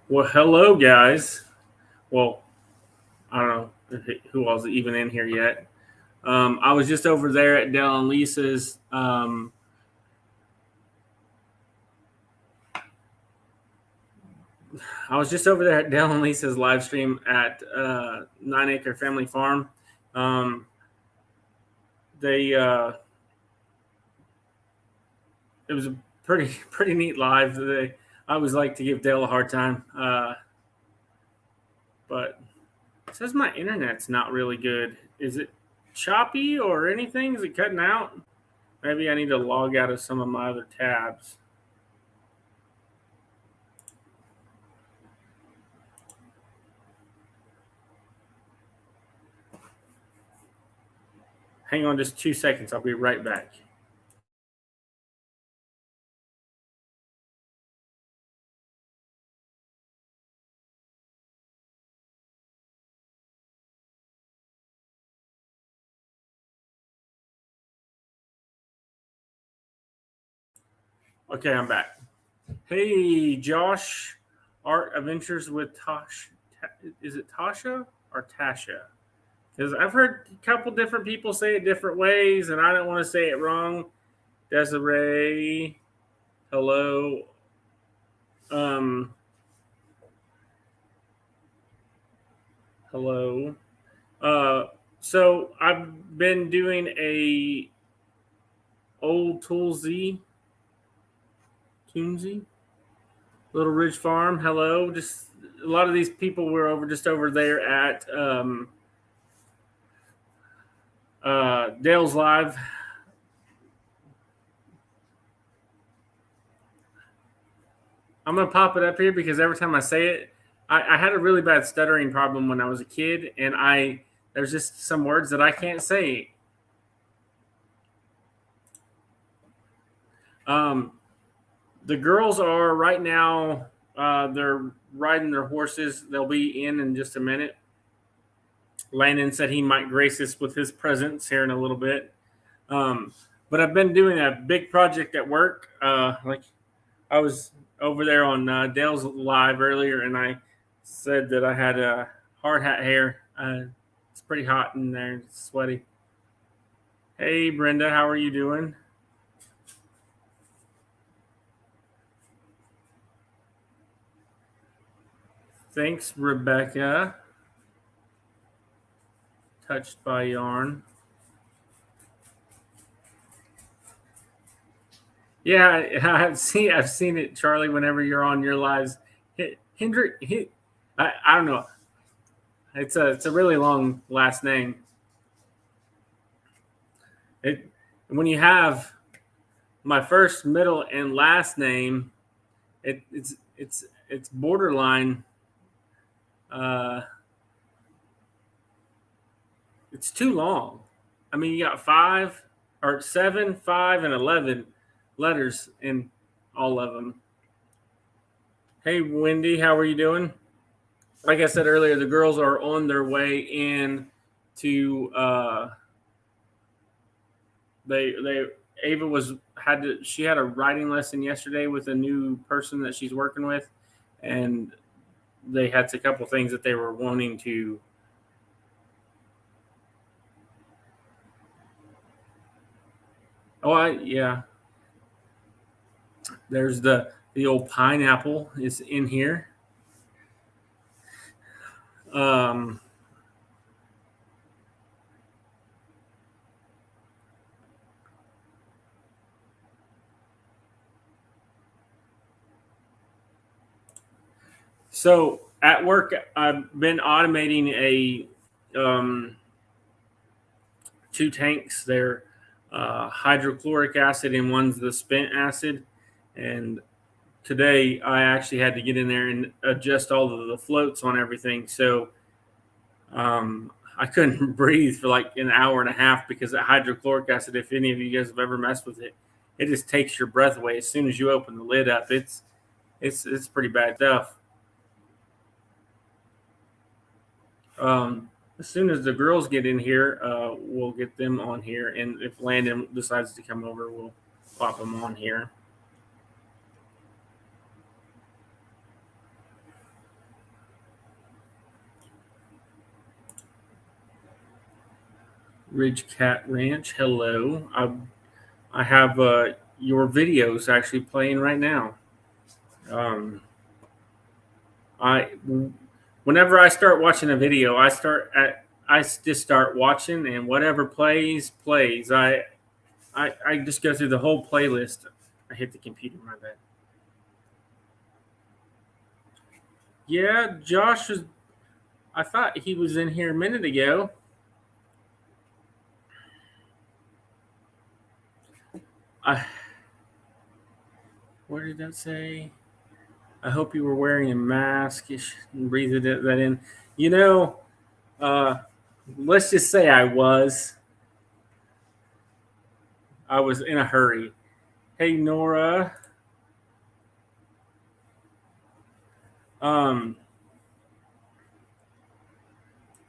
Well, hello, guys. Well, I don't know who was even in here yet. I was just over there at Dell and Lisa's. I was just over there at Dell and Lisa's live stream at 9 Acre Family Farm. Um, they It was a pretty neat live. I always like to give Dale a hard time, but it says my internet's not really good. Is it choppy or anything? Is it cutting out? Maybe I need to log out of some of my other tabs. Hang on just 2 seconds. I'll be right back. Okay, I'm back. Hey, Josh, Art Adventures with Tosh. Is it Tasha or Tasha? Because I've heard a couple different people say it different ways, and I don't want to say it wrong. Desiree, hello. Um, hello. Uh, so I've been doing a old Toolsy, Toonsy, Little Ridge Farm. Hello. Just a lot of these people were over there at Dale's Live. I'm gonna pop it up here because every time I say it, I had a really bad stuttering problem when I was a kid, and I there's just some words that I can't say. Um, the girls are right now. They're riding their horses. They'll be in just a minute. Landon said he might grace us with his presence here in a little bit. Um, but I've been doing a big project at work. Like I was over there on Dale's live earlier, and I said that I had a hard hat hair. It's pretty hot in there. It's sweaty. Hey, Brenda, how are you doing? Thanks, Rebecca. Touched by yarn. Yeah, I've seen it, Charlie. Whenever you're on your lives, Hendrick. I don't know. It's a really long last name. It when you have my first, middle, and last name, it's borderline. Uh, it's too long. I mean, you got five or seven, 5, and 11 letters in all of them. Hey, Wendy, how are you doing? Like I said earlier, the girls are on their way in to. They Ava was had to. She had a writing lesson yesterday with a new person that she's working with, and they had a couple things that they were wanting to. Oh, yeah. There's the old pineapple is in here. Um, so at work, I've been automating two tanks. They're hydrochloric acid and one's the spent acid. And today I actually had to get in there and adjust all of the floats on everything. So I couldn't breathe for like an hour and a half because that hydrochloric acid, if any of you guys have ever messed with it, it just takes your breath away as soon as you open the lid up. It's pretty bad stuff. As soon as the girls get in here, we'll get them on here, and if Landon decides to come over, we'll pop them on here. Ridge Cat Ranch. Hello. I have your videos actually playing right now. Um, I whenever I start watching a video, I just start watching, and whatever plays. I just go through the whole playlist. I hit the computer, my bad. Yeah, Josh was. I thought he was in here a minute ago. I Where did that say? I hope you were wearing a mask. You shouldn't breathe that in. You know, uh, let's just say I was. I was in a hurry. Hey, Nora. Um,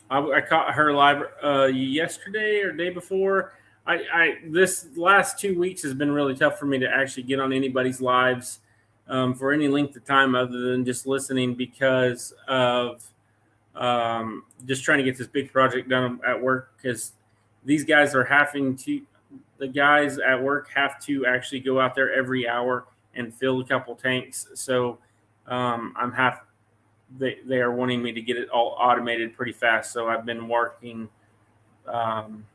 I caught her live yesterday or day before. This last 2 weeks has been really tough for me to actually get on anybody's lives for any length of time other than just listening because of just trying to get this big project done at work because these guys are having to. The guys at work have to actually go out there every hour and fill a couple tanks. So I'm half they are wanting me to get it all automated pretty fast. So I've been working um,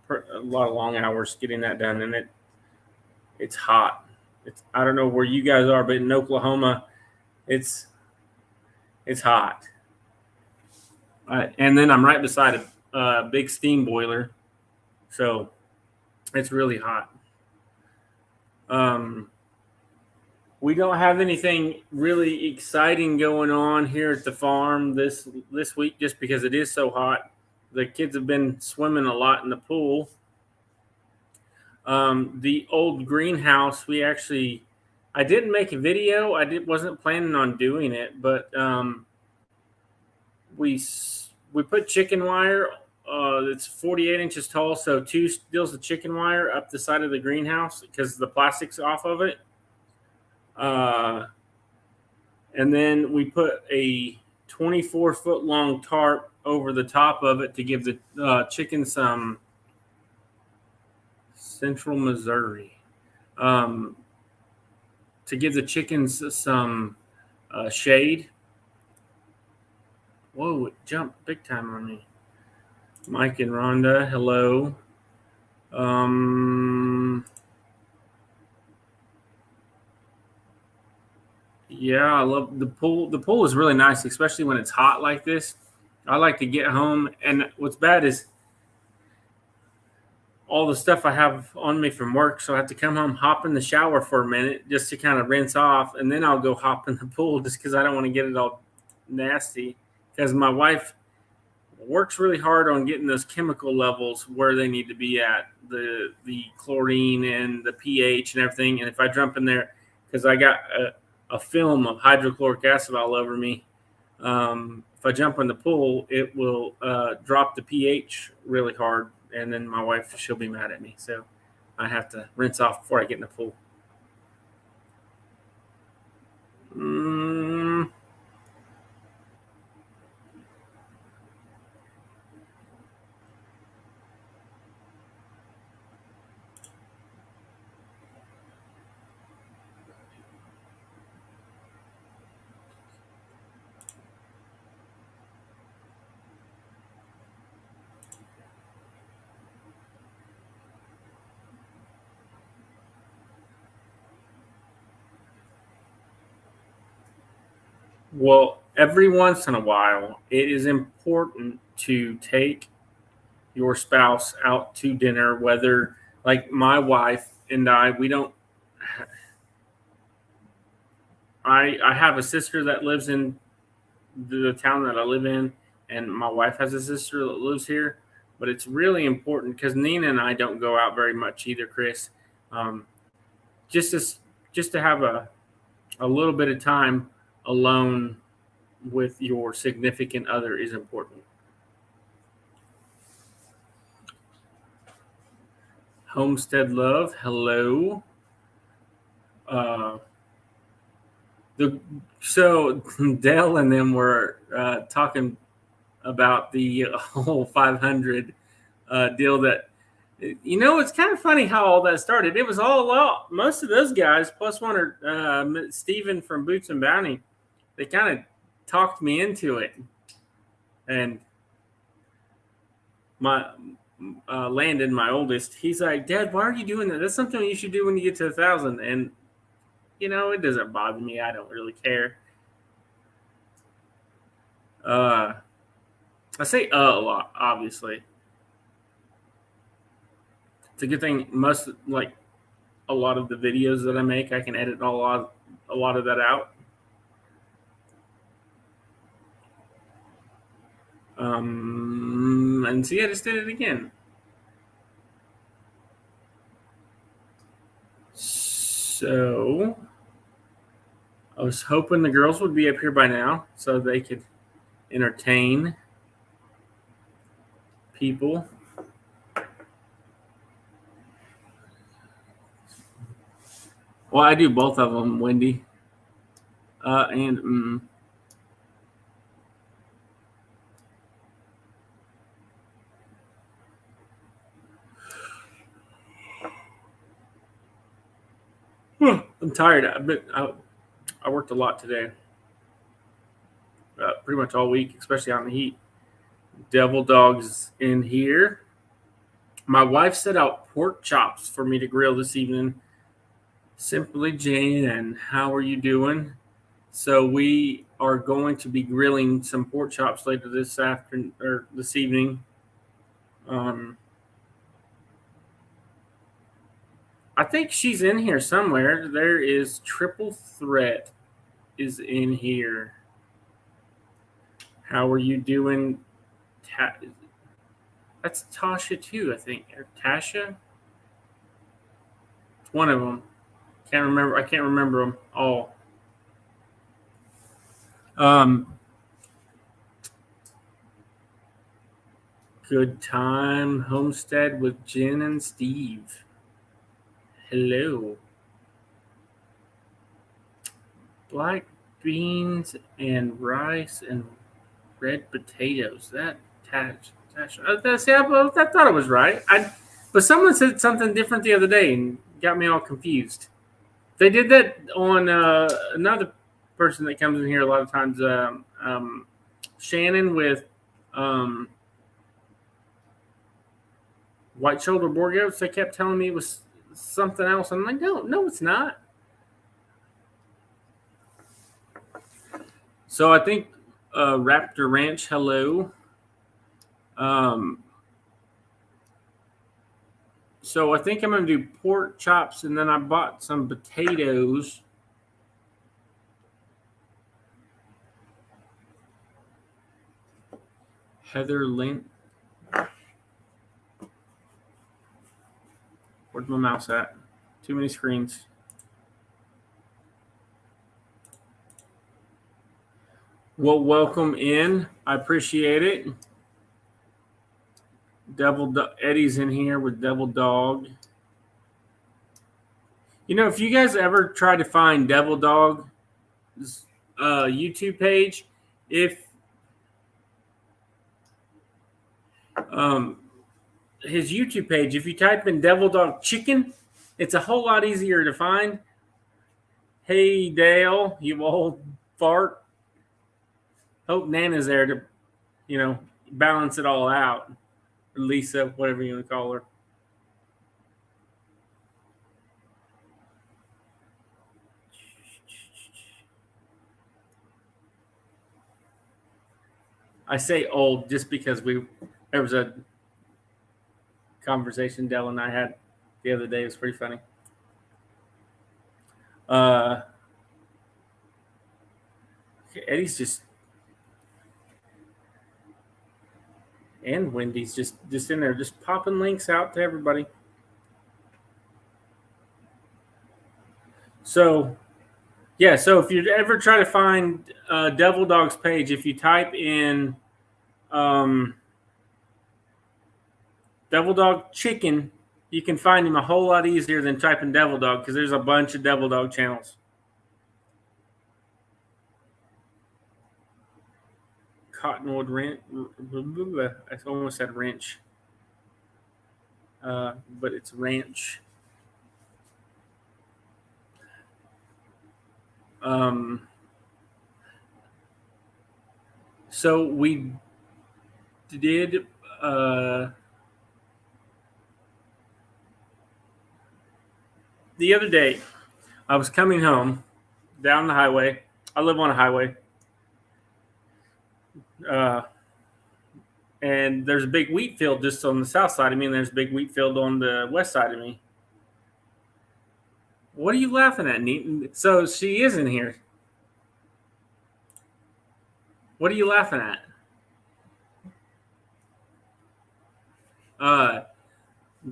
a lot of long hours getting that done, and it's hot. I don't know where you guys are, but in Oklahoma, it's it's hot. And then I'm right beside a big steam boiler, so it's really hot. Um, we don't have anything really exciting going on here at the farm this week, just because it is so hot. The kids have been swimming a lot in the pool. The old greenhouse, I didn't make a video. Wasn't planning on doing it, but we put chicken wire. It's 48 inches tall, so 2 steels of chicken wire up the side of the greenhouse because the plastic's off of it. And then we put a 24-foot long tarp over the top of it to give the chickens some Central Missouri. To give the chickens some shade. Whoa, it jumped big time on me. Mike and Rhonda, hello. Yeah, I love the pool. The pool is really nice, especially when it's hot like this. I like to get home, and what's bad is all the stuff I have on me from work, so I have to come home, hop in the shower for a minute just to kind of rinse off, and then I'll go hop in the pool just because I don't want to get it all nasty. Because my wife works really hard on getting those chemical levels where they need to be at, the chlorine and the pH and everything. And if I jump in there, because I got a film of hydrochloric acid all over me, if I jump in the pool, it will drop the pH really hard, and then my wife, she'll be mad at me. So I have to rinse off before I get in the pool. Well, every once in a while, it is important to take your spouse out to dinner, whether like my wife and we don't. I have a sister that lives in the town that I live in, and my wife has a sister that lives here. But it's really important because Nina and I don't go out very much either, Chris. Um, just to, just to have a little bit of time alone with your significant other is important. Homestead Love, hello. Uh, so Dell and them were talking about the whole 500 deal that, it's kind of funny how all that started. It was most of those guys, plus one or Steven from Boots and Bounty, they kind of talked me into it. And my Landon, my oldest, he's like, Dad, why are you doing that? That's something you should do when you get to 1,000. And, it doesn't bother me. I don't really care. I say a lot, obviously. It's a good thing. A lot of the videos that I make, I can edit a lot of that out. And see, I just did it again. So I was hoping the girls would be up here by now so they could entertain people. Well, I do both of them, Wendy. I'm tired, but I worked a lot today. Pretty much all week, especially on the heat. Devil Dog's in here. My wife set out pork chops for me to grill this evening. Simply Jane, how are you doing? So we are going to be grilling some pork chops later this afternoon or this evening. I think she's in here somewhere. There is Triple Threat is in here. How are you doing? That's Tasha too, I think. Or Tasha? It's one of them. I can't remember them all. Good time homestead with Jen and Steve. Hello. Black beans and rice and red potatoes. I thought it was right. But someone said something different the other day and got me all confused. They did that on another person that comes in here a lot of times, Shannon with white shoulder boar goats. They kept telling me it was something else. I'm like, no, it's not. So I think Raptor Ranch, hello. So I think I'm going to do pork chops, and then I bought some potatoes. Heather Lynn. Where's my mouse at? Too many screens. Well, welcome in. I appreciate it. Eddie's in here with Devil Dog. If you guys ever try to find Devil Dog's YouTube page, if his YouTube page, if you type in Devil Dog Chicken, it's a whole lot easier to find. Hey, Dale, you old fart. Hope Nana's there to, balance it all out. Lisa, whatever you want to call her. I say old just because there was a conversation Dell and I had the other day. It was pretty funny. Eddie's just, and Wendy's just in there, just popping links out to everybody. So, yeah. So if you ever try to find Devil Dog's page, if you type in Devil Dog Chicken, you can find him a whole lot easier than typing Devil Dog because there's a bunch of Devil Dog channels. Cottonwood Ranch. I almost said wrench. but it's ranch. So we did the other day. I was coming home down the highway. I live on a highway, uh, and there's a big wheat field just on the south side of me, and there's a big wheat field on the west side of me. What are you laughing at, Neat? So she is in here. What are you laughing at?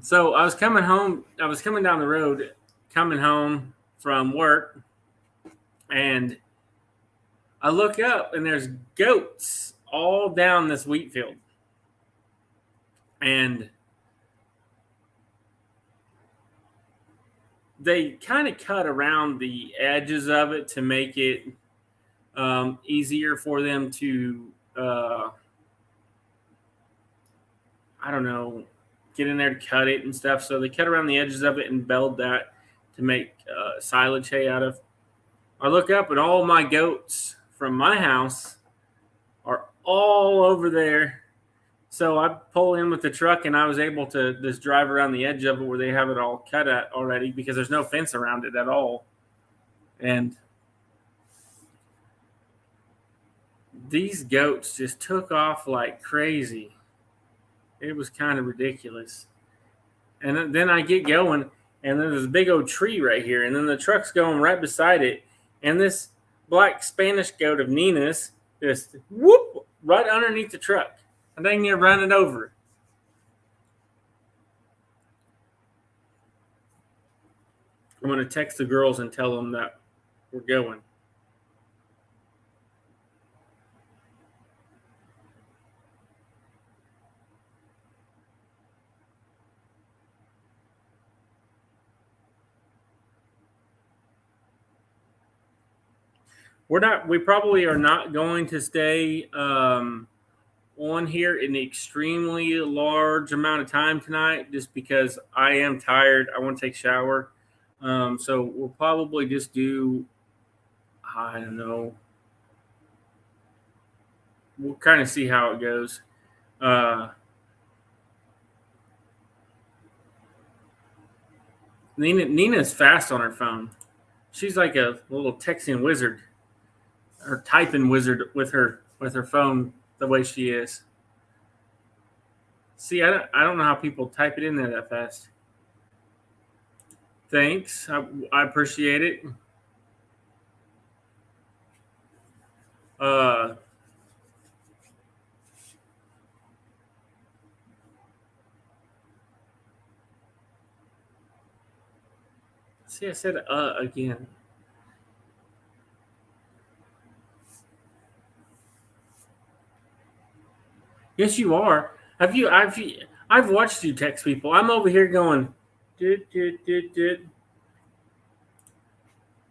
So I was coming home. I was coming down the road, coming home from work, and I look up, and there's goats all down this wheat field, and they kind of cut around the edges of it to make it easier for them to, I don't know, get in there to cut it and stuff. So they cut around the edges of it and belled that to make silage hay out of. I look up and all my goats from my house are all over there. So I pull in with the truck and I was able to just drive around the edge of it where they have it all cut at already because there's no fence around it at all. And these goats just took off like crazy. It was kind of ridiculous. And then I get going, and then there's a big old tree right here, and then the truck's going right beside it, and this black Spanish goat of Nina's just whoop right underneath the truck. And dang near run it over. I'm going to text the girls and tell them that we're going. We probably are not going to stay on here an extremely large amount of time tonight just because I am tired. I want to take a shower. So we'll probably just do, I don't know. We'll kind of see how it goes. Nina's fast on her phone. She's like a little texting wizard or typing wizard with her phone the way she is. See, I don't know how people type it in there that fast. Thanks. I appreciate it. See, I said again. Yes, you are. I've watched you text people. I'm over here going, did.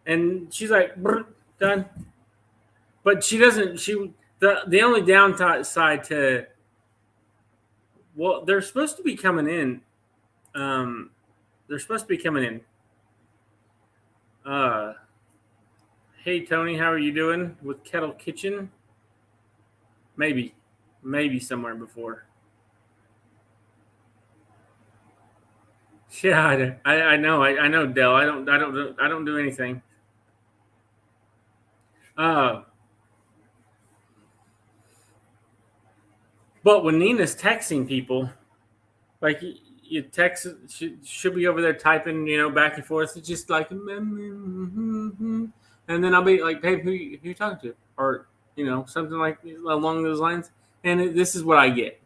And she's like, done. But she doesn't. The only downside to, well, they're supposed to be coming in. They're supposed to be coming in. Hey Tony, how are you doing with Kettle Kitchen? Maybe somewhere before. Yeah, I know. I know, Dell. I don't do anything. But when Nina's texting people, like you text, she should be over there typing, back and forth. It's just like, and then I'll be like, hey, who you talking to? Or, something like along those lines. And this is what I get.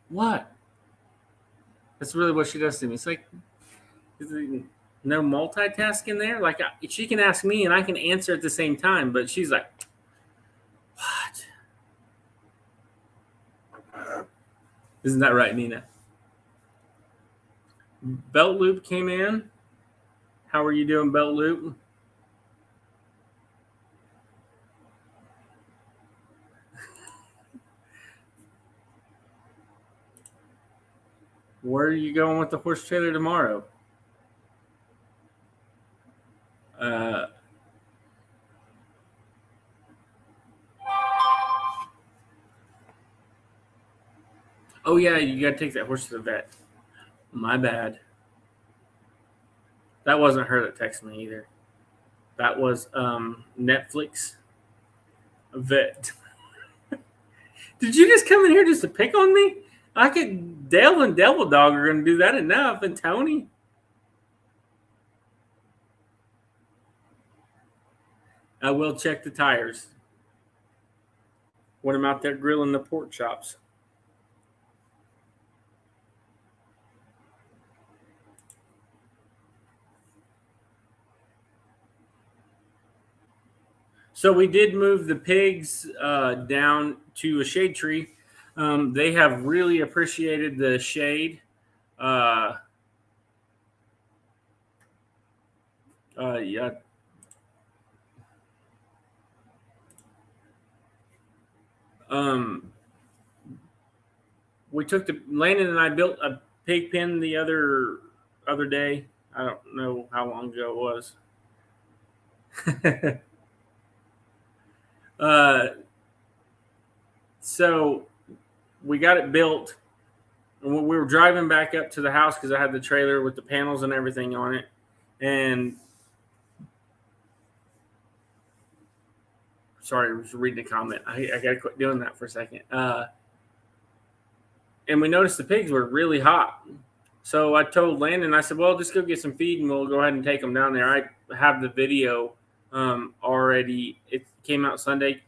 What? That's really what she does to me. It's like, no multitasking there. Like she can ask me and I can answer at the same time, but she's like, what? Isn't that right, Nina? Belt Loop came in. How are you doing, Belt Loop? Where are you going with the horse trailer tomorrow? Oh yeah, you got to take that horse to the vet. My bad. That wasn't her that texted me either. That was Netflix vet. Did you just come in here just to pick on me? I could. Dale and Devil Dog are going to do that enough, and Tony. I will check the tires when I'm out there grilling the pork chops. So we did move the pigs down to a shade tree. They have really appreciated the shade. Yeah. We took the Landon and I built a pig pen the other day. I don't know how long ago it was. So we got it built. And we were driving back up to the house because I had the trailer with the panels and everything on it. And sorry, I was reading a comment. I got to quit doing that for a second. And we noticed the pigs were really hot. So I told Landon, I said, well, just go get some feed and we'll go ahead and take them down there. I have the video already. It came out Sunday.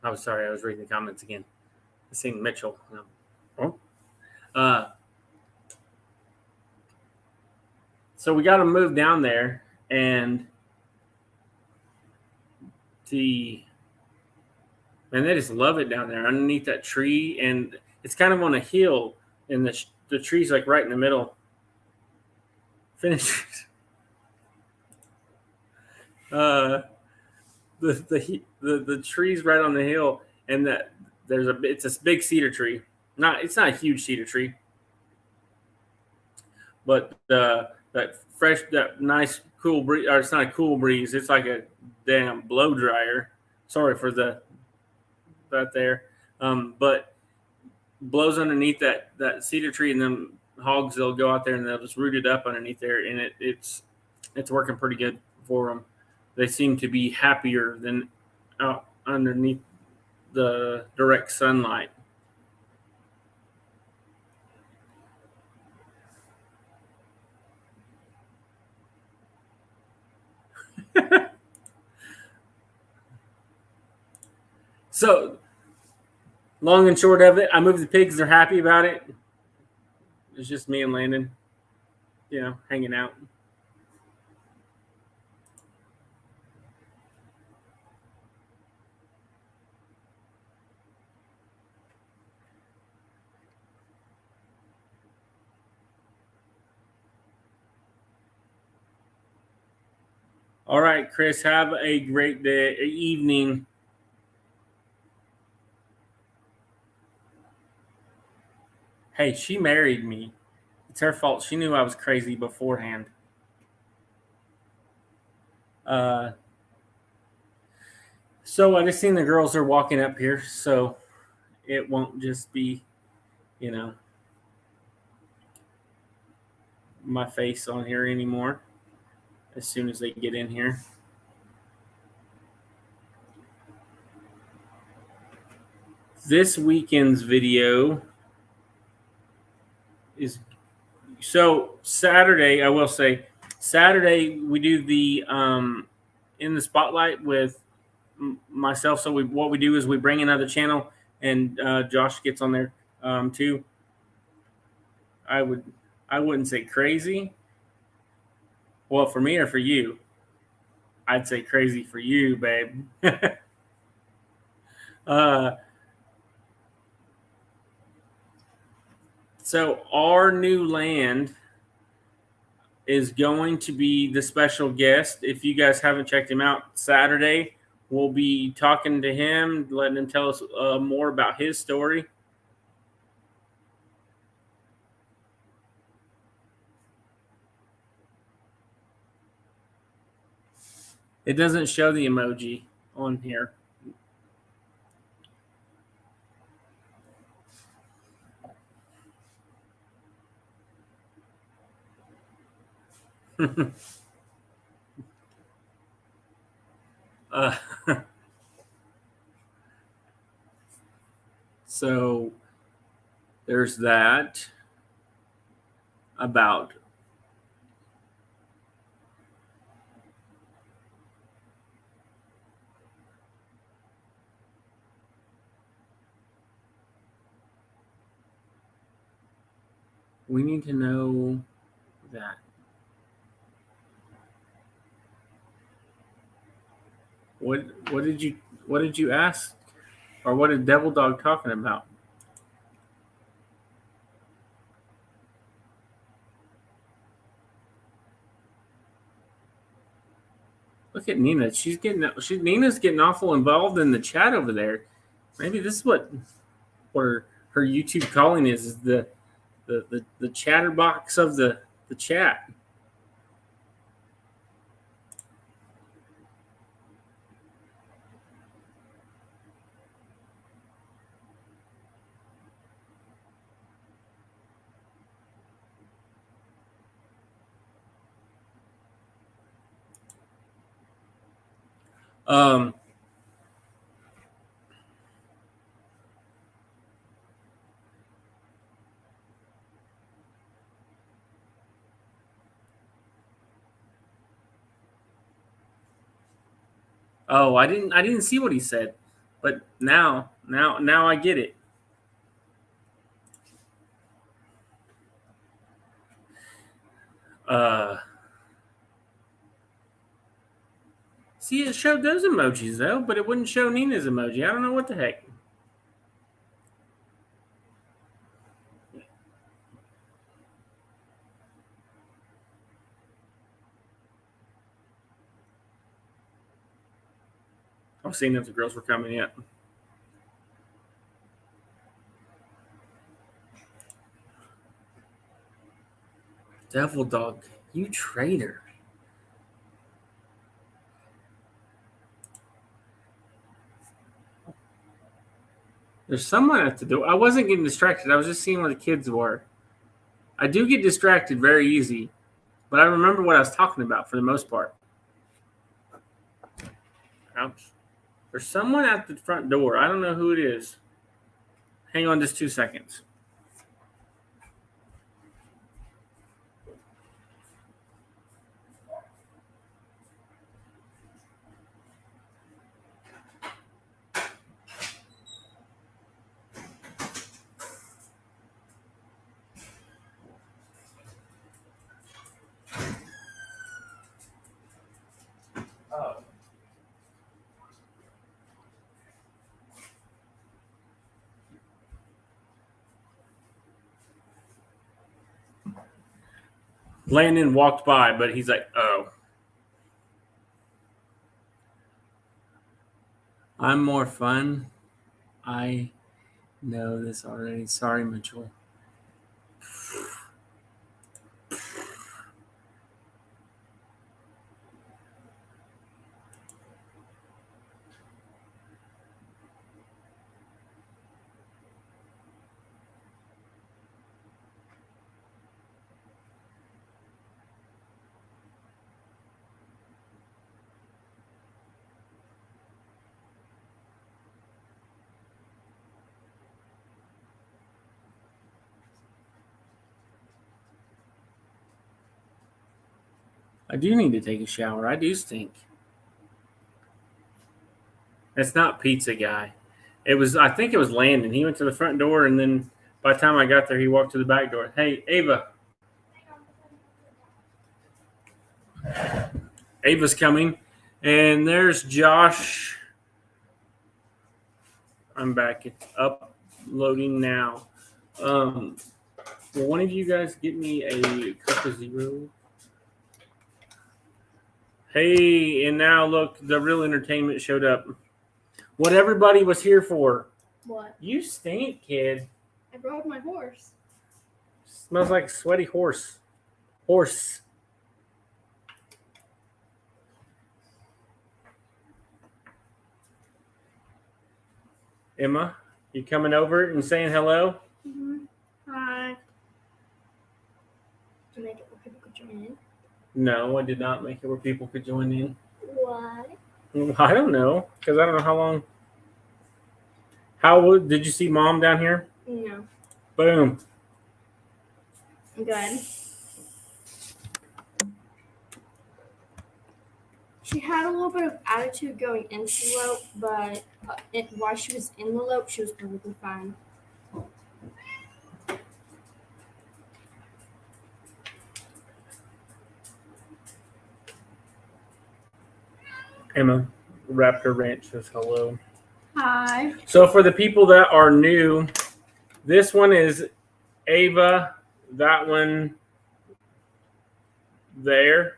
I was sorry, I was reading the comments again. I seen Mitchell. So we got to move down there, and they just love it down there underneath that tree, and it's kind of on a hill, and the tree's like right in the middle. Finish. The tree's right on the hill, and that it's a big cedar tree. It's not a huge cedar tree, but that nice cool breeze. Or it's not a cool breeze. It's like a damn blow dryer. Sorry for that there, but blows underneath that cedar tree, and then hogs they'll go out there and they'll just root it up underneath there, and it's working pretty good for them. They seem to be happier than out underneath the direct sunlight. So, long and short of it, I moved the pigs. They're happy about it. It's just me and Landon, hanging out. All right, Chris, have a great evening. Hey, she married me. It's her fault. She knew I was crazy beforehand. So I just seen the girls are walking up here, so it won't just be, my face on here anymore as soon as they get in here. This weekend's video is so Saturday. I will say Saturday we do the in the spotlight with myself. So what we do is we bring another channel, and Josh gets on there too. I wouldn't say crazy. Well, for me or for you, I'd say crazy for you, babe. So our new land is going to be the special guest. If you guys haven't checked him out, Saturday, we'll be talking to him, letting him tell us more about his story. It doesn't show the emoji on here. So there's that about we need to know that. What did you ask, or what is Devil Dog talking about? Look at Nina. Nina's getting awful involved in the chat over there. Maybe this is what her YouTube calling is the chatterbox of the chat. Oh, I didn't see what he said, but now I get it. See, it showed those emojis though, but it wouldn't show Nina's emoji. I don't know what the heck. I was seeing if the girls were coming yet. Devil Dog, you traitor. There's someone at the door. I wasn't getting distracted. I was just seeing where the kids were. I do get distracted very easy, but I remember what I was talking about for the most part. Ouch. There's someone at the front door. I don't know who it is. Hang on just 2 seconds. Landon walked by, but he's like, oh. I'm more fun. I know this already. Sorry, Mitchell. I do need to take a shower. I do stink. It's not Pizza Guy. I think it was Landon. He went to the front door, and then by the time I got there, he walked to the back door. Hey, Ava. Ava's coming. And there's Josh. I'm back. It's uploading now. Will one of you guys get me a Coke Zero? Hey, and now look, the real entertainment showed up. What everybody was here for. What? You stink, kid. I rode my horse. Smells like a sweaty horse. Horse. Emma, you coming over and saying hello? Mm-hmm. Hi. Did you make it where people could join in? No, I did not make it where people could join in. Why? I don't know, because I don't know how long. Did you see Mom down here? No. Boom. Good. She had a little bit of attitude going into the lope, but while she was in the lope, she was perfectly fine. Emma, Raptor Ranch says hello. Hi. So for the people that are new, this one is Ava, that one there.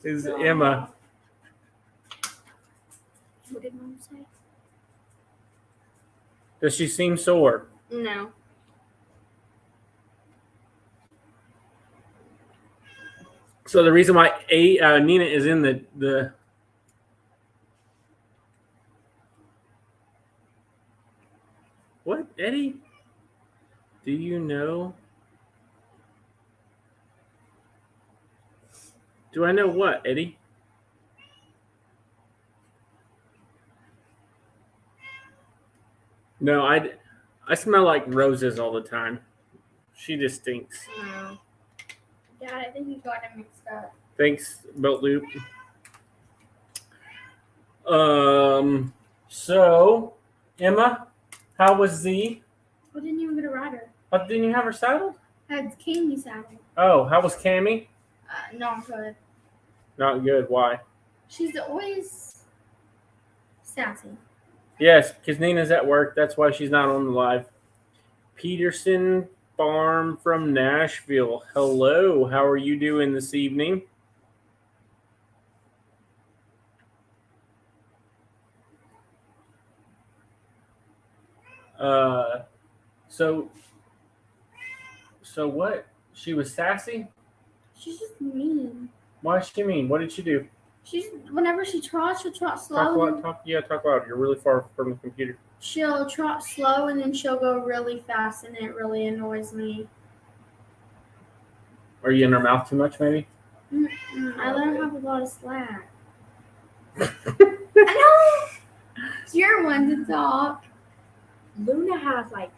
Is Emma. What did Mom say? Does she seem sore? No. So the reason why Nina is in the what, Eddie? Do you know? Do I know what, Eddie? No, I smell like roses all the time. She just stinks. No. Dad, I think you got it mixed up. Thanks, Belt Loop. So, Emma, how was Z? I didn't even get a rider. Oh, didn't you have her saddled? I had Cammy saddle. Oh, how was Cammy? Not good. Not good. Why? She's always sassy. Yes, because Nina's at work. That's why she's not on the live. Peterson Farm from Nashville. Hello. How are you doing this evening? So what? She was sassy? She's just mean. Why is she mean? What did she do? Whenever she trots, she'll trot slow. Talk loud. You're really far from the computer. She'll trot slow and then she'll go really fast, and it really annoys me. Are you in her mouth too much, maybe? I let her have a lot of slack. I know! You're one to talk. Luna has like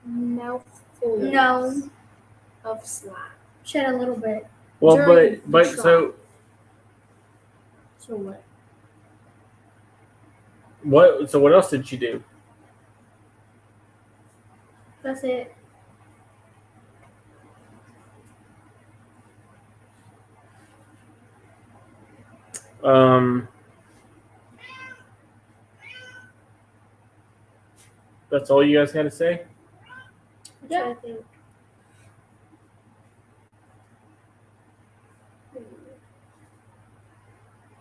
mouthfuls of slack. She had a little bit. Well, but so what? So what else did she do? That's it. That's all you guys got to say? Yeah. I think.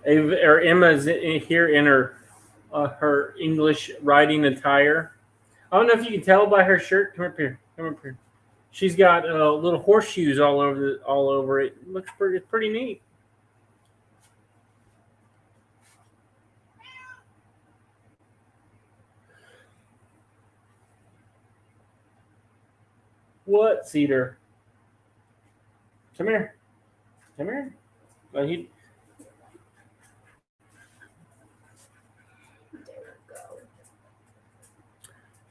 Emma's here in her English riding attire. I don't know if you can tell by her shirt. Come up here. She's got little horseshoes all over it. It looks pretty neat. What, Cedar? Come here. There we go.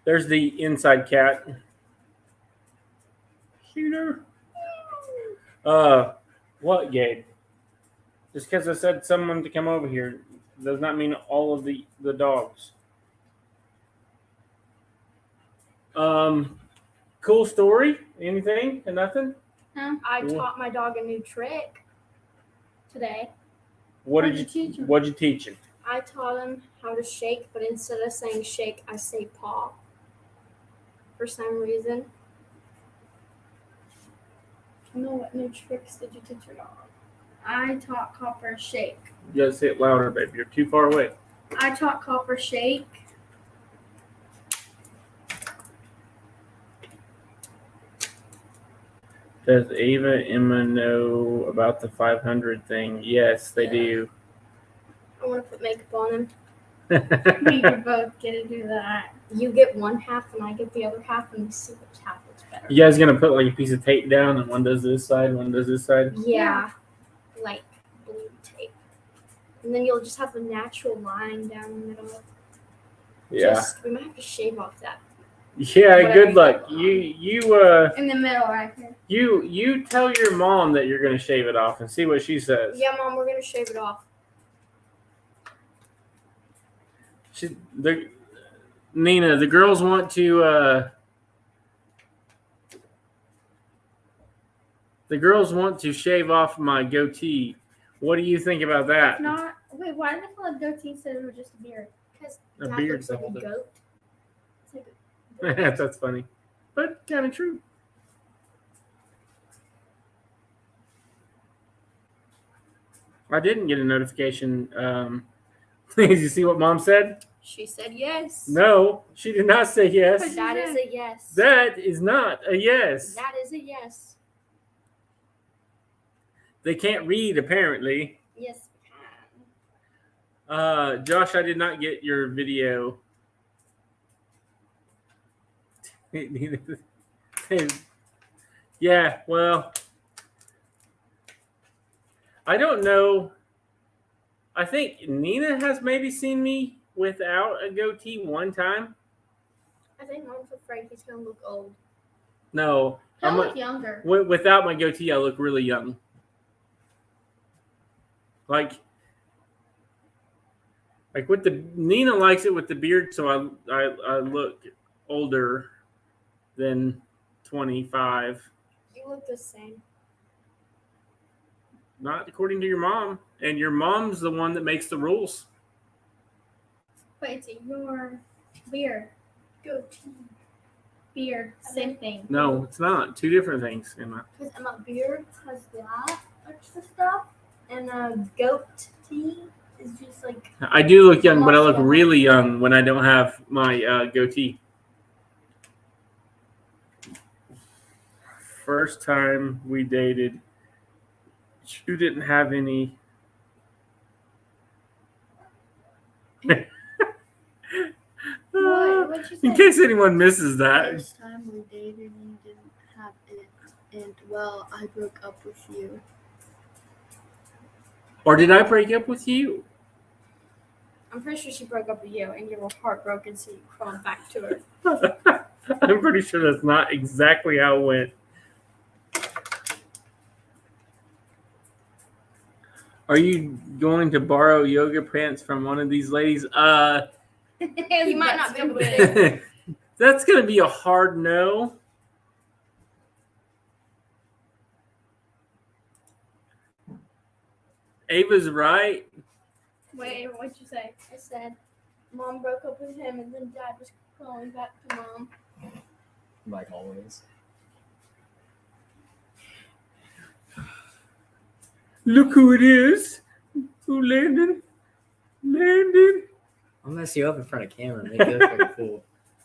There's the inside cat. Cedar. What, Gabe? Just because I said someone to come over here does not mean all of the dogs. Cool story? Anything? Nothing? I taught my dog a new trick today. What did you teach him? What'd you teach him? I taught him how to shake, but instead of saying shake, I say paw. For some reason. No, what new tricks did you teach your dog? I taught Copper shake. You gotta say it louder, baby. You're too far away. I taught Copper shake. Does Ava and Emma know about the 500 thing? Yes, they do. I want to put makeup on him. We could both get to do that. You get one half and I get the other half, and we see which half is better. You guys gonna put like a piece of tape down, and one does this side, one does this side? Yeah, like blue tape. And then you'll just have a natural line down the middle. Yeah. We might have to shave off that. Yeah. Whatever Good you luck. put on. In the middle, right here. You tell your mom that you're gonna shave it off and see what she says. Yeah, Mom, we're gonna shave it off. Nina, the girls want to. The girls want to shave off my goatee. What do you think about that? If not, wait, why did they call it goatee instead of just a beard? Because A Dad beard looks like a double. goat. It's like a That's funny, but kind of true. I didn't get a notification. Did you see what Mom said? She said yes. No, she did not say yes. That is a yes. That is not a yes. That is a yes. They can't read, apparently. Yes, we can. Josh, I did not get your video. Yeah, well, I don't know. I think Nina has maybe seen me without a goatee one time. I think Mom's afraid he's gonna look old. No, He'll I'm look younger. without my goatee, I look really young. Like with the Nina likes it with the beard, so I look older than 25. You look the same. Not according to your mom, and your mom's the one that makes the rules. Wait, it's your beard. Goatee. Beard. Same thing. No, it's not. Two different things, Emma. Because Emma Beard has that extra stuff, and a goat tea is just like. I do look young, but I look really young when I don't have my goatee. First time we dated, you didn't have any. What? What'd you say? In case anyone misses that. First time we dated, you didn't have it, and well, I broke up with you. Or did I break up with you? I'm pretty sure she broke up with you, and you were heartbroken, so you crawled back to her. I'm pretty sure that's not exactly how it went. Are you going to borrow yoga pants from one of these ladies? He might not be able to. That's going to be a hard no. Ava's right. Wait, what'd you say? I said, Mom broke up with him, and then Dad was crawling back to Mom. Like always. Look who it is. Who landed? Landed. I'll mess you up in front of camera. Make you look like a fool.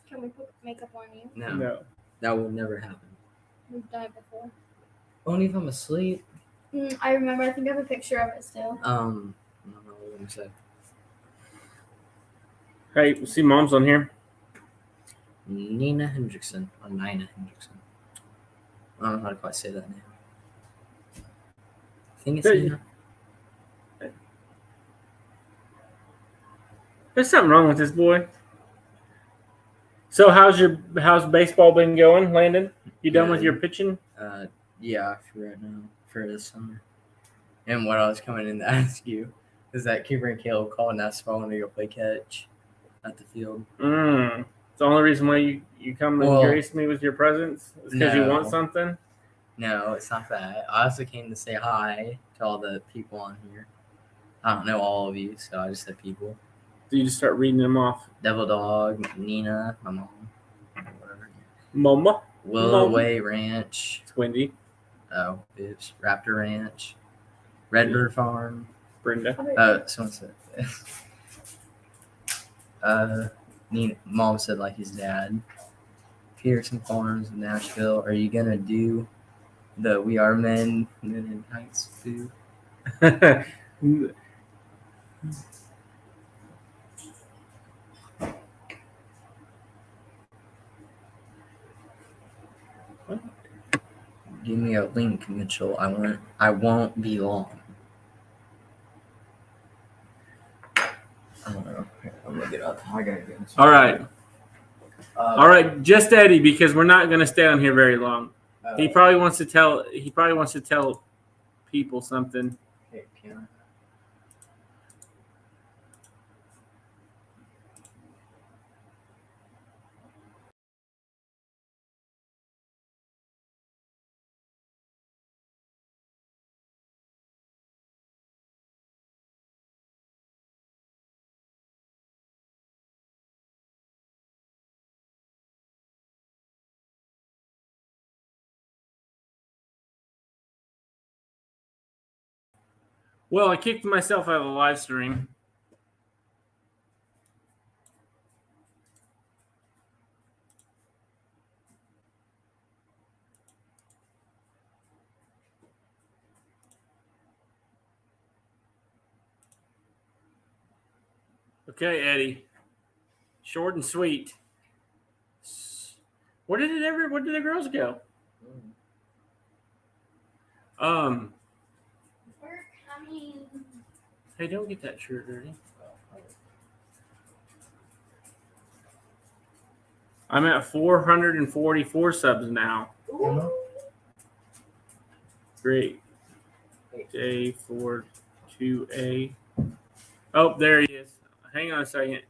Can we put makeup on you? No, that will never happen. We've done it before. Only if I'm asleep. I remember. I think I have a picture of it still. I don't know what I'm gonna say. Hey, see, Mom's on here. Nina Hendrickson or Nina Hendrickson. I don't know how to quite say that name. I think it's Hey. Nina. There's something wrong with this boy. So how's baseball been going, Landon? You done with Good. your pitching? Yeah, for right now, for this summer. And what I was coming in to ask you is that Cooper and Caleb called and asked if I wanted to go play catch at the field. It's the only reason why you come and Well, grace me with your presence is because you no. want something? No, it's not that. I also came to say hi to all the people on here. I don't know all of you, so I just said people. Do you just start reading them off? Devil Dog, Nina, my mom, whatever. Mama? Willow Mom. Way Ranch, It's windy. Oh, oops. Raptor Ranch, Redbird Farm. Brenda. Someone said. Mom said like his dad. Peterson Farms in Nashville. Are you gonna do the We Are Men in Heights too? Give me a link, Mitchell. I won't be long. I don't know. Here, I'm gonna get up. I gotta get this. All right. All right, just Eddie, because we're not going to stay on here very long. He probably wants to tell people something. Okay, can I? Well, I kicked myself out of the live stream. Okay, Eddie. Short and sweet. Where did the girls go? We're coming. Hey, don't get that shirt dirty. I'm at 444 subs now. Ooh. Great. J42A. Oh, there he is. Hang on a second.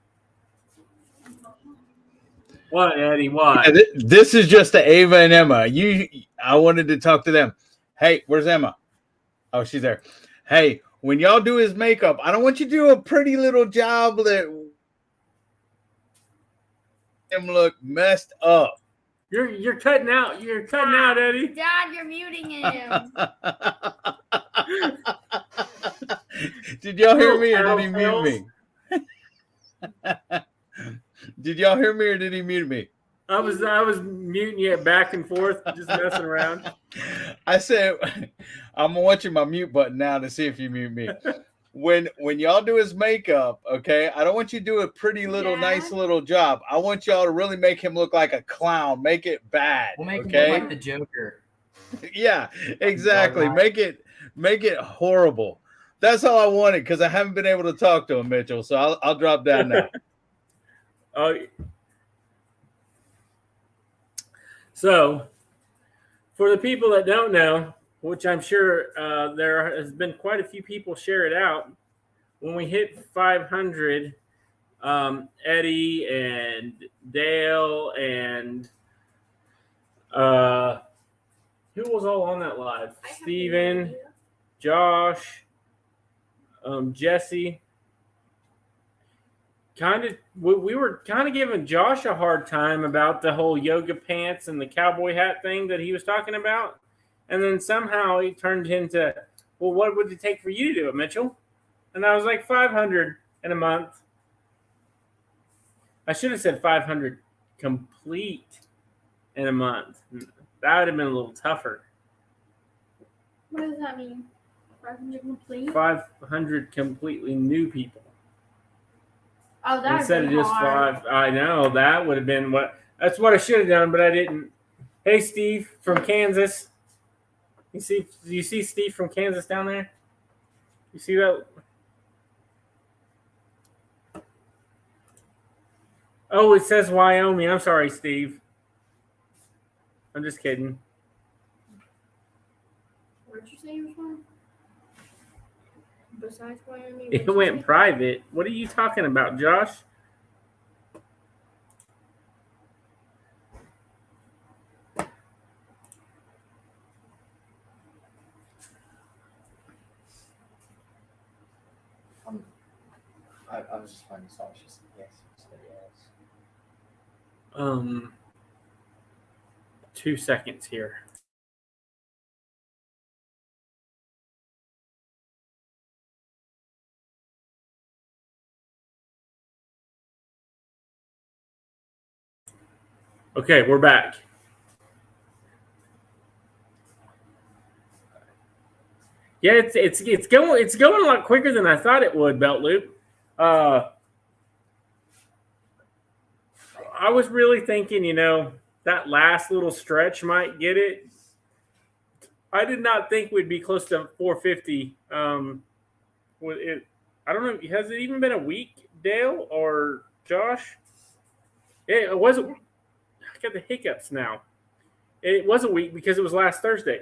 What, Eddie? What? Yeah, this is just to Ava and Emma. I wanted to talk to them. Hey, where's Emma? Oh, she's there. Hey, when y'all do his makeup, I don't want you to do a pretty little job that him look messed up. You're cutting out. You're cutting out, Eddie. Dad, you're muting him. Did y'all hear me or did he mute me? Did y'all hear me or did he mute me? I was muting you back and forth, just messing around. I said I'm watching my mute button now to see if you mute me. When y'all do his makeup, okay, I don't want you to do a pretty little, nice little job. I want y'all to really make him look like a clown. Make it bad. We'll make okay? him look like the Joker. Yeah, exactly. Make it horrible. That's all I wanted because I haven't been able to talk to him, Mitchell. So I'll drop down now. So, for the people that don't know, which I'm sure there has been quite a few people share it out, when we hit 500, Eddie and Dale and who was all on that live? Steven, Josh, Jesse. We were kind of giving Josh a hard time about the whole yoga pants and the cowboy hat thing that he was talking about. And then somehow he turned into, well, what would it take for you to do it, Mitchell? And I was like, 500 in a month. I should have said 500 complete in a month. That would have been a little tougher. What does that mean? 500 complete? 500 completely new people. Oh, that Instead of just hard. 5. I know. That would have been that's what I should have done, but I didn't. Hey, Steve from Kansas. Do you see Steve from Kansas down there? You see that? Oh, it says Wyoming. I'm sorry, Steve. I'm just kidding. Where'd you say you were from? Besides Wyoming. It went private. What are you talking about, Josh? I was just finding songs. Just yes. 2 seconds here. Okay, we're back. Yeah, it's going a lot quicker than I thought it would, Belt Loop. I was really thinking, that last little stretch might get it. I did not think we'd be close to 450. With it, I don't know. Has it even been a week, Dale or Josh? It wasn't. I got the hiccups now. It was a week because it was last Thursday.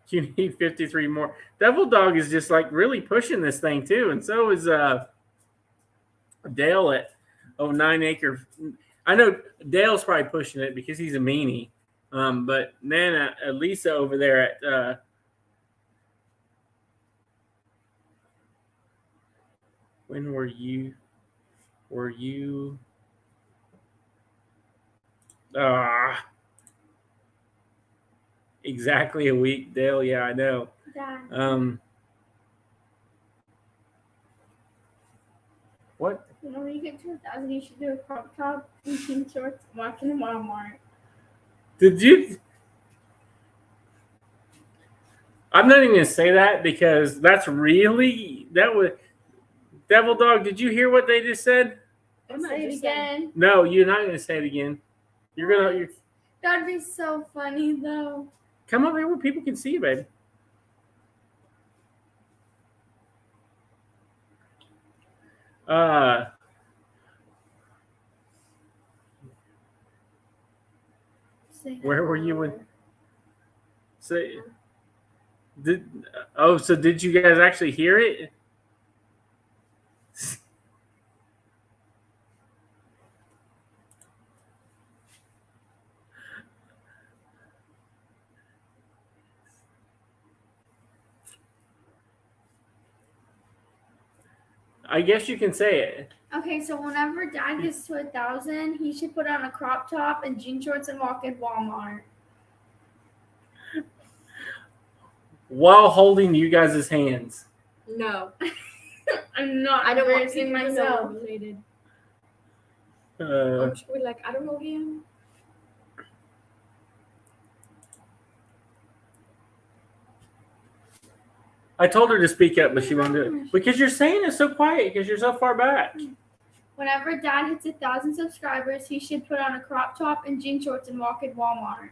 You need 53 more. Devil Dog is just like really pushing this thing too, and so is Dale at 9 Acre. I know Dale's probably pushing it because he's a meanie, but Nana, Lisa over there at when were you? Were you? Exactly a week, Dale. Yeah, I know. Dad, What? when you get to 1,000, you should do a crop top and jean shorts walking in Walmart. Did you? I'm not even gonna say that because that was Devil Dog. Did you hear what they just said? Say it again. No, you're not gonna say it again. You're That'd be so funny, though. come over here where people can see you, baby. Where were you when? Say, so did you guys actually hear it? I guess you can say it. Okay, so whenever Dad gets to 1,000, he should put on a crop top and jean shorts and walk in Walmart. While holding you guys' hands. No, I'm not I don't want embarrassing people to know myself. I'm related. Uh, I'm just gonna be like, I don't know him. I told her to speak up, but she won't do it. Because you're saying it so quiet because you're so far back. Whenever Dad hits 1,000 subscribers, he should put on a crop top and jean shorts and walk in Walmart.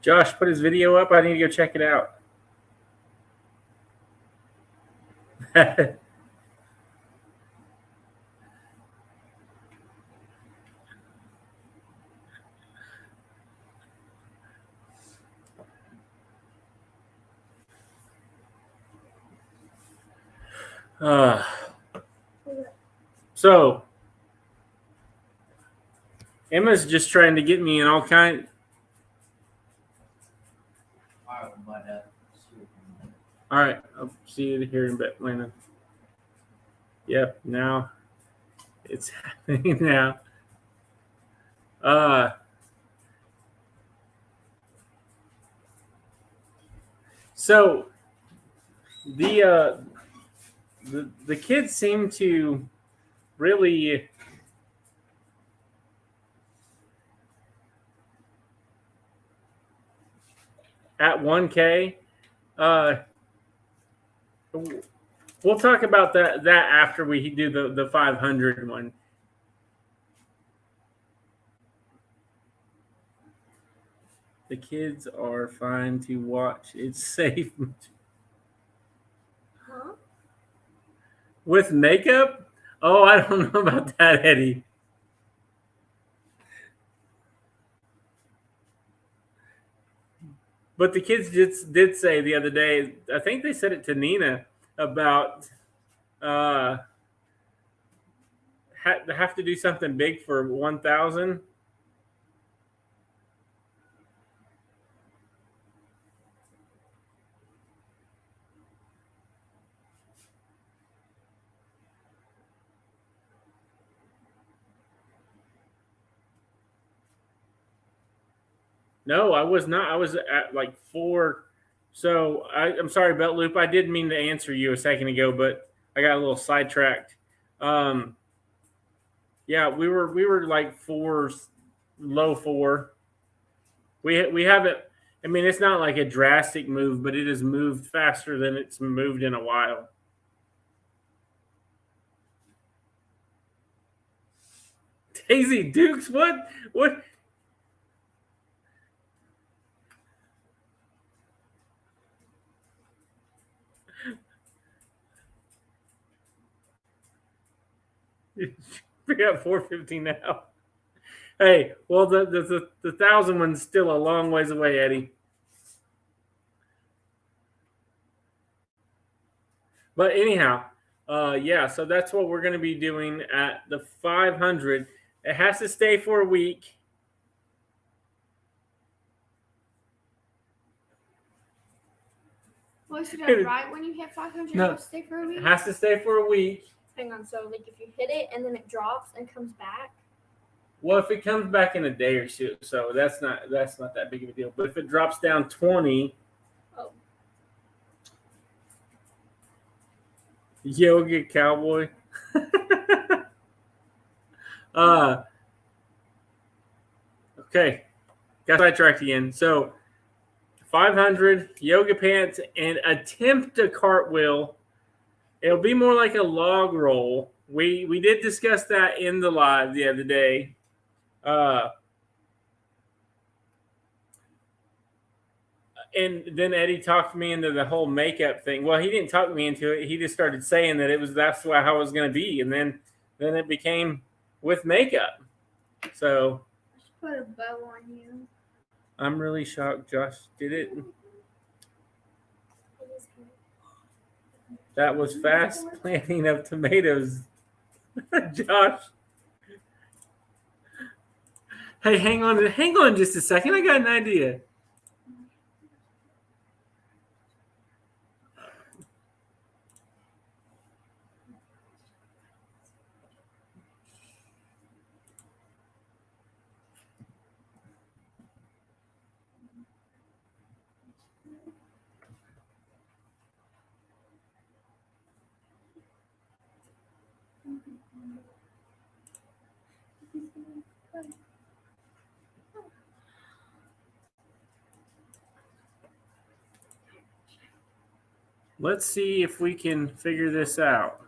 Josh put his video up. I need to go check it out. So Emma's just trying to get me in all kind. All right, I'll see you here in Atlanta. Yep, now it's happening now. So the kids seem to really at 1K. We'll talk about that after we do the 500 one. The kids are fine to watch. It's safe. Huh? With makeup? Oh, I don't know about that, Eddie. But the kids did say the other day, I think they said it to Nina about have to do something big for 1,000. No, I was not. I was at like 4. So I'm sorry, Belt Loop. I did mean to answer you a second ago, but I got a little sidetracked. Yeah, we were like 4, low 4. We haven't. I mean, it's not like a drastic move, but it has moved faster than it's moved in a while. Daisy Dukes, what? What? We got 415 now. Hey, well, the 1,000 one's still a long ways away, Eddie. But anyhow, yeah, so that's what we're going to be doing at the 500. It has to stay for a week. Well, should I write when you hit 500? No. It'll stay for a week? It has to stay for a week. Hang on. So like if you hit it and then it drops and comes back. Well, if it comes back in a day or two, so that's not that big of a deal. But if it drops down 20, Oh. Yoga Cowboy. Okay, got sidetracked again. So 500 yoga pants and attempt a cartwheel. It'll be more like a log roll. We did discuss that in the live the other day. And then Eddie talked me into the whole makeup thing. Well, he didn't talk me into it. He just started saying that that's how it was going to be, and then it became with makeup. So I should put a bow on you. I'm really shocked Josh did it. That was fast planting of tomatoes, Josh. Hey, hang on just a second. I got an idea. Let's see if we can figure this out.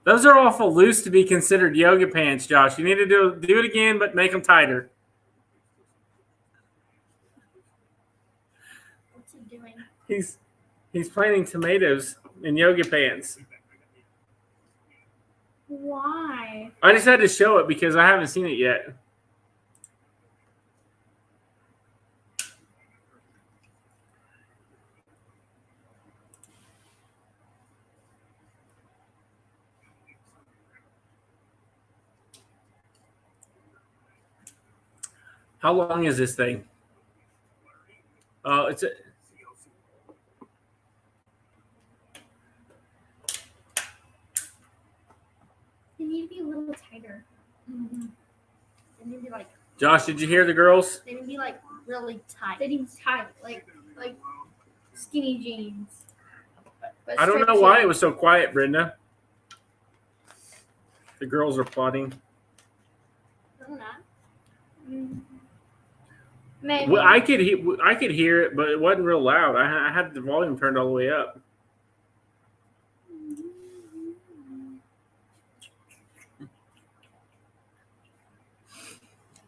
Those are awful loose to be considered yoga pants, Josh. You need to do it again, but make them tighter. What's he doing? He's planting tomatoes in yoga pants. Why? I just had to show it because I haven't seen it yet. How long is this thing? It's a. They need to be a little tighter. Mm-hmm. They need to be like. Josh, did you hear the girls? They need to be like really tight. They need to be tight, like skinny jeans. But I don't know why it was so quiet, Brenda. The girls are plotting. No, not. Maybe. Well, I could hear it, but it wasn't real loud. I had the volume turned all the way up.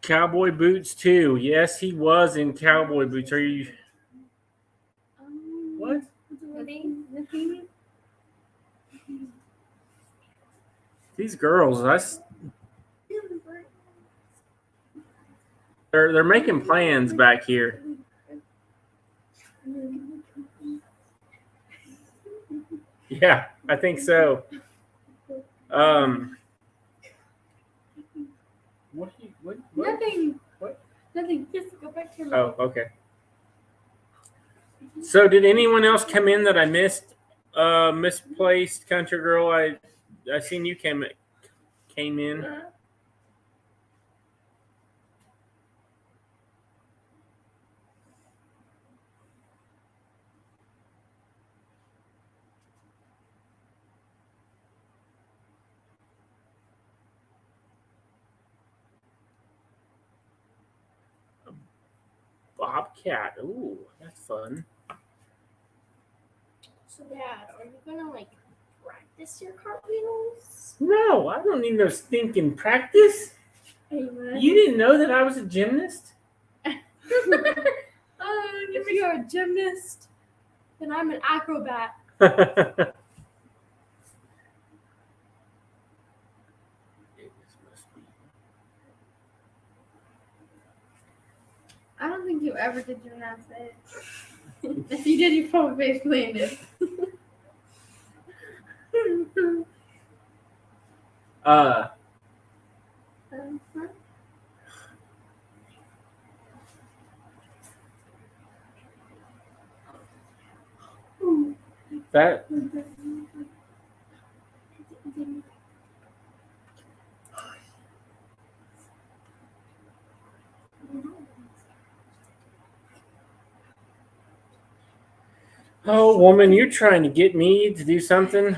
Cowboy boots too. Yes, he was in cowboy boots. Are you? What? Nothing. These girls, they're making plans back here. Yeah, I think so. What? Nothing. What? Nothing. Just go back to your Oh, okay. So, did anyone else come in that I missed? Misplaced country girl. I seen you came in. Bobcat. Ooh, that's fun. So, Dad, are you gonna like practice your cartwheels? No, I don't need no stinking practice. Amen. You didn't know that I was a gymnast? If you're a gymnast, then I'm an acrobat. I don't think you ever did gymnastics. If you did, you probably face planted. That oh, woman, you're trying to get me to do something.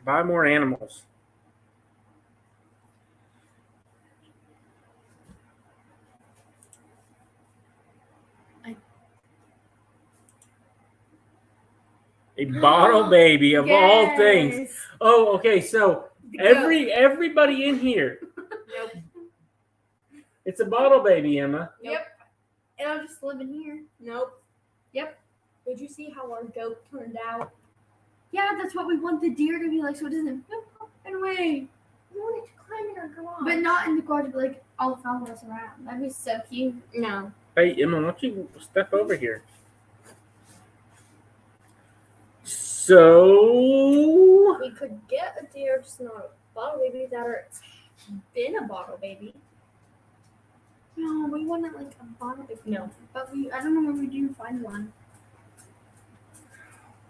Buy more animals. A bottle baby of all things. Oh, okay. So everybody in here, Nope. it's a bottle baby, Emma. Yep. And I'll just live in here. Nope. Yep. Did you see how our goat turned out? Yeah, that's what we want the deer to be like, so it doesn't run away. We wanted to climb in our garage. But not in the garden, but like all follow us around. That'd be so cute. No. Hey, Emma, why don't you step over here? So We could get a deer, just not a bottle baby that are been a bottle baby. No, we wanted like a bottle baby. No. But I don't know where we do find one.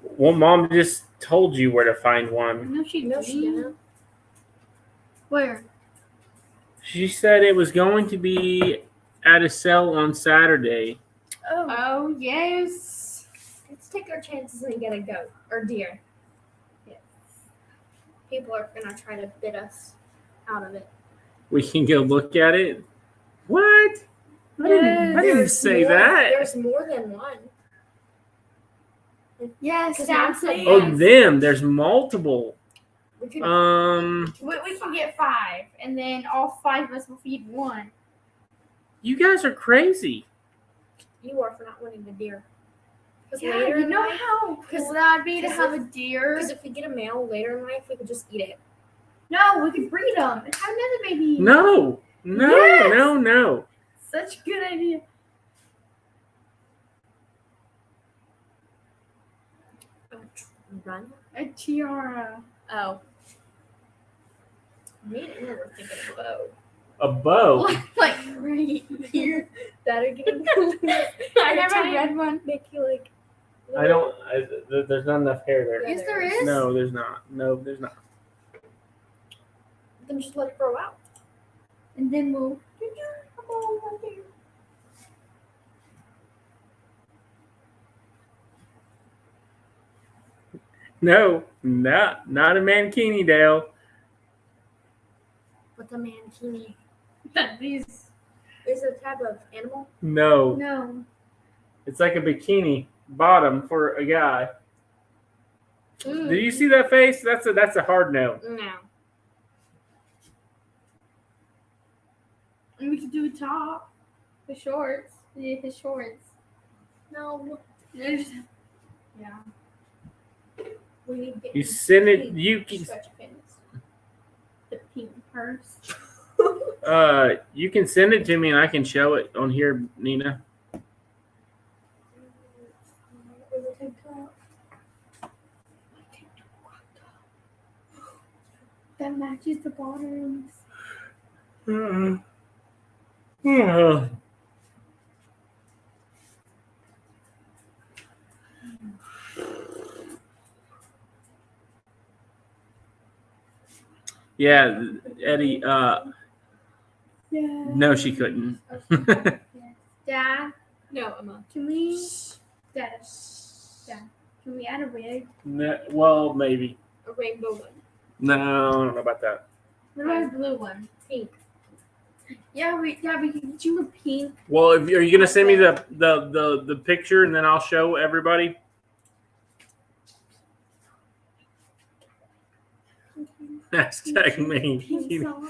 well, Mom just told you where to find one. No, she No, she didn't. Where? She said it was going to be at a sale on Saturday. Oh. Oh, yes. Let's take our chances and get a goat or deer. Yes. People are gonna try to bid us out of it. We can go look at it. What? I didn't There's say more- that. There's more than one. Yes, Because Sam Mom said said Oh, yes. them. There's multiple. We could. We can get 5, and then all 5 of us will feed one. You guys are crazy. You are for not wanting the deer. Because Yeah, later you in know life, how cool that'd be to 'cause have a deer. because if we get a male later in life, we could just eat it. No, we could breed them and have another baby. No. Yes! No. Such a good idea. Run. A tiara. Oh. Me and Emma were thinking of a bow. A bow. Like right here. That are getting. I never read one. Make you like. I don't. There's not enough hair there. Yes, there is. No, there's not. No, there's not. Then just let it grow out. And then we'll. No, not a mankini, Dale. What's a mankini? These. Is it a type of animal? No, No. it's like a bikini bottom for a guy. Mm. Did you see that face? That's a hard no. No. And we could do a top. The shorts. Yeah, his shorts. No. Yeah. We need to get You send it. You can. stretch pins. The pink purse. You can send it to me and I can show it on here, Nina. that matches the bottoms. Yeah, Eddie. Yeah. No, she couldn't. Dad, No, Emma. can we? Dad. Can we add a wig? No, well, maybe. A rainbow one. No, I don't know about that. What about a blue one? Pink. Yeah, we can get you a pink. Well, are you gonna send me the picture and then I'll show everybody? Hashtag me. Pink socks.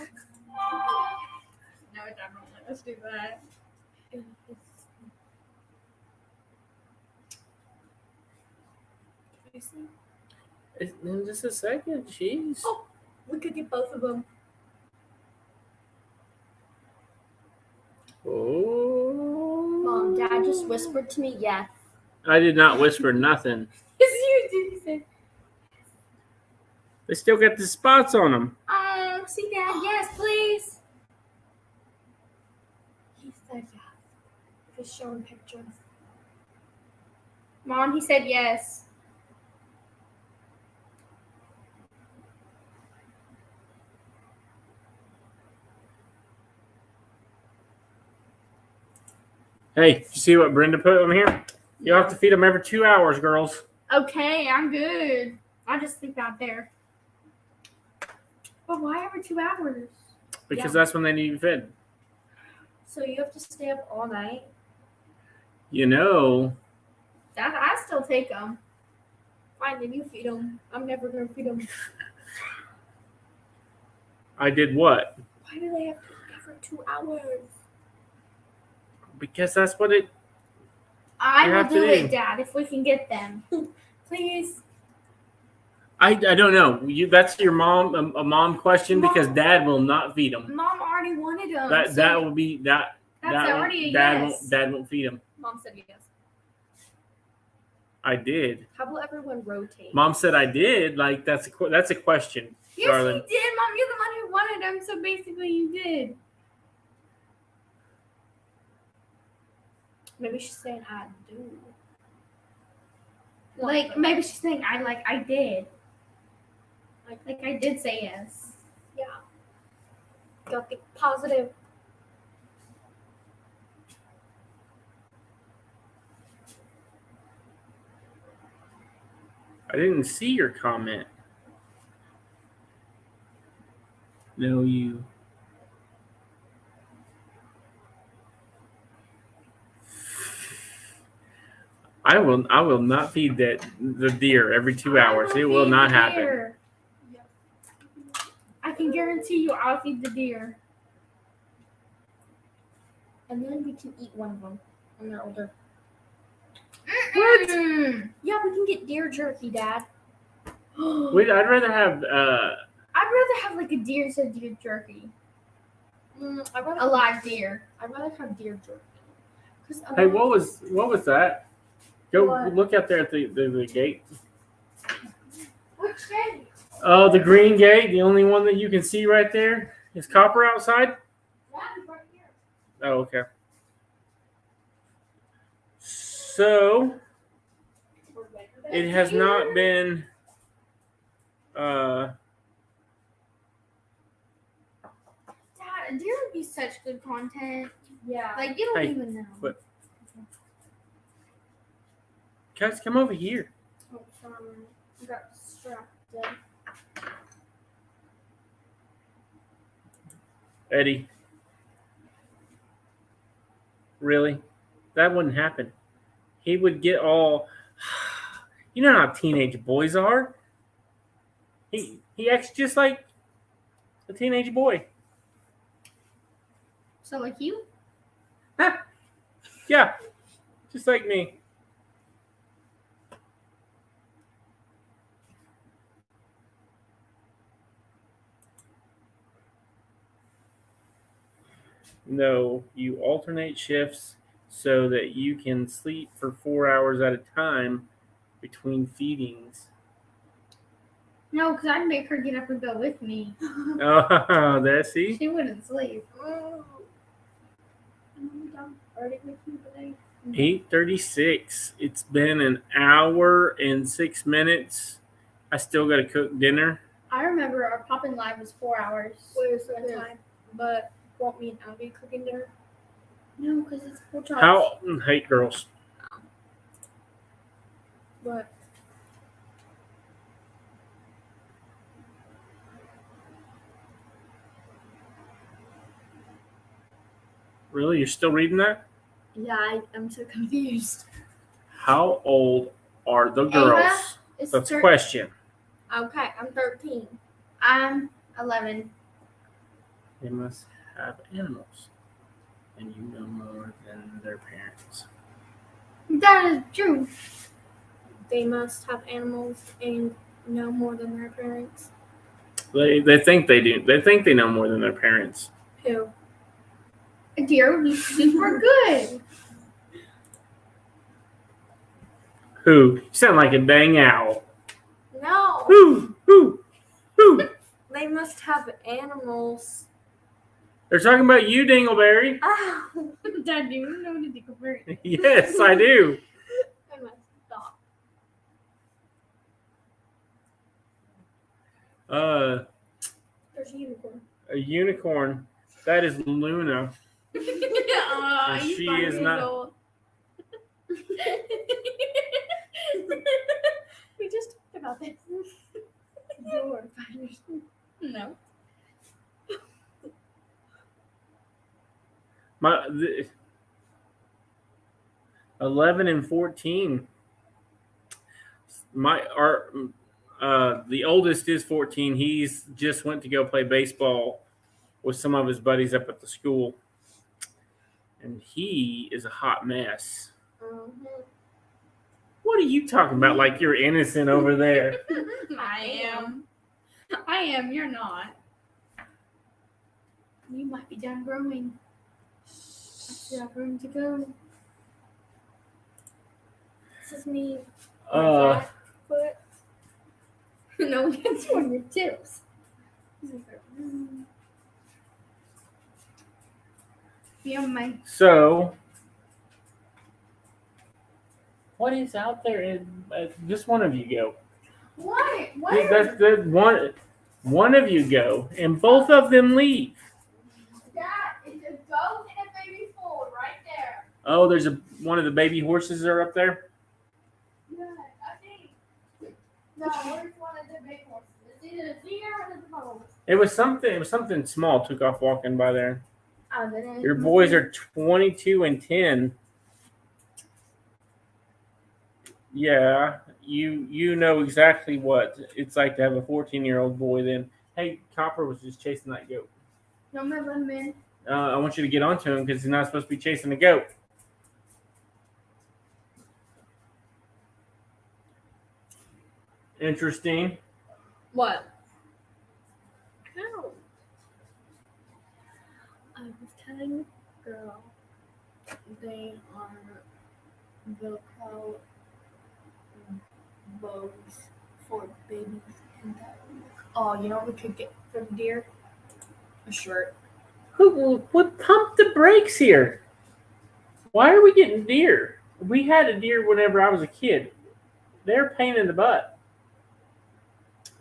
No, definitely. Let's do that. In just a second, jeez. Oh. We could get both of them. Oh. Mom, Dad just whispered to me, yes. I did not whisper nothing. Yes, you did. You said, They still got the spots on them. Oh, see, Dad, yes, please. He said yes. Just showing pictures. Mom, he said yes. Hey, you see what Brenda put on here? You have to feed them every 2 hours, girls. Okay, I'm good. I'll just sleep out there. But why every 2 hours? Because that's when they need to be fed. So you have to stay up all night? You know, I still take them. Fine, then you feed them. I'm never going to feed them. I did what? Why do they have to eat every 2 hours? Because that's what it. I You will have to do do. it, Dad, if we can get them. Please. I don't know. That's your mom a mom question because Mom. Dad will not feed them. Mom already wanted them. That will be that. That's that already a Dad yes. won't. Dad won't feed them. Mom said yes. I did. How will everyone rotate? Mom said I did. Like that's a question. Yes, darling. you did, Mom. You're the one who wanted them, so basically you did. Maybe she's saying I do. Like maybe she's saying I did. Like I did say yes. Yeah. Gotta think positive. I didn't see your comment. No, you. I will not feed the deer every 2 hours. It will feed not the happen. deer. I can guarantee you I'll feed the deer. And then we can eat one of them when they're older. What? Yeah, we can get deer jerky, Dad. Wait, I'd rather have I'd rather have like a deer instead of deer jerky. I'd rather A live deer. I'd rather have deer jerky. Hey, what was that? Go What? look out there at the gate. Which gate? Oh, the green gate, the only one that you can see right there. Is Copper outside? That is right here. Oh, okay. So it has not been Dad, a deer would be such good content. Yeah. Like you don't Hey, even know. but- guys, come over here. Oh, sorry. I got distracted. Eddie. Really? That wouldn't happen. He would get all you know how teenage boys are. He acts just like a teenage boy. So like you? Yeah. Just like me. No, you alternate shifts so that you can sleep for 4 hours at a time between feedings. No, because I'd make her get up and go with me. Oh, there, see? She wouldn't sleep. Already with you today. 8:36. It's been an hour and 6 minutes. I still got to cook dinner. I remember our popping live was 4 hours. Wait a at a second. time. But won't me and Abby cooking dinner? No, because it's full charge. How hate girls. But Really? You're still reading that? yeah, I'm so confused. How old are the girls? It's That's a 13. question. Okay, I'm 13. I'm 11. They must have animals. And you know more than their parents. That is true. They must have animals and know more than their parents. They think they do. They think they know more than their parents. Who? A deer would be super good. Who? You sound like a dang owl. No. Who? Who? Who? They must have animals. They're talking about you, Dingleberry. Oh. Dad, do you know the dickelberry? Yes, I do. I must stop. There's a unicorn. A unicorn. That is Luna. Aw, And you she 5 is years not- old. We just talked about this. You're 5 years old. No. 11 and 14. The oldest is 14. He's just went to go play baseball with some of his buddies up at the school. And he is a hot mess. Mhm. What are you talking about? Like you're innocent over there. I am. I am. You're not. You might be done growing. I still have room to go. This is me. Uh, Foot. No, it's on your tips. Be on my. so, what is out there? Just one of you go. What? That's one of you go, and both of them leave. That is a goat and a baby foal right there. Oh, there's one of the baby horses are up there. Yeah, I think. No, where's one of the big horses? It's either a deer or the bull. It was something small. Took off walking by there. Oh, then Your boys are 22 and 10. Yeah, you know exactly what it's like to have a 14-year-old boy. Then, hey, Copper was just chasing that goat. No, let him in. I want you to get onto him because he's not supposed to be chasing a goat. Interesting. What? How? I was telling the girl they are Velcro bows for babies and that. Oh, you know what we could get for the deer? A shirt. What pumped the brakes here? Why are we getting deer? We had a deer whenever I was a kid. They're a pain in the butt.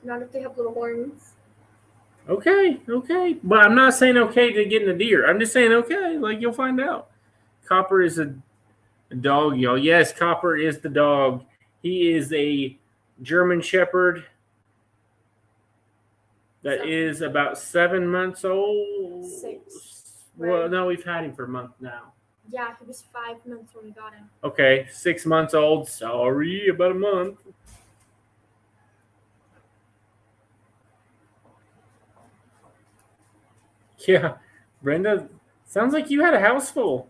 Not if they have little horns. Okay. But I'm not saying okay to getting a deer. I'm just saying okay, like you'll find out. Copper is a dog, y'all. Yes, Copper is the dog. He is a German Shepherd that is about 7 months old. 6. Well, no, we've had him for a month now. Yeah, he was 5 months when we got him. Okay, 6 months old. Sorry, about a month. Yeah, Brenda, sounds like you had a house full.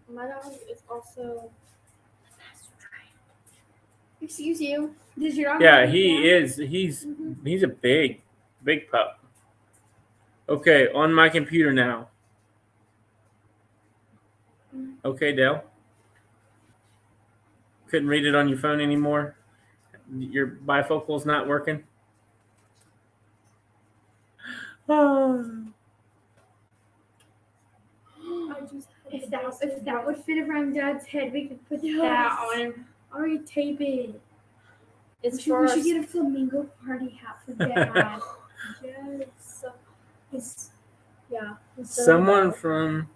My dog is also. Excuse you. Does your dog? Yeah, have he a is. He's a big pup. Okay, on my computer now. Okay, Dale. Couldn't read it on your phone anymore. Your bifocal's not working. Oh. If that would fit around Dad's head, we could put that on him. Already tape it. It's We for should get a flamingo party hat for Dad. yes. It's, yeah. It's Someone from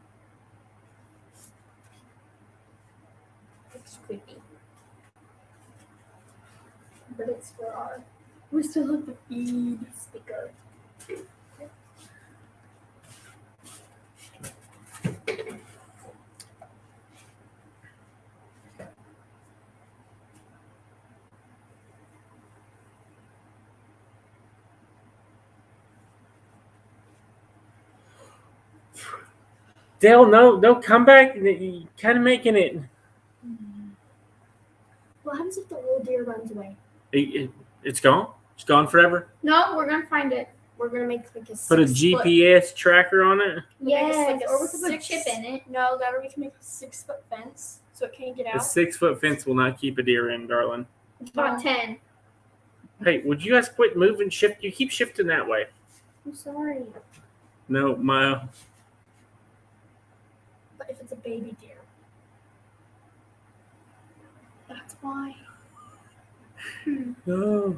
It's creepy. But it's for our We still have the feed. speaker. Dale. No, come back. You're kind of making it. What happens if the little deer runs away? It's gone. It's gone forever. No, we're gonna find it. We're gonna make like a Put a 6 foot- GPS tracker on it. Yes, Or we could put a 6 chip in it. No, that we can make a 6 foot fence so it can't get A out. 6-foot fence will not keep a deer in, darling. About 10. Hey, would you guys quit moving? Shift. You keep shifting that way. I'm sorry, No, my. but if it's a baby deer, that's why. No.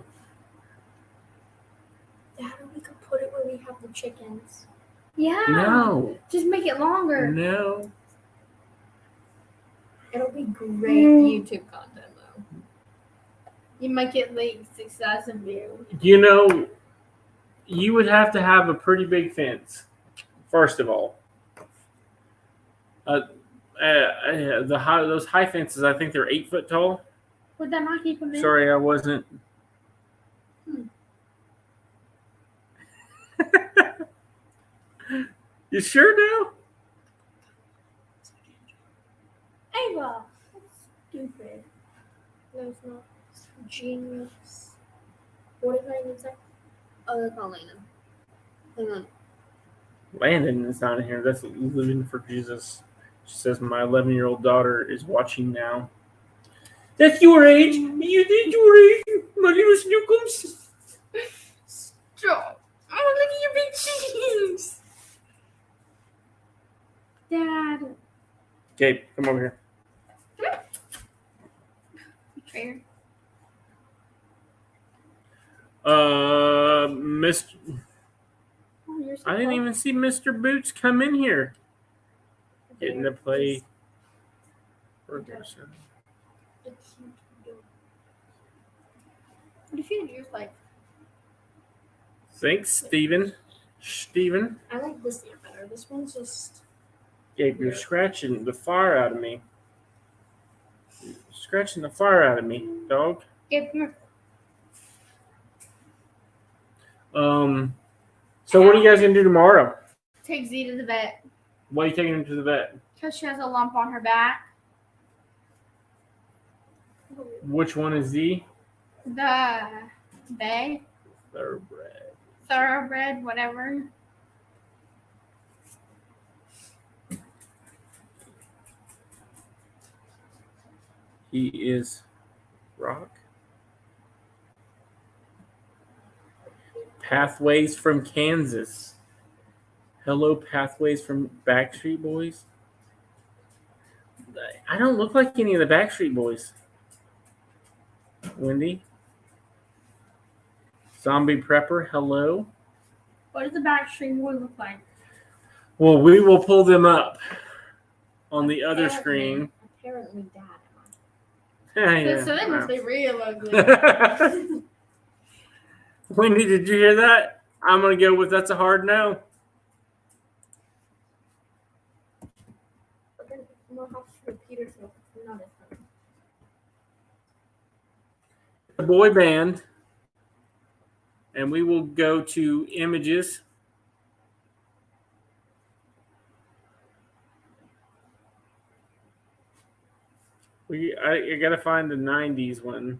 Dad, we could put it where we have the chickens. Yeah. No. Just make it longer. No. It'll be great YouTube content though. You might get like 6,000 views. You know, you would have to have a pretty big fence, first of all. Those high fences, I think they're 8 foot tall. Would that not keep them in? Sorry, I wasn't. You sure now? Ava. Stupid. No, it's not. It's genius. What did I even say? Oh, that's not Lena. Hang on. Landon is not in here. That's living for Jesus. She says, my 11-year-old daughter is watching now. That's your age. You did your age. My little snookums. Stop. Oh, look at your big cheeks. Dad. Gabe, come over here. Betrayer. Mr. Oh, you're so I didn't close. even see Mr. Boots come in here. Getting to play. It's What if you had yours like? Thanks, Steven. Steven. I like this deer better. This one's just. Gabe, you're scratching the fire out of me. You're scratching the fire out of me, dog. Give me. So what are you guys gonna do tomorrow? Take Z to the vet Why are you taking him to the vet? because she has a lump on her back. Which one is Z? The bay, thoroughbred, whatever. He is Rock. Pathways from Kansas. Hello, Pathways from Backstreet Boys. I don't look like any of the Backstreet Boys. Wendy. Zombie Prepper, hello. What does the Backstreet Boy look like? Well, we will pull them up on the other screen. Apparently, Dad. Yeah. So they must be real ugly. Wendy, did you hear that? I'm going to go with that's a hard no. But then we'll have to repeat it. So it's not as fun. The boy band. And we will go to images. I got to find the 90s one.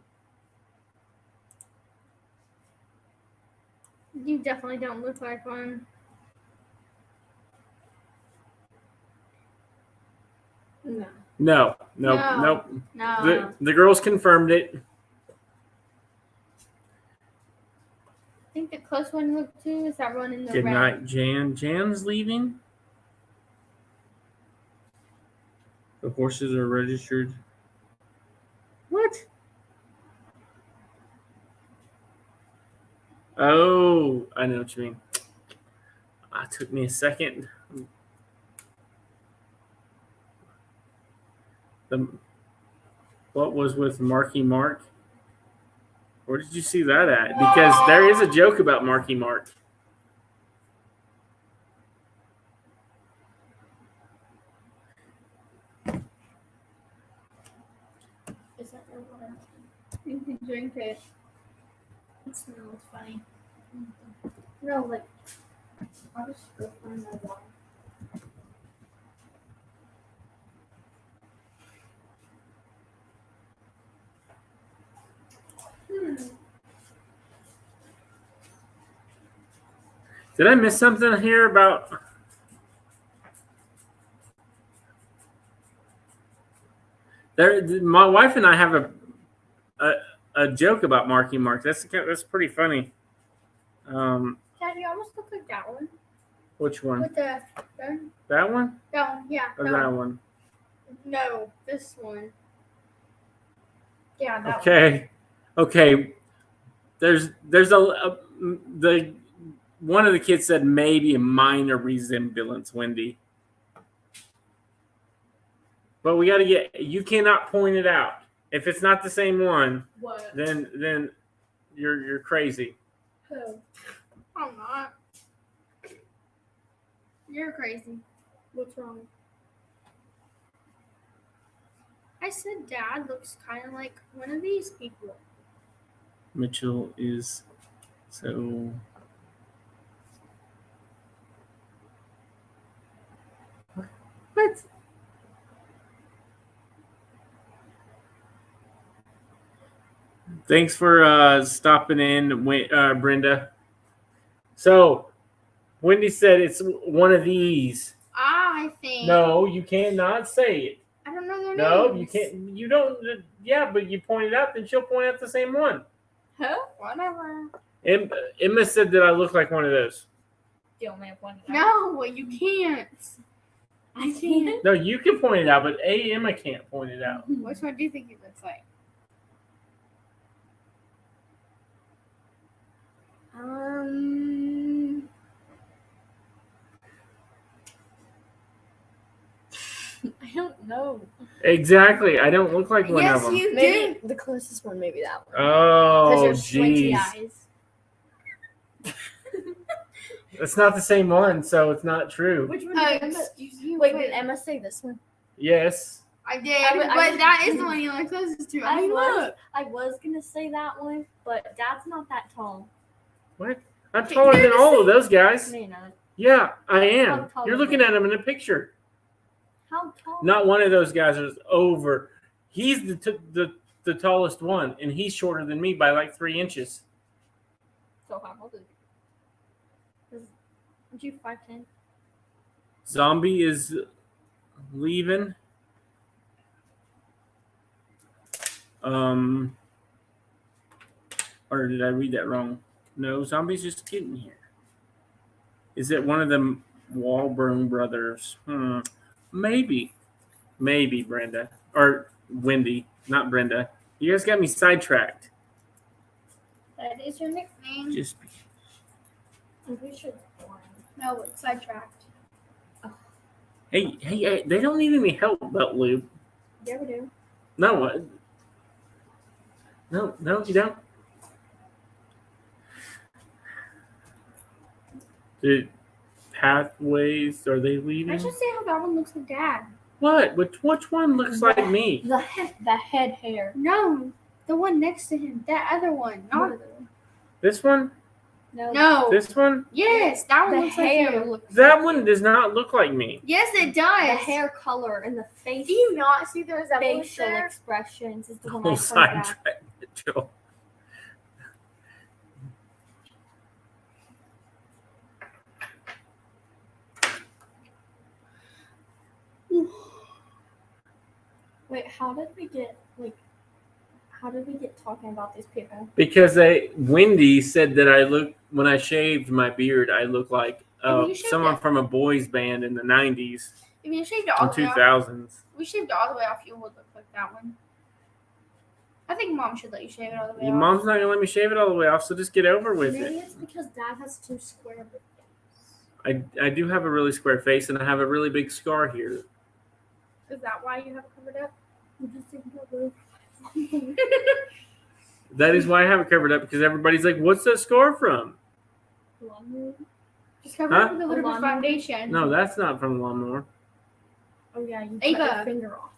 You definitely don't look like one. No. No. No. Nope. No. The girls confirmed it. think the close one to look to is that one in the Good red. night, Jan. Jan's leaving. The horses are registered. What? Oh, I know what you mean. It took me a second. What was with Marky Mark? Where did you see that at? Because there is a joke about Marky Mark. Is that your water? You can drink it. It smells funny. No, like, I'll just go find my water. Did I miss something here about? My wife and I have a joke about Marky Mark. That's pretty funny. Daddy, you almost look like that one. Which one? With the That one that one, yeah. or that that one. one? No, this one. Yeah, that Okay. There's the one of the kids said maybe a minor resemblance, Wendy. But we got to get. You cannot point it out. If it's not the same one, What? then you're crazy. Who? I'm not. You're crazy. What's wrong? I said Dad looks kind of like one of these people. Mitchell is so. What? Thanks for stopping in, Brenda. So, Wendy said it's one of these. I think. No, you cannot say it. I don't know their No, names. you can't. You don't. Yeah, but you point it out, then she'll point out the same one. Who? Whatever. Emma said that I look like one of those. The only one. No, you can't. I can't. No, you can point it out, but Emma can't point it out. Which one do you think it looks like? I don't know. Exactly. I don't look like one Yes, of them. you Maybe do. the closest one, maybe that one. Oh, Because you're squinty jeez. eyes. It's not the same one, so it's not true. Which one Oh, did Emma? excuse you. Wait, did Emma say this one? Yes. I did, I but that is the one you look closest to. I mean, look. I was gonna say that one, but Dad's not that tall. What? I'm taller than all of those guys. No, you're not. Yeah, I am. How tall You're is looking he? at him in a picture. How tall? Not one of those guys is over. He's the tallest one, and he's shorter than me by like 3 inches. So how old is he? Aren't you 5'10"? Zombie is leaving. Or did I read that wrong? No, Zombie's just getting here. Is it one of the Wahlberg brothers? Maybe, Brenda or Wendy, not Brenda. You guys got me sidetracked. That is your nickname. Just I'm pretty sure it's one. No, it's sidetracked. hey, they don't need any help about Lube. Yeah, we do. No, what? No, you don't. The pathways, are they leaving? I should say how that one looks like Dad. What? Which one looks like me? The head hair. No, the one next to him. That other one. Not This one? no. This one? Yes, that one The looks like hair you. looks. That like one you. does not look like me. Yes, it The does. hair color and the face. Do you not see the resemblance facial there? expressions is the one Oh, I pointed out. sidetrack, Mitchell. Wait, how did we get talking about these people? Because Wendy said that I look when I shaved my beard, I look like And you shaved someone it. from a boys band in the 90s If you shaved it all and the way off, 2000s. we shaved it all the way off, you would look like that one. I think mom should let you shave it all the way Your off. mom's not going to let me shave it all the way off, so just get over with Maybe it. it's because Dad has too square of a face. I do have a really square face, and I have a really big scar here. Is that why you have it covered up? You just think about That is why I have it covered up, because everybody's like, what's that scar from? Just cover it Huh? with a little bit of foundation. No, that's not from the lawnmower. Oh yeah, you cut Ava. your finger off.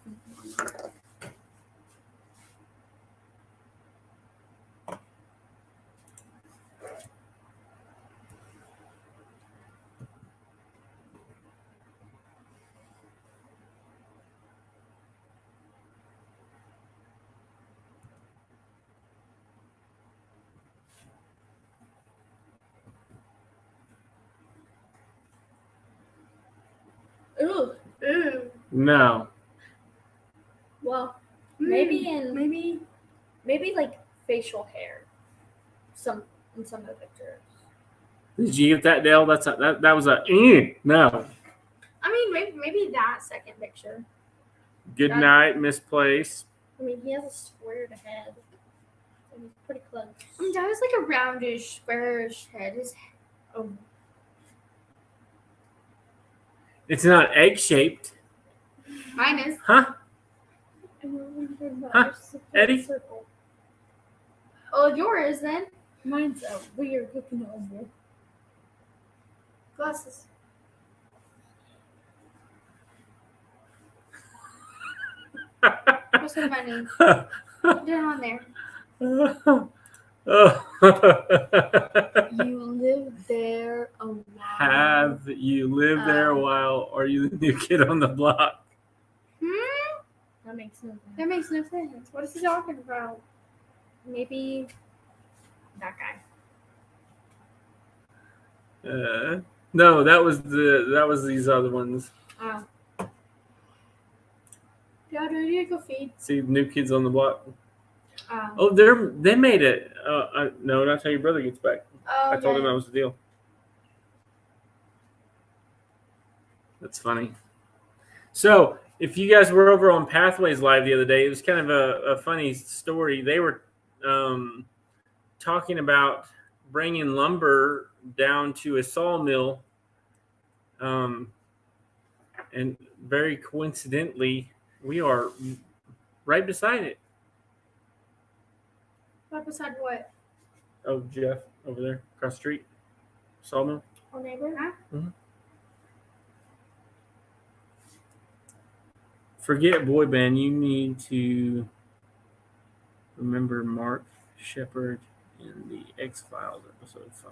Ooh. Ooh. No. Well, Hmm. maybe like facial hair. In some of the pictures. Did you get that, Dale? That was a no. I mean, maybe that second picture. Good night, misplaced. I mean, he has a squared head. And he's pretty close. I mean, that was like a roundish, squarish head. Oh, It's not egg shaped, Mine is. huh? I remember Huh? Eddie? Circle. Oh, yours then. Mine's a weird looking oval. Glasses. What's with my name? Put it on there. You live there a while. Have you lived there a while? Or are you the new kid on the block? That makes no sense. That makes no sense. What is he talking about? Maybe that guy. No, that was these other ones. Oh, Yeah, do you go feed? See, new kids on the block. oh. Oh, they made it. No, not till your brother gets back. Oh, I told him yeah. that was the deal. That's funny. So, if you guys were over on Pathways Live the other day, it was kind of a funny story. They were talking about bringing lumber down to a sawmill, and very coincidentally, we are right beside it. Right beside what? Oh, Jeff, over there, across the street, sawmill. Our neighbor? Huh? Forget boy band. You need to remember Mark Shepard in the X-Files episode 5.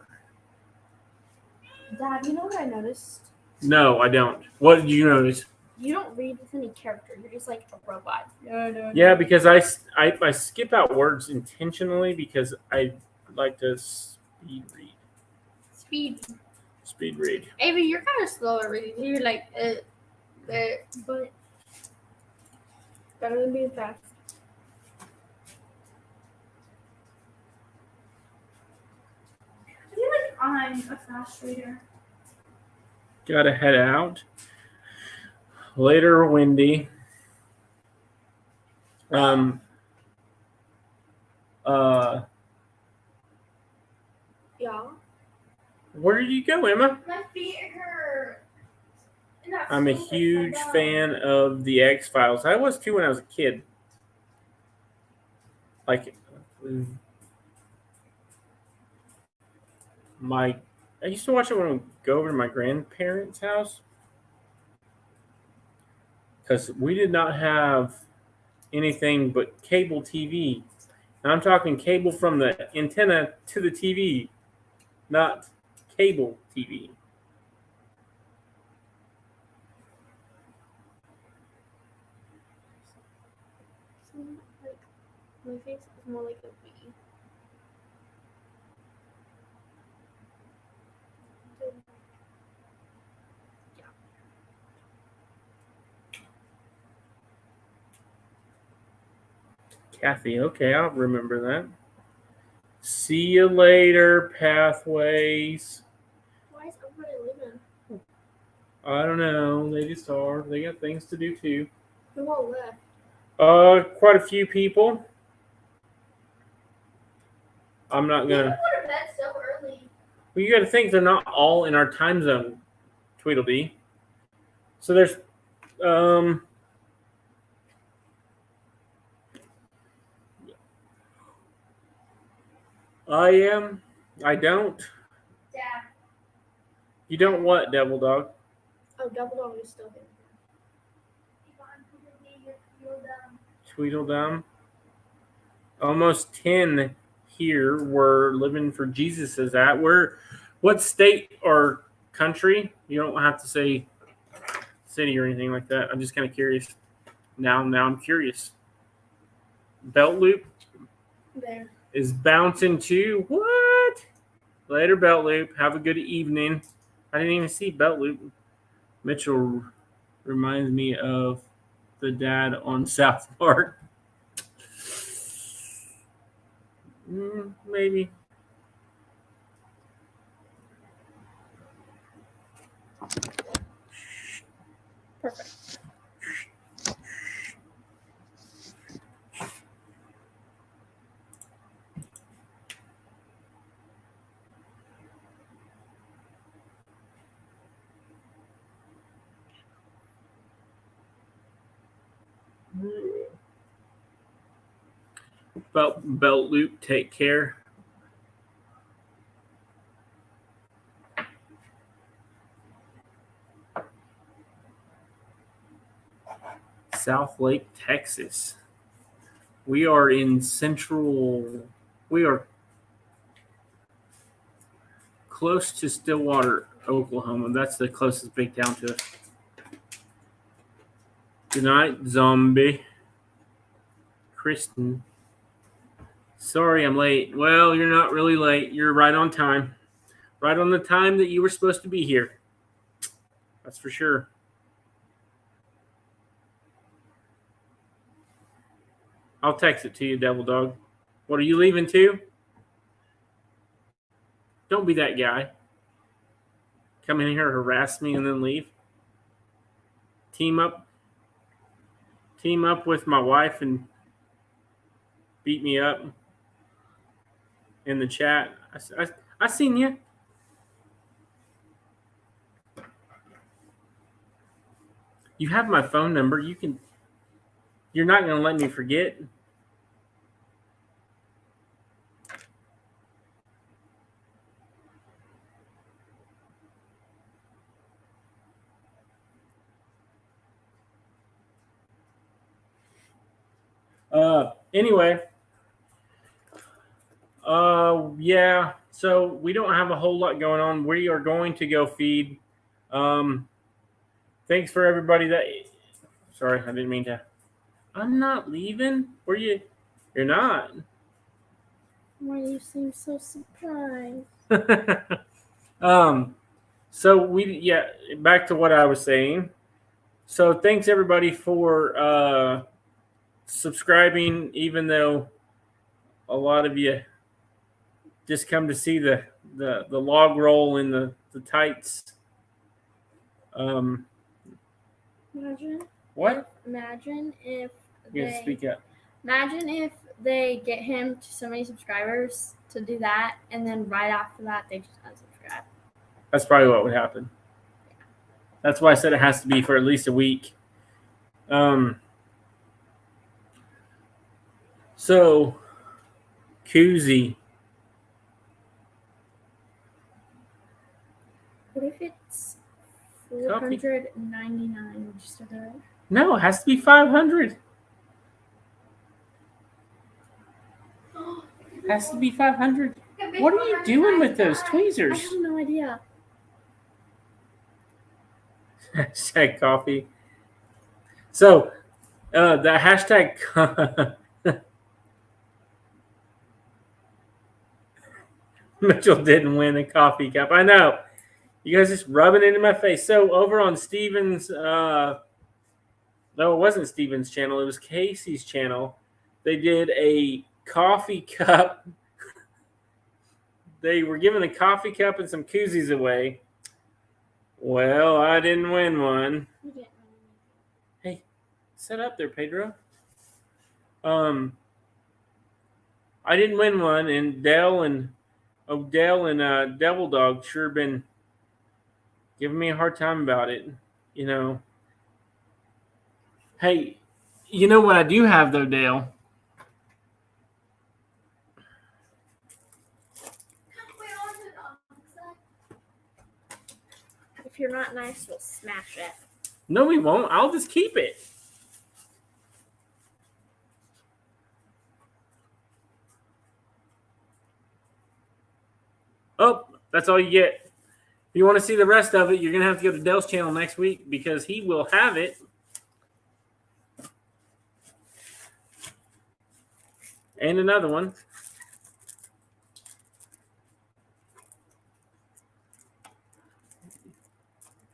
Dad, you know what I noticed? No, I don't. What did you notice? You don't read with any character. You're just like a robot. Yeah, because I skip out words intentionally because I like to speed read. Speed read. Ava, you're kind of slow at reading. You're like, But better than being fast. I feel like I'm a fast reader. Gotta head out. Later, Wendy. Yeah. Where did you go, Emma? My feet hurt. And that's I'm a so huge bad. fan of the X-Files. I was too when I was a kid. Like, I used to watch it when I would go over to my grandparents' house because we did not have anything but cable TV. And I'm talking cable from the antenna to the TV, not cable TV. Like, my face is more like a V. Kathy, okay, I'll remember that. See you later, Pathways. Why is everybody leaving? I don't know. They just are. They got things to do too. Who all left? Quite a few people. I'm not People gonna. go to bed so early. Well, you got to think they're not all in our time zone, Tweedledee. So there's I am. I don't. Dad. You don't what, Devil Dog? Oh, Double Dog is still here. Tweedledum. Almost 10 here were living for Jesus. Is that where? What state or country? You don't have to say city or anything like that. I'm just kind of curious. Now I'm curious. Belt Loop There. is bouncing too. What? Later, Belt Loop. Have a good evening. I didn't even see Belt Loop. Mitchell reminds me of the dad on South Park. Maybe. Perfect. Belt Loop, take care. South Lake, Texas. We are in we are close to Stillwater, Oklahoma. That's the closest big town to us. Good night, zombie. Kristen. Sorry I'm late. Well, you're not really late. You're right on time. Right on the time that you were supposed to be here. That's for sure. I'll text it to you, Devil Dog. What, are you leaving too? Don't be that guy. Come in here, harass me, and then leave. Team up with my wife and beat me up in the chat. I seen you. You have my phone number. You're not going to let me forget. Anyway. Yeah. So we don't have a whole lot going on. We are going to go feed. Thanks for everybody that. Sorry, I didn't mean to. I'm not leaving. Were you? You're not. Why do you seem so surprised? So back to what I was saying. So thanks everybody for subscribing, even though a lot of you just come to see the log roll in the tights. Imagine. What? Imagine if You have to speak up. Imagine if they get him to so many subscribers to do that, and then right after that they just unsubscribe. That's probably what would happen. That's why I said it has to be for at least a week. So, Koozie. What if it's 499 just to do it? No, it has to be 500. It has to be 500. What are you doing with those I tweezers? have no idea. Hashtag coffee. So, the hashtag Mitchell didn't win a coffee cup. I know. You guys just rubbing it in my face. So over on Steven's, no, it wasn't Steven's channel. It was Casey's channel. They did a coffee cup they were giving a coffee cup and some koozies away. Well, I didn't win one. You didn't Hey, set up there, Pedro. I didn't win one, and Dell and Odell and Devil Dog sure been giving me a hard time about it. You know. Hey, you know what I do have though, Dale? If you're not nice, we'll smash it. No, we won't. I'll just keep it. Oh, that's all you get. If you want to see the rest of it, you're going to have to go to Dell's channel next week because he will have it. And another one.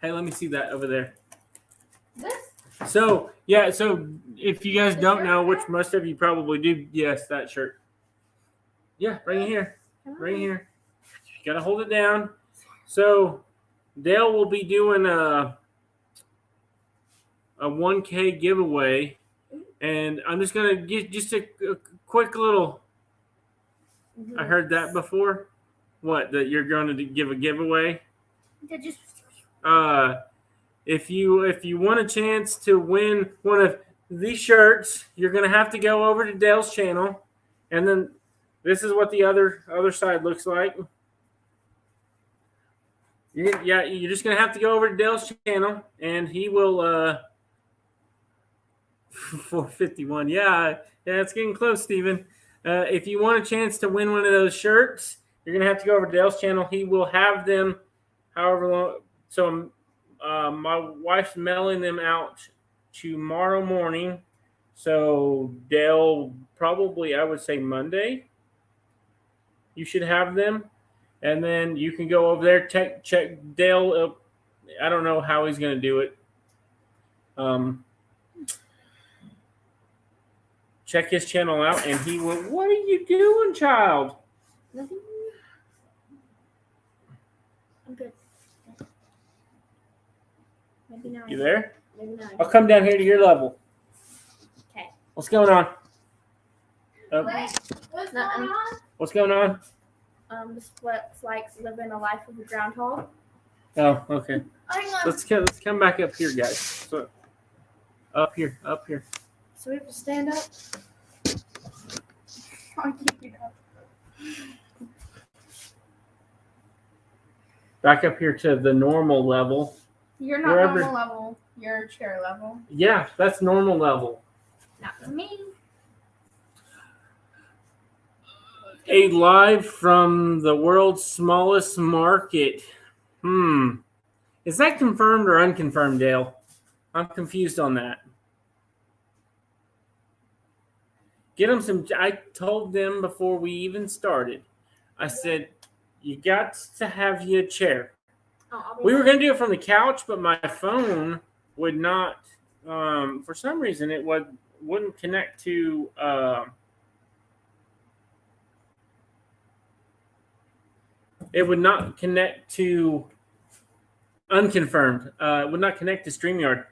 Hey, let me see that over there. This? So, yeah, so if you guys don't know, which most of you probably do, yes, that shirt. Yeah, right here. Right here. You got to hold it down. So, Dale will be doing a 1K giveaway. And I'm just going to get just a quick little. I heard that before. What? That you're going to give a giveaway? Just If you want a chance to win one of these shirts, you're going to have to go over to Dale's channel. And then this is what the other side looks like. You're just going to have to go over to Dale's channel, and he will 451. Yeah, it's getting close, Steven. If you want a chance to win one of those shirts, you're going to have to go over to Dale's channel. He will have them however long. So my wife's mailing them out tomorrow morning. So Dale, probably, I would say Monday, you should have them. And then you can go over there, check Dale. I don't know how he's going to do it. Check his channel out, and he will. What are you doing, child? nothing. I'm good. Maybe not. You there? Maybe not. I'll come down here to your level. Okay. What's going on? Wait, what's Nothing. going on? What's going on? This is what it's like living a life of a groundhog. Oh, okay. Hang on. Let's come back up here, guys. So, up here. So we have to stand up. I keep it up. Back up here to the normal level. You're not Wherever- normal level. You're chair level. Yeah, that's normal level. Not for me. A live from the world's smallest market. Is that confirmed or unconfirmed, Dale? I'm confused on that. Get them some. I told them before we even started. I said, you got to have you a chair. Oh, I'll be We were going to do it from the couch, but my phone would not. For some reason, it wouldn't connect to. It would not connect to unconfirmed. It would not connect to StreamYard.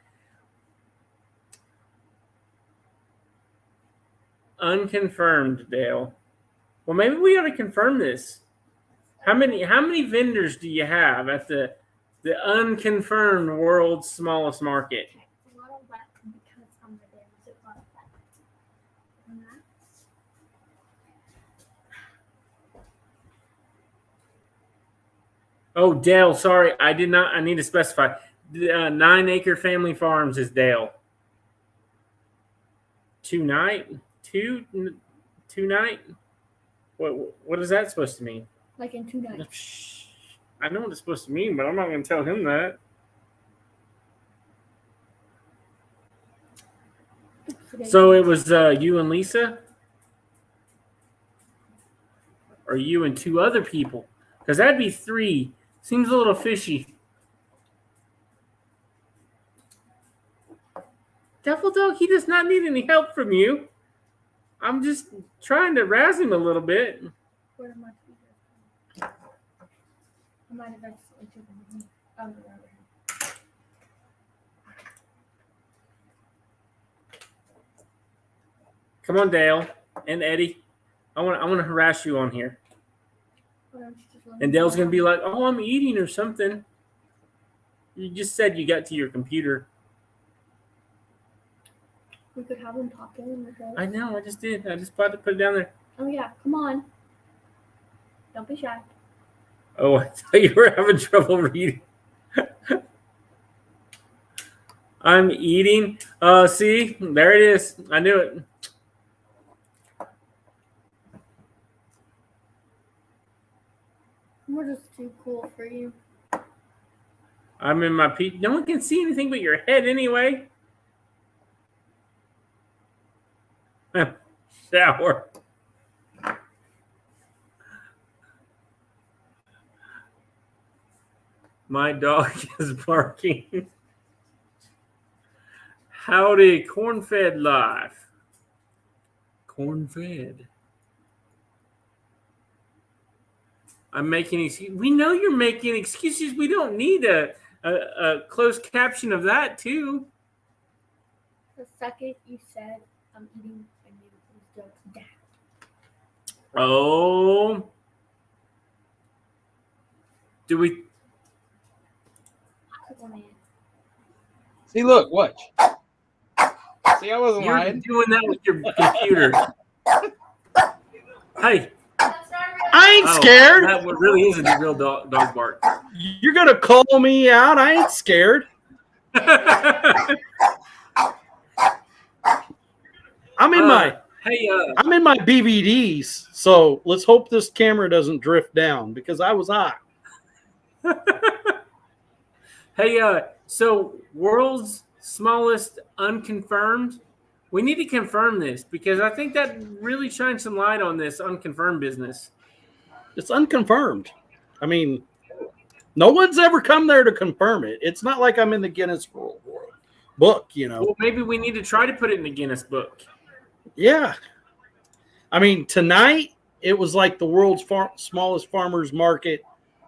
Unconfirmed, Dale. Well, maybe we ought to confirm this. How many vendors do you have at the unconfirmed world's smallest market? a lot of that because I'm the damn zip on that. And that. Oh, Dale, sorry, I did not. I need to specify. 9 Acre Family Farms is Dale. Two night. What is that supposed to mean? Like in 2 nights. I know what it's supposed to mean, but I'm not going to tell him that. So it was you and Lisa? Or you and 2 other people? Because that'd be 3. Seems a little fishy. Devil Dog, he does not need any help from you. I'm just trying to razz him a little bit. Where am I? I might have accidentally taken it. Oh, no, no, no. Come on, Dale and Eddie. I want to harass you on here. Why don't you just let And me Dale's know? gonna be like, "Oh, I'm eating or something." You just said you got to your computer. We could have him pop in with us. I know. I just did. I just put it down there. Oh yeah, come on. Don't be shy. Oh, I thought you were having trouble reading. I'm eating. See, there it is. I knew it. We're just too cool for you. I'm in my peak. No one can see anything but your head anyway. Shower. My dog is barking. Howdy, corn-fed life. Corn-fed. I'm making excuses. We know you're making excuses. We don't need a closed caption of that, too. The second you said I'm eating, I knew it was jokes down. Oh. Do we? Come on, See, look, watch. See, I wasn't You're lying. doing that with your computer. Hey. That's not real. I ain't Oh, scared. That really is a real dog bark. You're gonna call me out. I ain't scared. I'm in my Hey, I'm in my BVDs, so let's hope this camera doesn't drift down because I was hot. hey, so world's smallest unconfirmed. We need to confirm this because I think that really shines some light on this unconfirmed business. It's unconfirmed. I mean, no one's ever come there to confirm it. It's not like I'm in the Guinness World Book, you know. Well, maybe we need to try to put it in the Guinness book. Yeah. I mean, tonight it was like the world's smallest farmers market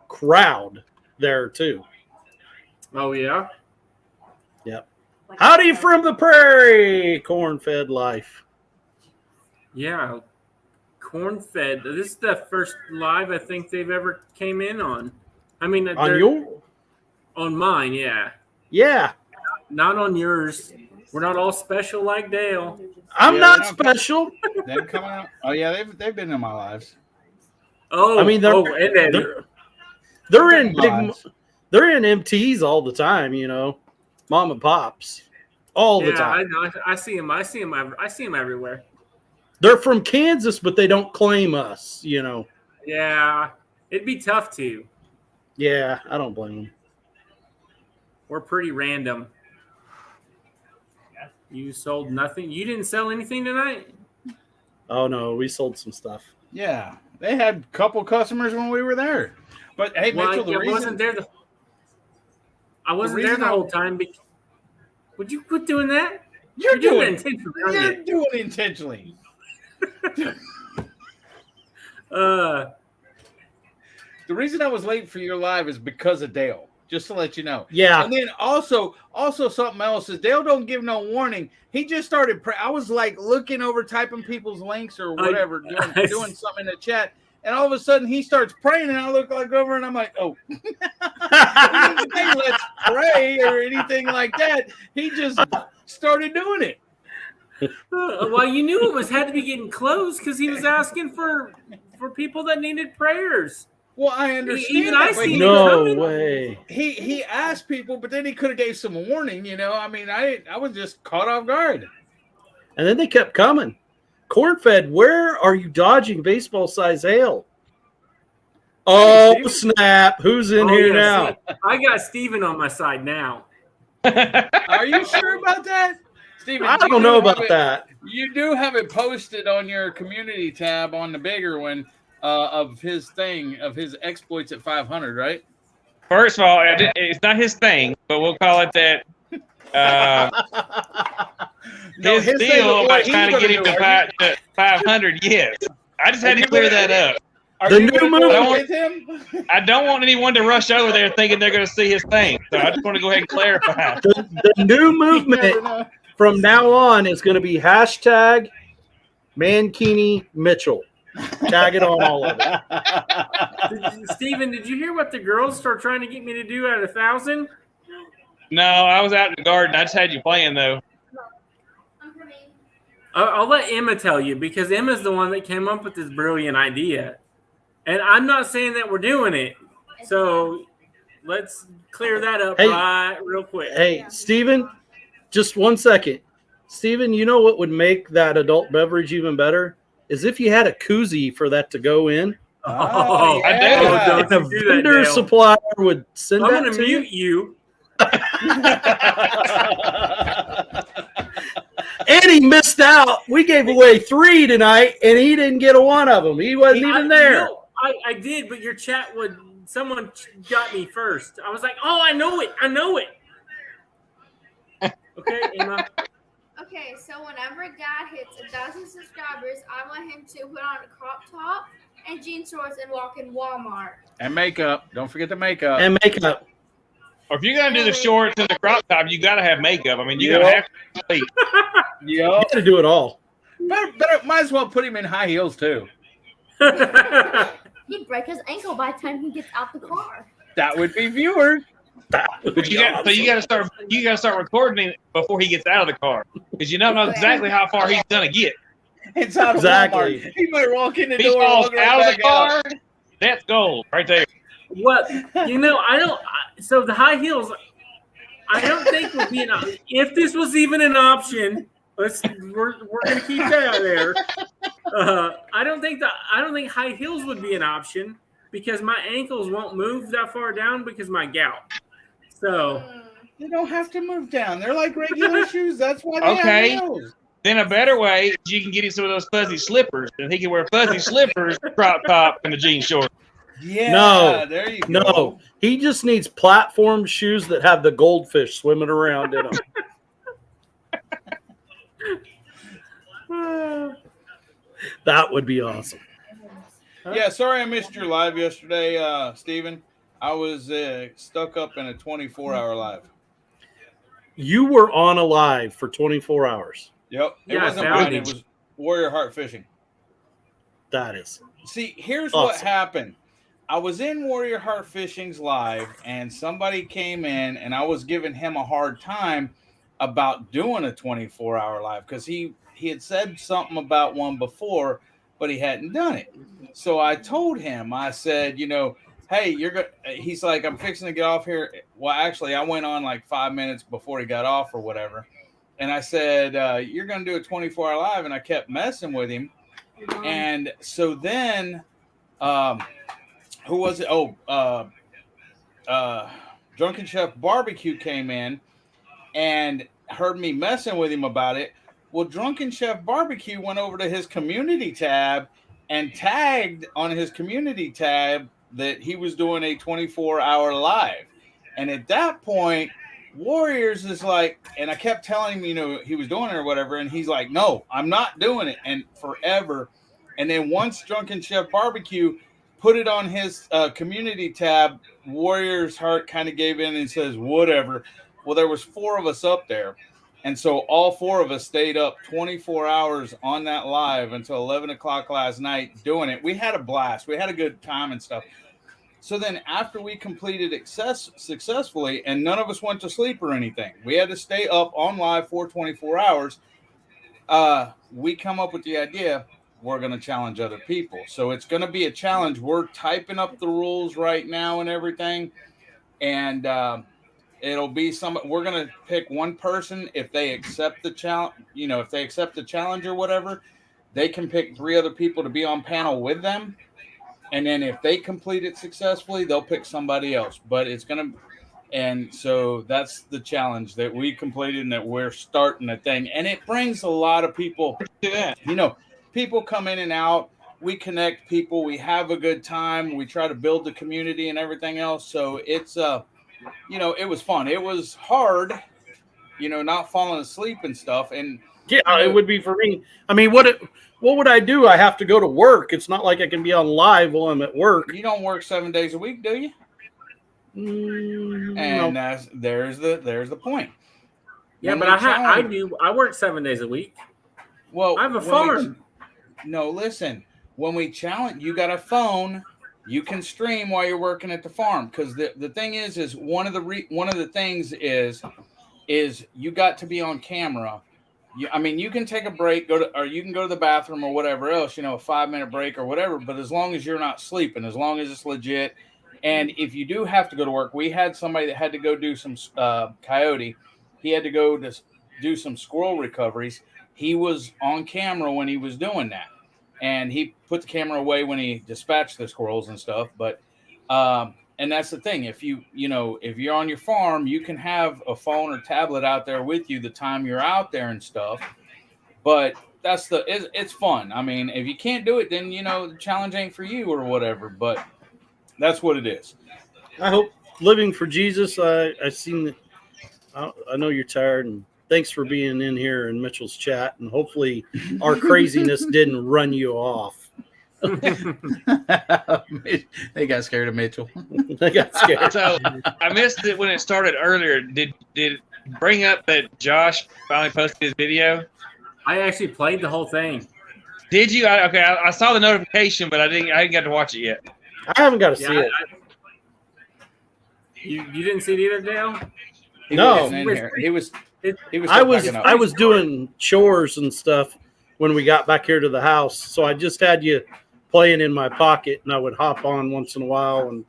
crowd there too. Oh yeah. Yep. Howdy from the prairie, corn-fed life. Yeah. Corn-fed. This is the first live I think they've ever came in on. I mean, On your? on mine, yeah. Yeah. Not on yours. We're not all special like Dale. I'm Yeah, not they're not special. They've come out. Oh yeah, they've been in my lives. Oh, I mean, they're- and Eddie. They're in Lives. they're in MTs all the time, you know. Mom and pops. All the Yeah, time. I know. I see him. I see him everywhere. They're from Kansas, but they don't claim us, you know. Yeah, it'd be tough to. Yeah, I don't blame them. We're pretty random. You sold nothing. You didn't sell anything tonight. Oh no, we sold some stuff. Yeah, they had a couple customers when we were there. But hey, Well, Mitchell, the I reason wasn't there. I wasn't there reason the I- whole time. Would you quit doing that? you're doing doing it intentionally, aren't you're you? doing it intentionally. The reason I was late for your live is because of Dale. Just to let you know. Yeah. And then also something else is Dale don't give no warning. He just started. I was like looking over, typing people's links or whatever, doing something in the chat, and all of a sudden he starts praying, and I look like over, and I'm like, oh, he didn't say let's pray or anything like that. He just started doing it. Well, you knew it had to be getting close because he was asking for people that needed prayers. Well, I understand. Even that, I but see he- No coming. way. He asked people, but then he could have gave some warning. You know, I mean, I was just caught off guard. And then they kept coming. Corn-fed, where are you dodging baseball size hail? Oh, Steve. snap. Who's in Oh, here yeah, now? see, I got Steven on my side now. Are you sure about that, Steven? I you don't know do have about it- that. You do have it posted on your community tab on the bigger one of his thing of his exploits at 500, right? First of all, it's not his thing, but we'll call it that. His thing deal of about what trying to he's get him gonna to 500. Yes, I just had to clear that up. Are The you new gonna go movie- with him? I don't want anyone to rush over there thinking they're going to see his thing. So I just want to go ahead and clarify. The new You never movement know. from now on is going to be hashtag Mankini Mitchell. Tag it on all of it. Steven, did you hear what the girls are trying to get me to do at 1,000? No, I was out in the garden. I just had you playing, though. I'm coming. I'll let Emma tell you because Emma's the one that came up with this brilliant idea. And I'm not saying that we're doing it. So let's clear that up Hey. right real quick. Hey, Steven, just 1 second. Steven, you know what would make that adult beverage even better? Is if you had a koozie for that to go in. Oh, I do. yeah. Don't And the you do that, vendor Dale. supplier would send I'm that going to to you. mute you. And he missed out. We gave away 3 tonight, and he didn't get a one of them. He wasn't even there. No, I did, but your chat would. Someone got me first. I was like, oh, I know it. I know it. Okay, Emma. Okay, so whenever Dad hits 1,000 subscribers, I want him to put on a crop top and jean shorts and walk in Walmart. And makeup. Don't forget the makeup. And makeup. Or if you're going to do the shorts and the crop top, you got to have makeup. I mean, you're going to have to sleep. Yep. You got to do it all. Better, might as well put him in high heels too. He'd break his ankle by the time he gets out the car. That would be viewers. That would But be you got, awesome. so you got to start recording it before he gets out of the car, because you don't know exactly how far he's gonna get. Inside Exactly. of Walmart. He might walk in the If he door, falls walk right out of back the car, that's gold right there. What I don't. So the high heels, I don't think would be an option. If this was even an option, we're gonna keep that out there. I don't think high heels would be an option because my ankles won't move that far down because of my gout. So You don't have to move down. They're like regular shoes. That's why they Okay. have heels. Then a better way is you can get him some of those fuzzy slippers, and he can wear fuzzy slippers, crop top, and the jean shorts. Yeah. No. There you go. No, he just needs platform shoes that have the goldfish swimming around in them. That would be awesome. Yeah, sorry I missed your live yesterday, Steven. I was stuck up in a 24-hour live. You were on a live for 24 hours. Yep. It Yeah, wasn't that mine. would It be- was Warrior Heart Fishing. That is. See, here's what Awesome. happened. I was in Warrior Heart Fishing's live, and somebody came in, and I was giving him a hard time about doing a 24-hour live because he had said something about one before, but he hadn't done it. So I told him, I said, hey, you're good. He's like, I'm fixing to get off here. Well, actually, I went on like 5 minutes before he got off or whatever. And I said, you're going to do a 24-hour live. And I kept messing with him. And so then, who was it? Oh, Drunken Chef Barbecue came in and heard me messing with him about it. Well, Drunken Chef Barbecue went over to his community tab and tagged on his community tab that he was doing a 24-hour live. And at that point, Warriors is like, and I kept telling him, he was doing it or whatever. And he's like, no, I'm not doing it. And forever. And then once Drunken Chef Barbecue put it on his community tab, Warriors Heart kind of gave in and says, whatever. Well, there was 4 of us up there. And so all 4 of us stayed up 24 hours on that live until 11 o'clock last night doing it. We had a blast. We had a good time and stuff. So then after we completed successfully, and none of us went to sleep or anything, we had to stay up on live for 24 hours. We come up with the idea, we're going to challenge other people. So it's going to be a challenge. We're typing up the rules right now and everything. And it'll be we're going to pick one person. If they accept the challenge, if they accept the challenge or whatever, they can pick 3 other people to be on panel with them. And then if they complete it successfully, they'll pick somebody else. But it's going to, and so that's the challenge that we completed and that we're starting a thing. And it brings a lot of people, people come in and out. We connect people. We have a good time. We try to build the community and everything else. So it's, it was fun. It was hard, not falling asleep and stuff. And Yeah, it would be for me. I mean, what would I do? I have to go to work. It's not like I can be on live while I'm at work. You don't work 7 days a week, do you? And No. there's the point. Yeah, When but we I challenge- do. I work 7 days a week. Well, I have a when we- farm. No, listen. When we challenge, you got a phone. You can stream while you're working at the farm. Because the thing is one of the things is you got to be on camera. I mean, you can take a break, or you can go to the bathroom or whatever else. A 5-minute break or whatever. But as long as you're not sleeping, as long as it's legit, and if you do have to go to work, we had somebody that had to go do some coyote. He had to go to do some squirrel recoveries. He was on camera when he was doing that. And he put the camera away when he dispatched the squirrels and stuff. But, and that's the thing. If if you're on your farm, you can have a phone or tablet out there with you the time you're out there and stuff. But it's fun. I mean, if you can't do it, then, the challenge ain't for you or whatever. But that's what it is. I hope living for Jesus. I know you're tired, and thanks for being in here in Mitchell's chat. And hopefully, our craziness didn't run you off. They got scared of Mitchell. I got scared. So I missed it when it started earlier. Did it bring up that Josh finally posted his video? I actually played the whole thing. Did you? I saw the notification, but I didn't get to watch it yet. I haven't got to see Yeah, it. You didn't see it either, Dale? He No. wasn't in here. He was. He was. I still was packing up. I was doing chores and stuff when we got back here to the house, so I just had you playing in my pocket, and I would hop on once in a while.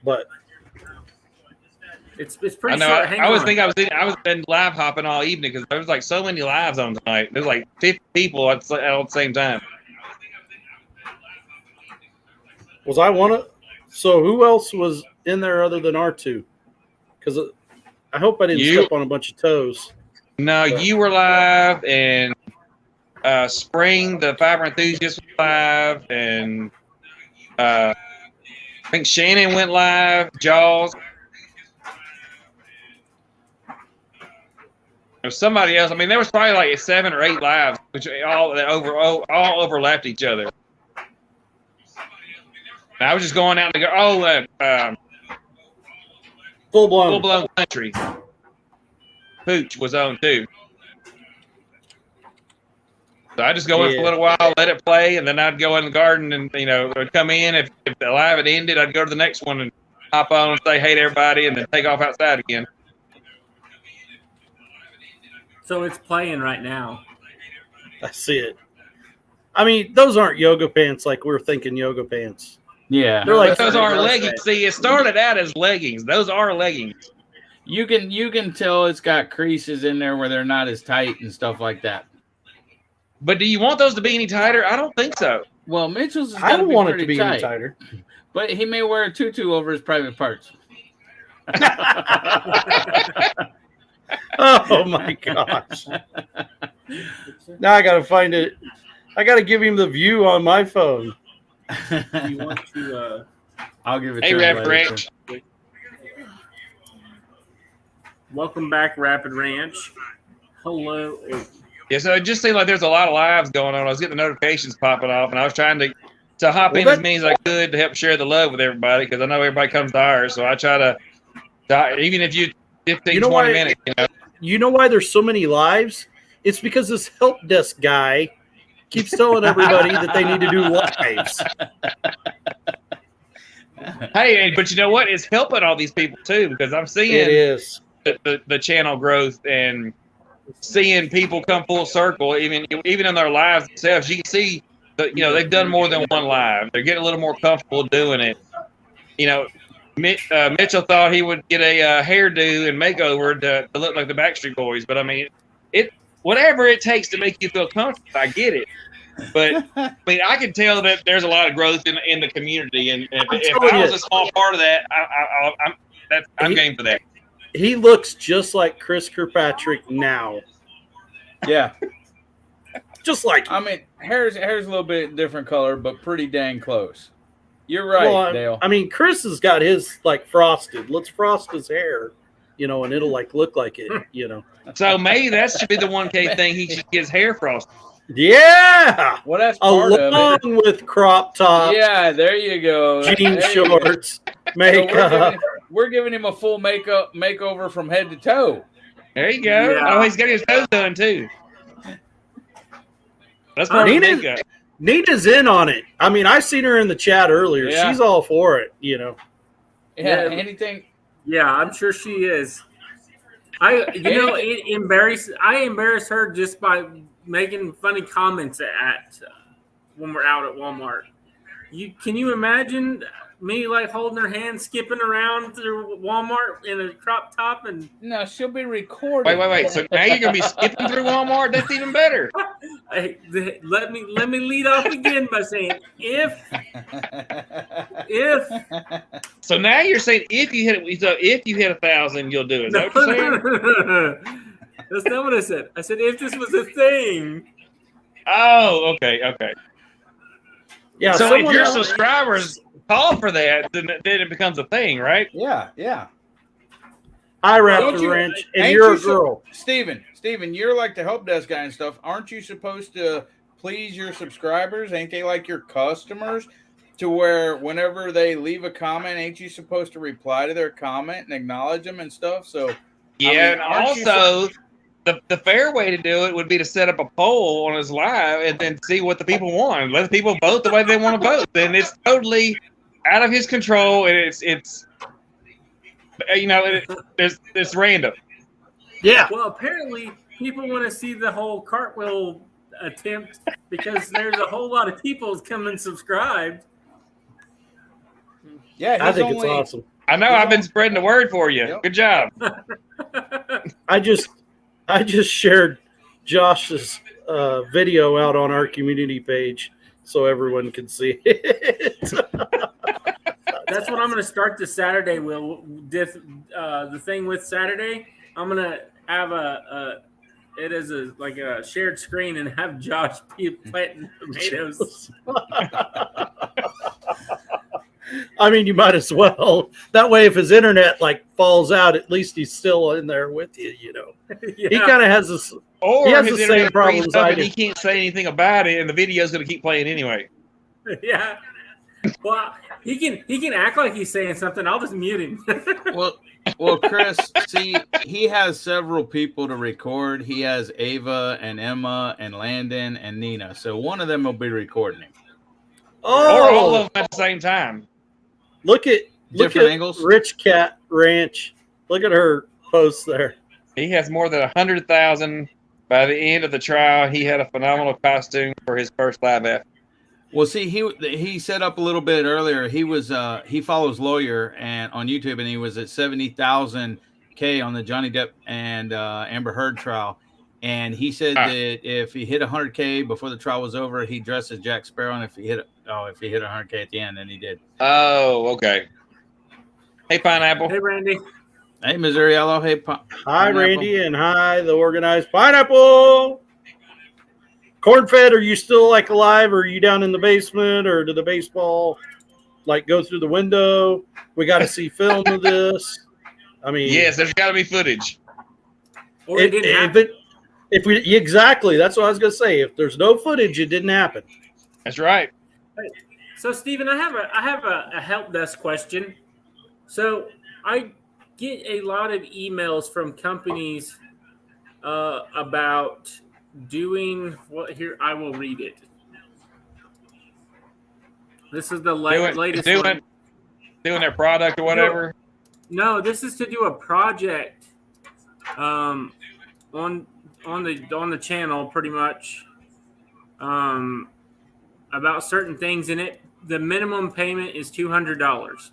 But It's I pretty know. short. Hang I was on. thinking I was been live hopping all evening because there was like so many lives on tonight. There's like 50 people at the same time. was I one of? So who else was in there other than our two? Because I hope I didn't You. step on a bunch of toes. No, you were live, and Spring, the fiber enthusiast, was live, and I think Shannon went live. Jaws. There was somebody else. I mean, there was probably like 7 or 8 lives, which all overlapped each other. And I was just going out and go, Full blown. Full blown country. Pooch was on too. So I just go in for a little while, let it play, and then I'd go in the garden and I'd come in. If the live had ended, I'd go to the next one and hop on and say hey to everybody, and then take off outside again. So it's playing right now. I see it. I mean, those aren't yoga pants like we're thinking yoga pants. Yeah. They're like Those are Really leggings. See, it started out as leggings. Those are leggings. You can tell it's got creases in there where they're not as tight and stuff like that. But do you want those to be any tighter? I don't think so. Well, Mitchell's has I got to don't be want it pretty to be tight, any tighter. but he may wear a tutu over his private parts. Oh my gosh. Now I gotta find it. I gotta give him the view on my phone. You want to? I'll give it Hey, to him Rapid later. Ranch. Welcome back, Rapid Ranch. Hello. Yeah, so it just seemed like there's a lot of lives going on. I was getting the notifications popping off, and I was trying to hop in as many as I could to help share the love with everybody, because I know everybody comes to ours. So I try to even if you 15, 20 minutes, You know why there's so many lives? It's because this help desk guy keeps telling everybody that they need to do lives. Hey, but you know what? It's helping all these people too, because I'm It seeing is. the channel growth and seeing people come full circle, even in their lives themselves. You can see that they've done more than one live. They're getting a little more comfortable doing it. Mitchell thought he would get a hairdo and makeover to look like the Backstreet Boys, but I mean, whatever it takes to make you feel comfortable, I get it. But I mean, I can tell that there's a lot of growth in the community, and if I was a small part of that, I'm game for that. He looks just like Chris Kirkpatrick now. Yeah. Just like I mean, hair's a little bit different color, but pretty dang close. You're right, Well, Dale. I mean, Chris has got his like frosted. Let's frost his hair. you know, and it'll like look like it, you know. So maybe that should be the 1K thing. He should get his hair frosted. Yeah, Well, that's part of it. along with crop top, Yeah, there you go. jean There you go. shorts, So makeup. we're giving him a full makeover from head to toe. There you go. Yeah. Oh, he's got his toes done too. That's part of the Nina's- makeup. Nina's in on it. I mean, I seen her in the chat earlier. Yeah. She's all for it, you know. Yeah, Yeah. anything. Yeah, I'm sure she is. I embarrass her just by making funny comments at when we're out at Walmart. Can you imagine me like holding her hand, skipping around through Walmart in a crop top and No, she'll be recording. Wait. So now you're gonna be skipping through Walmart? That's even better. let me lead off again by saying if So now you're saying if you hit 1,000, you'll do it. Is that what you're saying? That's not what I said. I said if this was a thing. Oh, okay. Yeah. So if someone your else- subscribers call for that, then it becomes a thing, right? yeah. I wrap Don't the you- wrench, and ain't you're you a girl. Steven, you're like the help desk guy and stuff. Aren't you supposed to please your subscribers? Ain't they like your customers? To where whenever they leave a comment, ain't you supposed to reply to their comment and acknowledge them and stuff? So Yeah, mean, and aren't you also the fair way to do it would be to set up a poll on his live and then see what the people want. Let the people vote the way they want to vote. Then it's totally out of his control, and it's it's random. Yeah. Well, apparently people want to see the whole cartwheel attempt because there's a whole lot of people coming subscribed. yeah, I think it's awesome. I know I've been spreading the word for you. Yep. Good job. I just shared Josh's video out on our community page so everyone can see it. That's what I'm going to start this Saturday. The thing with Saturday, I'm going to have it as a shared screen and have Josh planting tomatoes. I mean, you might as well. That way, if his internet like falls out, at least he's still in there with you. You know, Yeah. he kind of has this. Or He has his the same internet problems freezes up I and do. he can't say anything about it, and the video's going to keep playing anyway. Yeah. Well, he can act like he's saying something. I'll just mute him. Well, Chris, see, he has several people to record. He has Ava and Emma and Landon and Nina. So one of them will be recording him. Or all Oh, of them at the same time. look at Different angles? Rich Cat Ranch. Look at her post there. He has more than 100,000. By the end of the trial, he had a phenomenal costume for his first live effort. Well, see, he set up a little bit earlier. He follows Lawyer and on YouTube, and he was at 70,000 on the Johnny Depp and Amber Heard trial. And he said that if he hit 100K before the trial was over, he dressed as Jack Sparrow. And if he hit 100K at the end, then he did. Oh, okay. Hey, Pineapple. Hey, Randy. Hey, Missouri Yellow. Hey, Hi, Pineapple. Randy, and hi, the organized pineapple. Cornfed, are you still like alive? Or are you down in the basement, or did the baseball like go through the window? We got to see film of this. I mean, Yes, there's got to be footage. Or it didn't happen. exactly. That's what I was gonna say. If there's no footage, it didn't happen. That's right. So, Stephen, I have a help desk question. So, I get a lot of emails from companies about doing what here. I will read it. This is the latest one. Doing their product or whatever. No, this is to do a project on the channel, pretty much about certain things in it. The minimum payment is $200.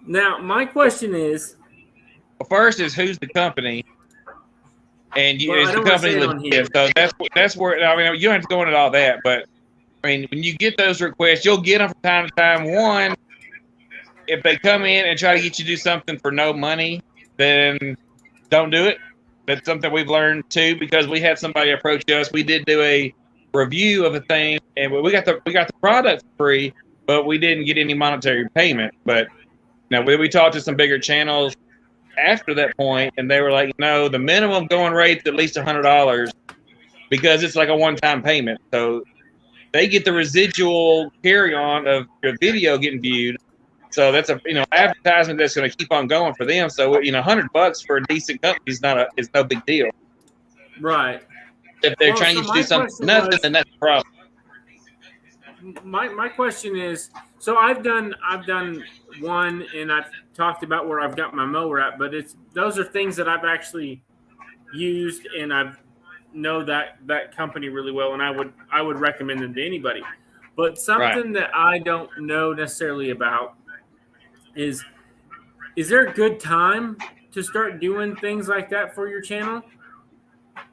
Now, my question is, Well, first is who's the company, and Well, is I the don't wanna company say it on legit? here. So that's where I mean you don't have to go into all that, but I mean when you get those requests, you'll get them from time to time. One, if they come in and try to get you to do something for no money, then don't do it. That's something we've learned too, because we had somebody approach us. We did do a review of a thing, and we got the product free, but we didn't get any monetary payment. But you know, we talked to some bigger channels, after that point, and they were like, no, the minimum going rate's at least $100 because it's like a one-time payment. So they get the residual carry on of your video getting viewed. So that's a advertisement that's going to keep on going for them. So $100 for a decent company is no big deal. Right. If they're trying to get you to do something nothing, then that's a problem. My question is, so I've done one, and I've talked about where I've got my mower at, but those are things that I've actually used, and I know that company really well, and I would recommend them to anybody. But something that I don't know necessarily about is there a good time to start doing things like that for your channel,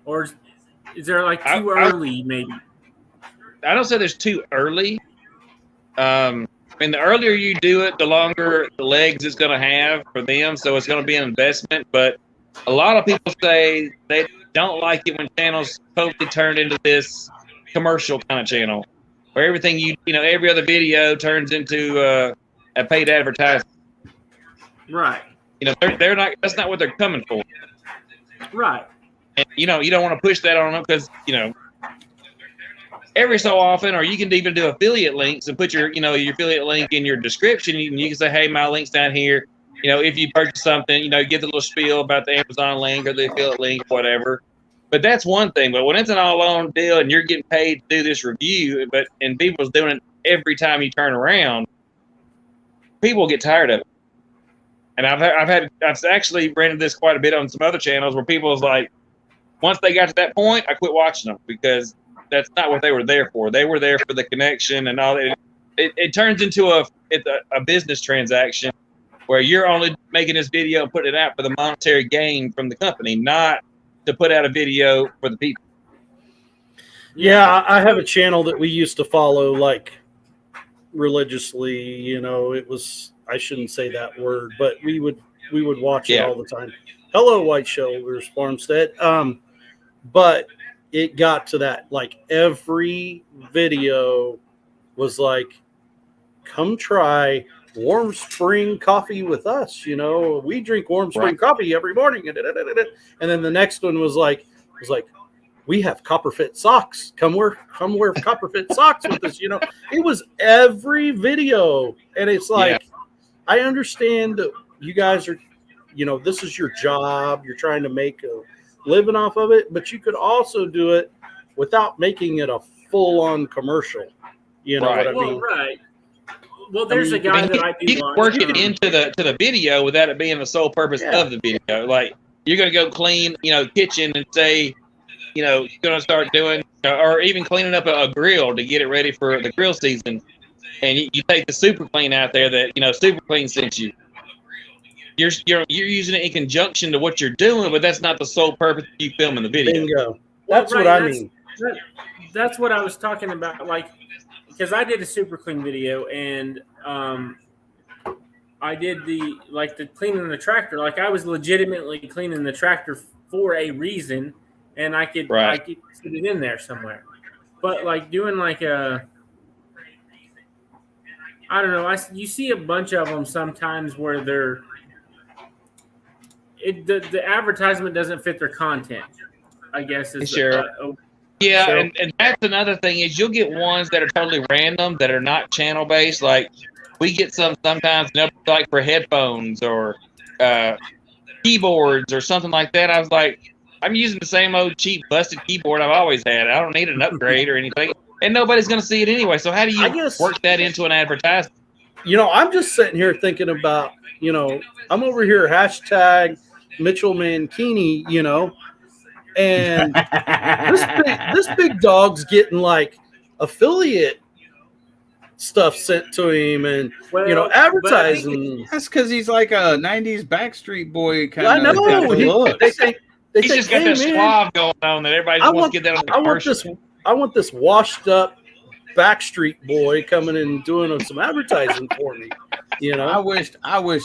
or is there like too early maybe? I don't say there's too early. I mean, the earlier you do it, the longer the legs it's going to have for them. So it's going to be an investment. But a lot of people say they don't like it when channels totally turn into this commercial kind of channel, where everything every other video turns into a paid advertisement. Right. They're not. That's not what they're coming for. Right. And you don't want to push that on them because every so often, or you can even do affiliate links and put your affiliate link in your description, and you can say, hey, my link's down here. If you purchase something, give the little spiel about the Amazon link or the affiliate link, whatever. But that's one thing. But when it's an all-on deal and you're getting paid to do this review, and people's doing it every time you turn around, people get tired of it. And I've actually ran into this quite a bit on some other channels where people was like, once they got to that point, I quit watching them because that's not what they were there for. They were there for the connection and all that. It turns into a business transaction where you're only making this video and putting it out for the monetary gain from the company, not to put out a video for the people. Yeah, I have a channel that we used to follow like religiously. It was, I shouldn't say that word, but we would watch it all the time. Hello, White Shoulders Farmstead. But it got to that, like every video was like, come try warm spring coffee with us. We drink warm spring coffee every morning. And then the next one was like, we have Copperfit socks. Come wear Copperfit socks with us. It was every video. And it's like, I understand that you guys are, this is your job. You're trying to make a living off of it, but you could also do it without making it a full-on commercial. You know what I mean? Right. Well, there's a guy that I do you can work it into the video without it being the sole purpose of the video. Like you're going to go clean, kitchen and say, you're going to start doing, or even cleaning up a grill to get it ready for the grill season. And you take the Super Clean out there that, Super Clean sent you. You're using it in conjunction to what you're doing, but that's not the sole purpose of you filming the video. Bingo. That's what I mean. That's what I was talking about. Like, because I did a Super Clean video, and I did the cleaning the tractor. Like, I was legitimately cleaning the tractor for a reason, and I could put it in there somewhere. But like doing like I don't know. You see a bunch of them sometimes where the advertisement doesn't fit their content, I guess. Sure. And that's another thing is you'll get ones that are totally random that are not channel based. Like we get sometimes like for headphones or keyboards or something like that. I was like, I'm using the same old cheap busted keyboard I've always had. I don't need an upgrade or anything, and nobody's going to see it anyway. So how do you work that into an advertisement? I'm just sitting here thinking about, I'm over here hashtag Mitchell Mankini, and this big dog's getting like affiliate stuff sent to him and advertising. That's because he's like a 90s Backstreet Boy kind of. I know. They He's just got that suave going on that everybody wants to get that on the commercial. I want this washed up Backstreet Boy coming in and doing some advertising for me. I wish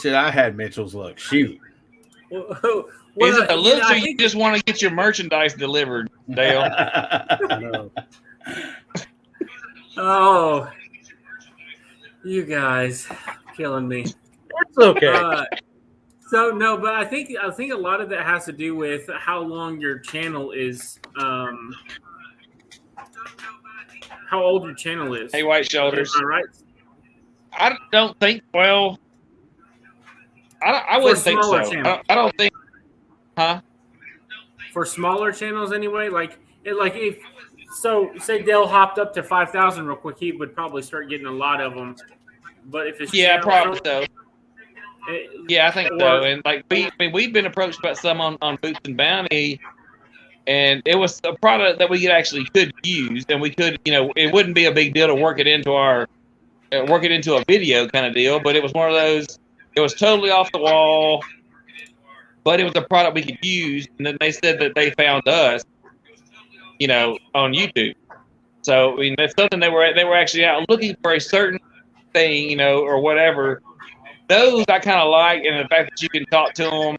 that I had Mitchell's luck. Shoot. Is it a look or you just want to get your merchandise delivered, Dale? No. Oh, you guys killing me. It's okay. So no, but I think a lot of that has to do with how long your channel is, how old your channel is. Hey, White Shoulders. Am I right? I don't think. Well, I For wouldn't think smaller so. channels. I don't think. Huh? For smaller channels, anyway. Like if so, say Dale hopped up to 5,000 real quick, he would probably start getting a lot of them. But if it's Yeah, probably so. Yeah, I think Or- so. And like we've been approached about some on Boots and Bounty, and it was a product that we could use, and we could, it wouldn't be a big deal to work it into a video kind of deal. But it was one of those. It was totally off the wall, but it was a product we could use. And then they said that they found us, on YouTube. So I mean, that's something they were actually out looking for a certain thing, or whatever. Those I kind of like, and the fact that you can talk to them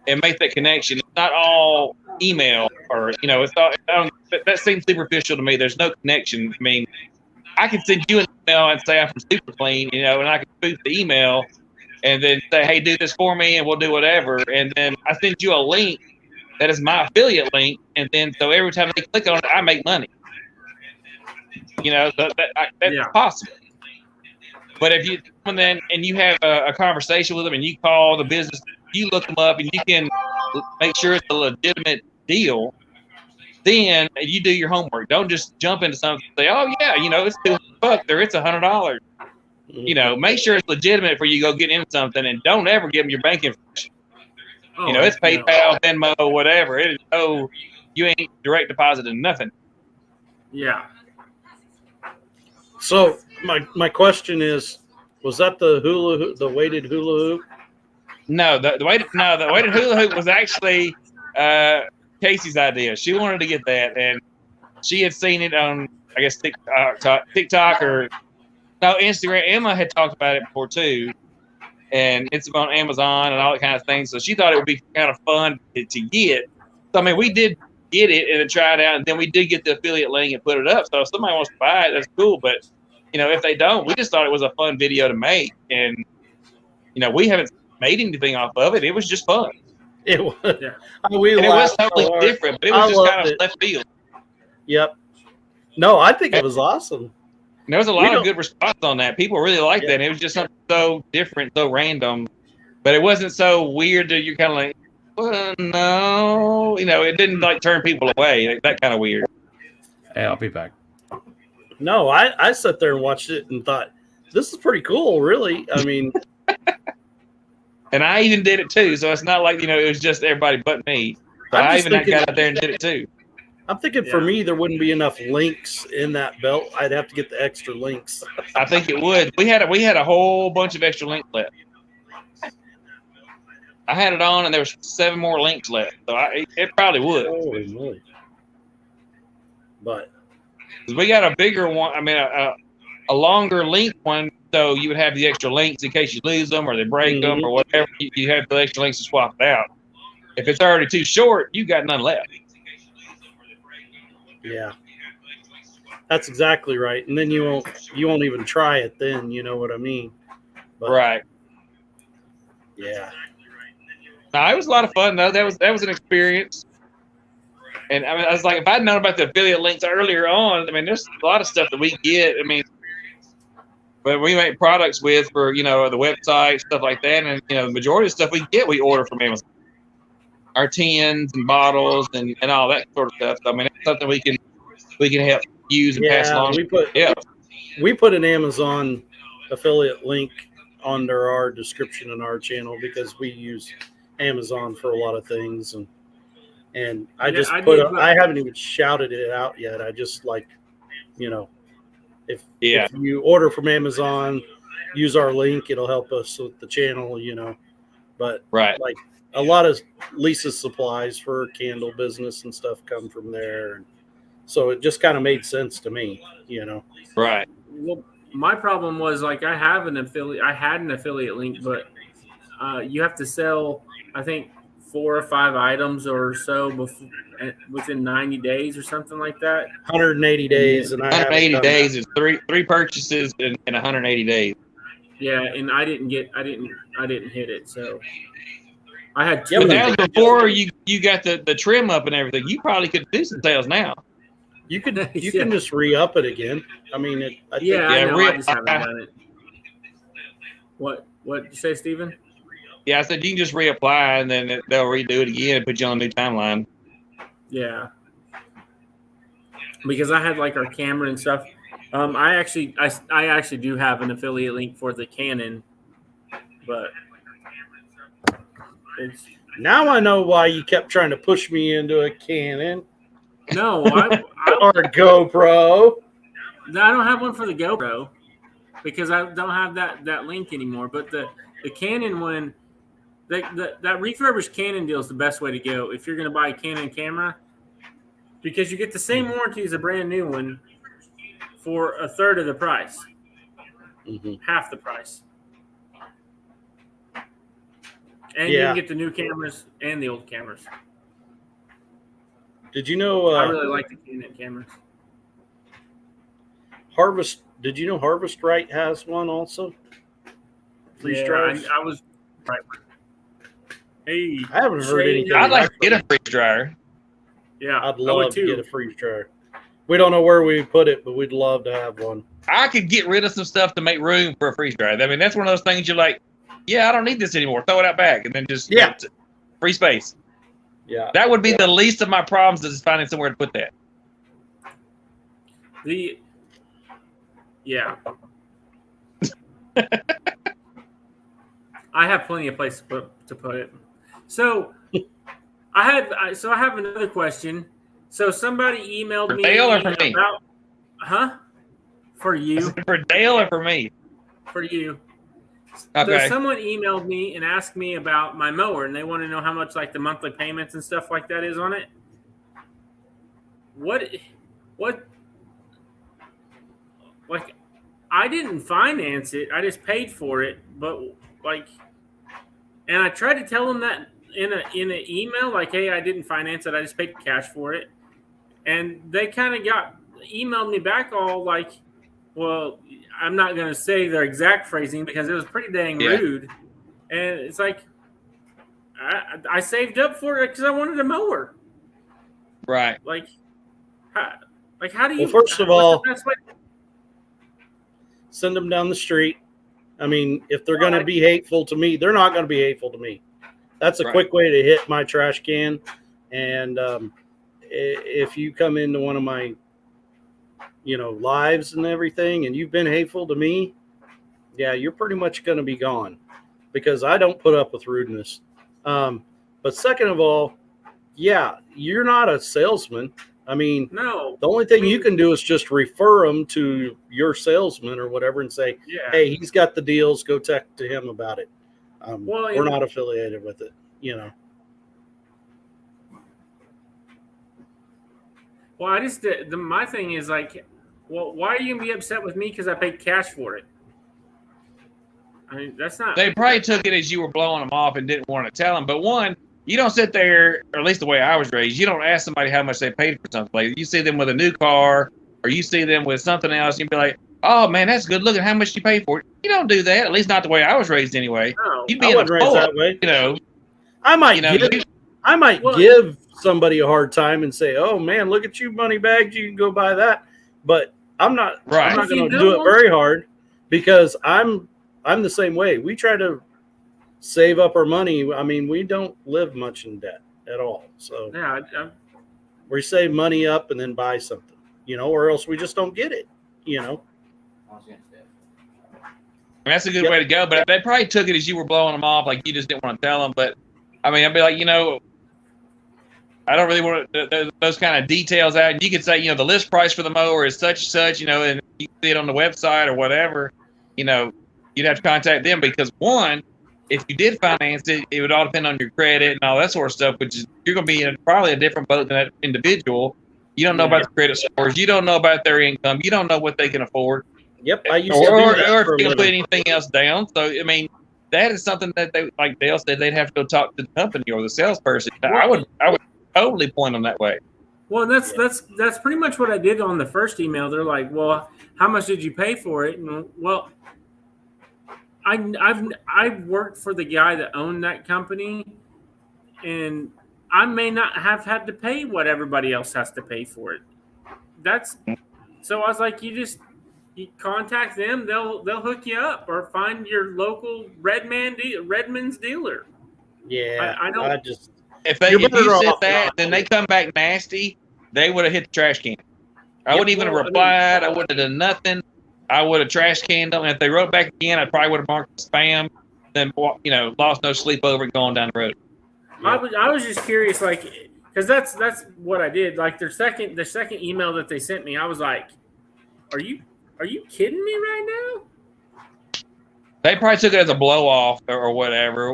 and make that connection. It's not all email, or it's all. That seems superficial to me. There's no connection. I mean, I can send you an email and say I'm from Super Clean, and I can spoof the email, and then say, hey, do this for me, and we'll do whatever. And then I send you a link that is my affiliate link, and then so every time they click on it, I make money. That's possible. But if you come in and you have a conversation with them, and you call the business, you look them up, and you can make sure it's a legitimate deal, then you do your homework. Don't just jump into something and say, oh yeah, it's $200 or it's $100. Make sure it's legitimate before you go get into something, and don't ever give them your bank information. It's PayPal, Venmo, whatever. It is you ain't direct depositing nothing. Yeah. So my question is, was that the weighted hula hoop? No, the weighted hula hoop was actually Casey's idea. She wanted to get that, and she had seen it on, I guess, TikTok or Instagram. Emma had talked about it before too, and it's on Amazon and all that kind of thing. So she thought it would be kind of fun to get. So I mean, we did get it and then try it out, and then we did get the affiliate link and put it up. So if somebody wants to buy it, that's cool. But if they don't, we just thought it was a fun video to make, and we haven't made anything off of it. It was just fun. It was. Yeah. It was totally different, but it was just kind of left field. Yep. No, I think it was awesome. And there was a lot of good response on that. People really liked that. It was just something so different, so random, but it wasn't so weird that you're kind of like, well, no, it didn't like turn people away. Like, that kind of weird. Hey, I'll be back. No, I sat there and watched it and thought, this is pretty cool, really. I mean, and I even did it too. So it's not like, it was just everybody but me. But I even got out there and did it too. I'm thinking for me, there wouldn't be enough links in that belt. I'd have to get the extra links. I think it would. We had a whole bunch of extra links left. I had it on, and there was 7 more links left. So it probably would. Holy moly. But we got a bigger one. I mean, a longer link one. So you would have the extra links in case you lose them or they break them or whatever. You have the extra links to swap it out. If it's already too short, you got none left. Yeah, that's exactly right. And then you won't even try it. Then you know what I mean. But, right. Yeah. No, it was a lot of fun though. That was an experience. And I mean, I was like, if I'd known about the affiliate links earlier on, I mean, there's a lot of stuff that we get. I mean, but we make products with for the website, stuff like that, and the majority of stuff we get, we order from Amazon. Our tins and bottles and all that sort of stuff. So, I mean, it's something we can help use and pass along. We put an Amazon affiliate link under our description in our channel because we use Amazon for a lot of things, and I haven't even shouted it out yet. I just if you order from Amazon, use our link, it'll help us with the channel, But like a lot of Lisa's supplies for candle business and stuff come from there, and so it just kind of made sense to me, Right. Well, my problem was I had an affiliate link, but you have to sell, I think, 4 or 5 items or so within 90 days or something like that. 180 days, and 180 days is three purchases in 180 days. Yeah, and I didn't hit it. So I had Yeah, two. But that was before you got the trim up and everything. You probably could do some sales now. You can Yeah. just re-up it again. I mean, I think Yeah, I Yeah, know. real- I just haven't done it. What did you say, Steven? Yeah, I said you can just reapply and then they'll redo it again and put you on a new timeline. Yeah. Because I had like our camera and stuff. I actually do have an affiliate link for the Canon, but it's now I know why you kept trying to push me into a Canon no. or a GoPro. I don't have one for the GoPro because I don't have that link anymore. But the Canon one, that refurbished Canon deal is the best way to go if you're going to buy a Canon camera, because you get the same warranty as a brand new one for a third of the price, half the price, and you Yeah. can get the new cameras and the old cameras. Did you know I really like the Canon cameras. Harvest? Did you know Harvest Right has one also? Freeze Yeah, dryers. I was right. Hey, I haven't heard Shane, anything. I'd like to actually. get a freeze dryer. yeah, I'd I would love to too. get a freeze dryer. We don't know where we put it, but we'd love to have one. I could get rid of some stuff to make room for a freeze dryer. I mean, that's one of those things you're like, yeah, I don't need this anymore. Throw it out back and then just free space. Yeah. That would be the least of my problems, is finding somewhere to put that. Yeah. I have plenty of place to put it. So I have another question. So somebody emailed For me Dale or for me? about, for you, For Dale or for me? for you. Okay. So someone emailed me and asked me about my mower, and they want to know how much like the monthly payments and stuff like that is on it. What? Like, I didn't finance it. I just paid for it. But like, and I tried to tell them that in an email, like, hey, I didn't finance it. I just paid cash for it. And they kind of emailed me back all like, well, I'm not going to say their exact phrasing because it was pretty dang rude. And it's like, I saved up for it because I wanted a mower. Right. Like, how do you? Well, first of what's all, the best way? send them down the street. I mean, if they're going to be hateful to me, they're not going to be hateful to me. That's a quick way to hit my trash can. And if you come into one of my, lives and everything, and you've been hateful to me, yeah, you're pretty much going to be gone, because I don't put up with rudeness. But second of all, yeah, you're not a salesman. I mean, No. the only thing you can do is just refer them to your salesman or whatever and say, Yeah. hey, he's got the deals. Go talk to him about it. Well, we're not affiliated with it, Well, I just my thing is like, well, why are you gonna be upset with me because I paid cash for it? I mean, that's not. They probably took it as you were blowing them off and didn't want to tell them. But one, you don't sit there, or at least the way I was raised, you don't ask somebody how much they paid for something. Like, you see them with a new car, or you see them with something else, you'd be like, oh man, that's good looking. How much you pay for it? You don't do that. At least not the way I was raised anyway. No. You'd be I in wasn't a raised store, that way. I might Well, give somebody a hard time and say, oh man, look at you, money bags. You can go buy that. But I'm not Right. going If you to do it don't- very hard, because I'm the same way. We try to save up our money. I mean, we don't live much in debt at all. So Yeah. we save money up and then buy something, or else we just don't get it, And that's a good way to go. But they probably took it as you were blowing them off, like you just didn't want to tell them. But I mean, I'd be like, I don't really want those kind of details out. And you could say, the list price for the mower is such and such, and you see it on the website or whatever. You'd have to contact them, because one, if you did finance it, it would all depend on your credit and all that sort of stuff, which is, you're going to be in probably a different boat than that individual. You don't know about the credit scores. You don't know about their income. You don't know what they can afford. Yep. I used to do Or that if for a they can put living. anything else down. So, I mean, that is something that they, like Dale said, they'd have to go talk to the company or the salesperson. I would totally point them that way. Well, that's pretty much what I did on the first email. They're like, well, how much did you pay for it? And well, I've worked for the guy that owned that company, and I may not have had to pay what everybody else has to pay for it. So I was like, you contact them, they'll hook you up, or find your local Redmond's dealer. Yeah, I don't. If You're you better said off that, not. then they come back nasty, they would have hit the trash can. I wouldn't even have well, replied. I wouldn't have done nothing. I would have trash canned them. And if they wrote back again, I probably would have marked it spam. Then lost no sleep over it going down the road. I was just curious, like, because that's what I did. Like the second email that they sent me, I was like, are you kidding me right now? They probably took it as a blow off or whatever.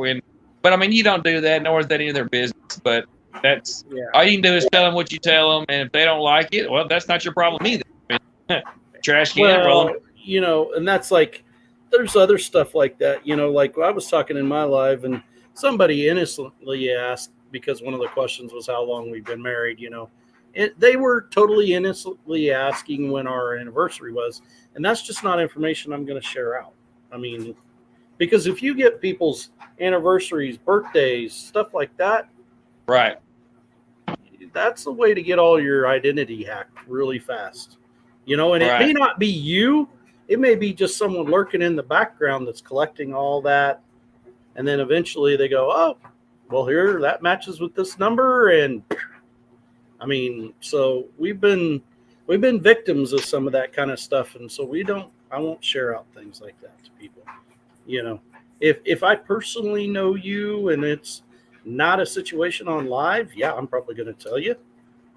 But I mean, you don't do that, nor is that any of their business. But that's all you can do is tell them what you tell them, and if they don't like it, well, that's not your problem either. I mean, trash can, roll them. And that's like, there's other stuff like that. Like I was talking in my live, and somebody innocently asked, because one of the questions was how long we've been married. They were totally innocently asking when our anniversary was, and that's just not information I'm going to share out. I mean, because if you get people's anniversaries, birthdays, stuff like that, right, that's a way to get all your identity hacked really fast. And it may not be you. It may be just someone lurking in the background that's collecting all that. And then eventually they go, oh, well, here, that matches with this number. And I mean, so we've been victims of some of that kind of stuff. And so I won't share out things like that to people. If I personally know you and it's not a situation on live, yeah, I'm probably going to tell you,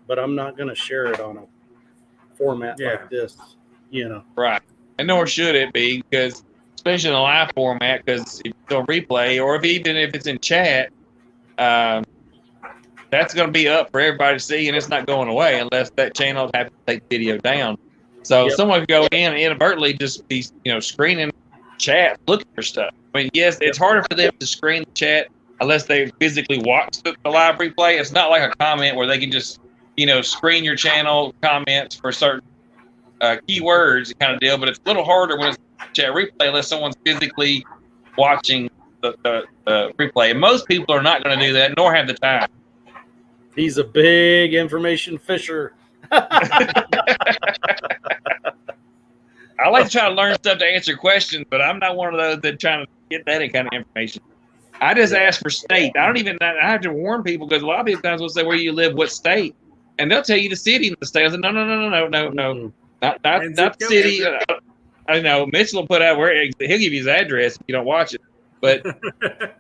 but I'm not going to share it on a format like this, Right. And nor should it be, because especially in a live format, because if it's on replay, or even if it's in chat, that's going to be up for everybody to see, and it's not going away unless that channel has to take the video down. So someone could go in and inadvertently just be, screening chat, looking for stuff. I mean, yes, it's harder for them to screen the chat unless they physically watch the live replay. It's not like a comment where they can just, screen your channel comments for certain keywords kind of deal. But it's a little harder when it's chat replay unless someone's physically watching the replay. And most people are not going to do that, nor have the time. He's a big information fisher. I like to try to learn stuff to answer questions, but I'm not one of those that trying to get that kind of information. I just ask for state. I have to warn people, because a lot of people times will say, where you live, what state? And they'll tell you the city and the state. I said, no. Not the city. I know Mitchell will put out he'll give you his address if you don't watch it. But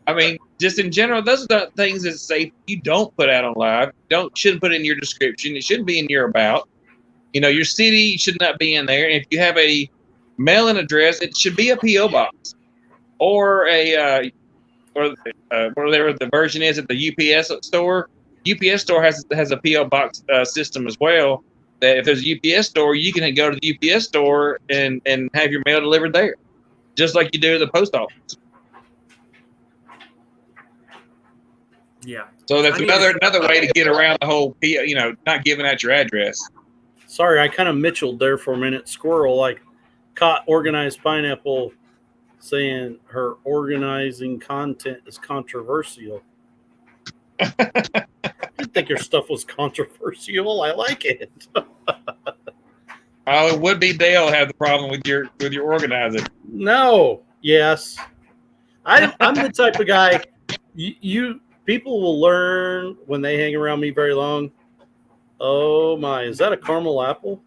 I mean, just in general, those are the things that say you don't put out on live. Shouldn't put it in your description. It shouldn't be in your about. Your city should not be in there. And if you have a mailing address, it should be a PO box or whatever the version is at the UPS store. UPS store has a PO box system as well. That if there's a UPS store, you can go to the UPS store and have your mail delivered there, just like you do at the post office. Yeah. So that's another way to get around the whole, not giving out your address. Sorry, I kind of Mitchelled there for a minute. Squirrel, like, caught Organized Pineapple saying her organizing content is controversial. I didn't think your stuff was controversial. I like it. Oh, it would be Dale have the problem with your organizing. No. Yes. I'm the type of guy people will learn when they hang around me very long. Oh my, is that a caramel apple?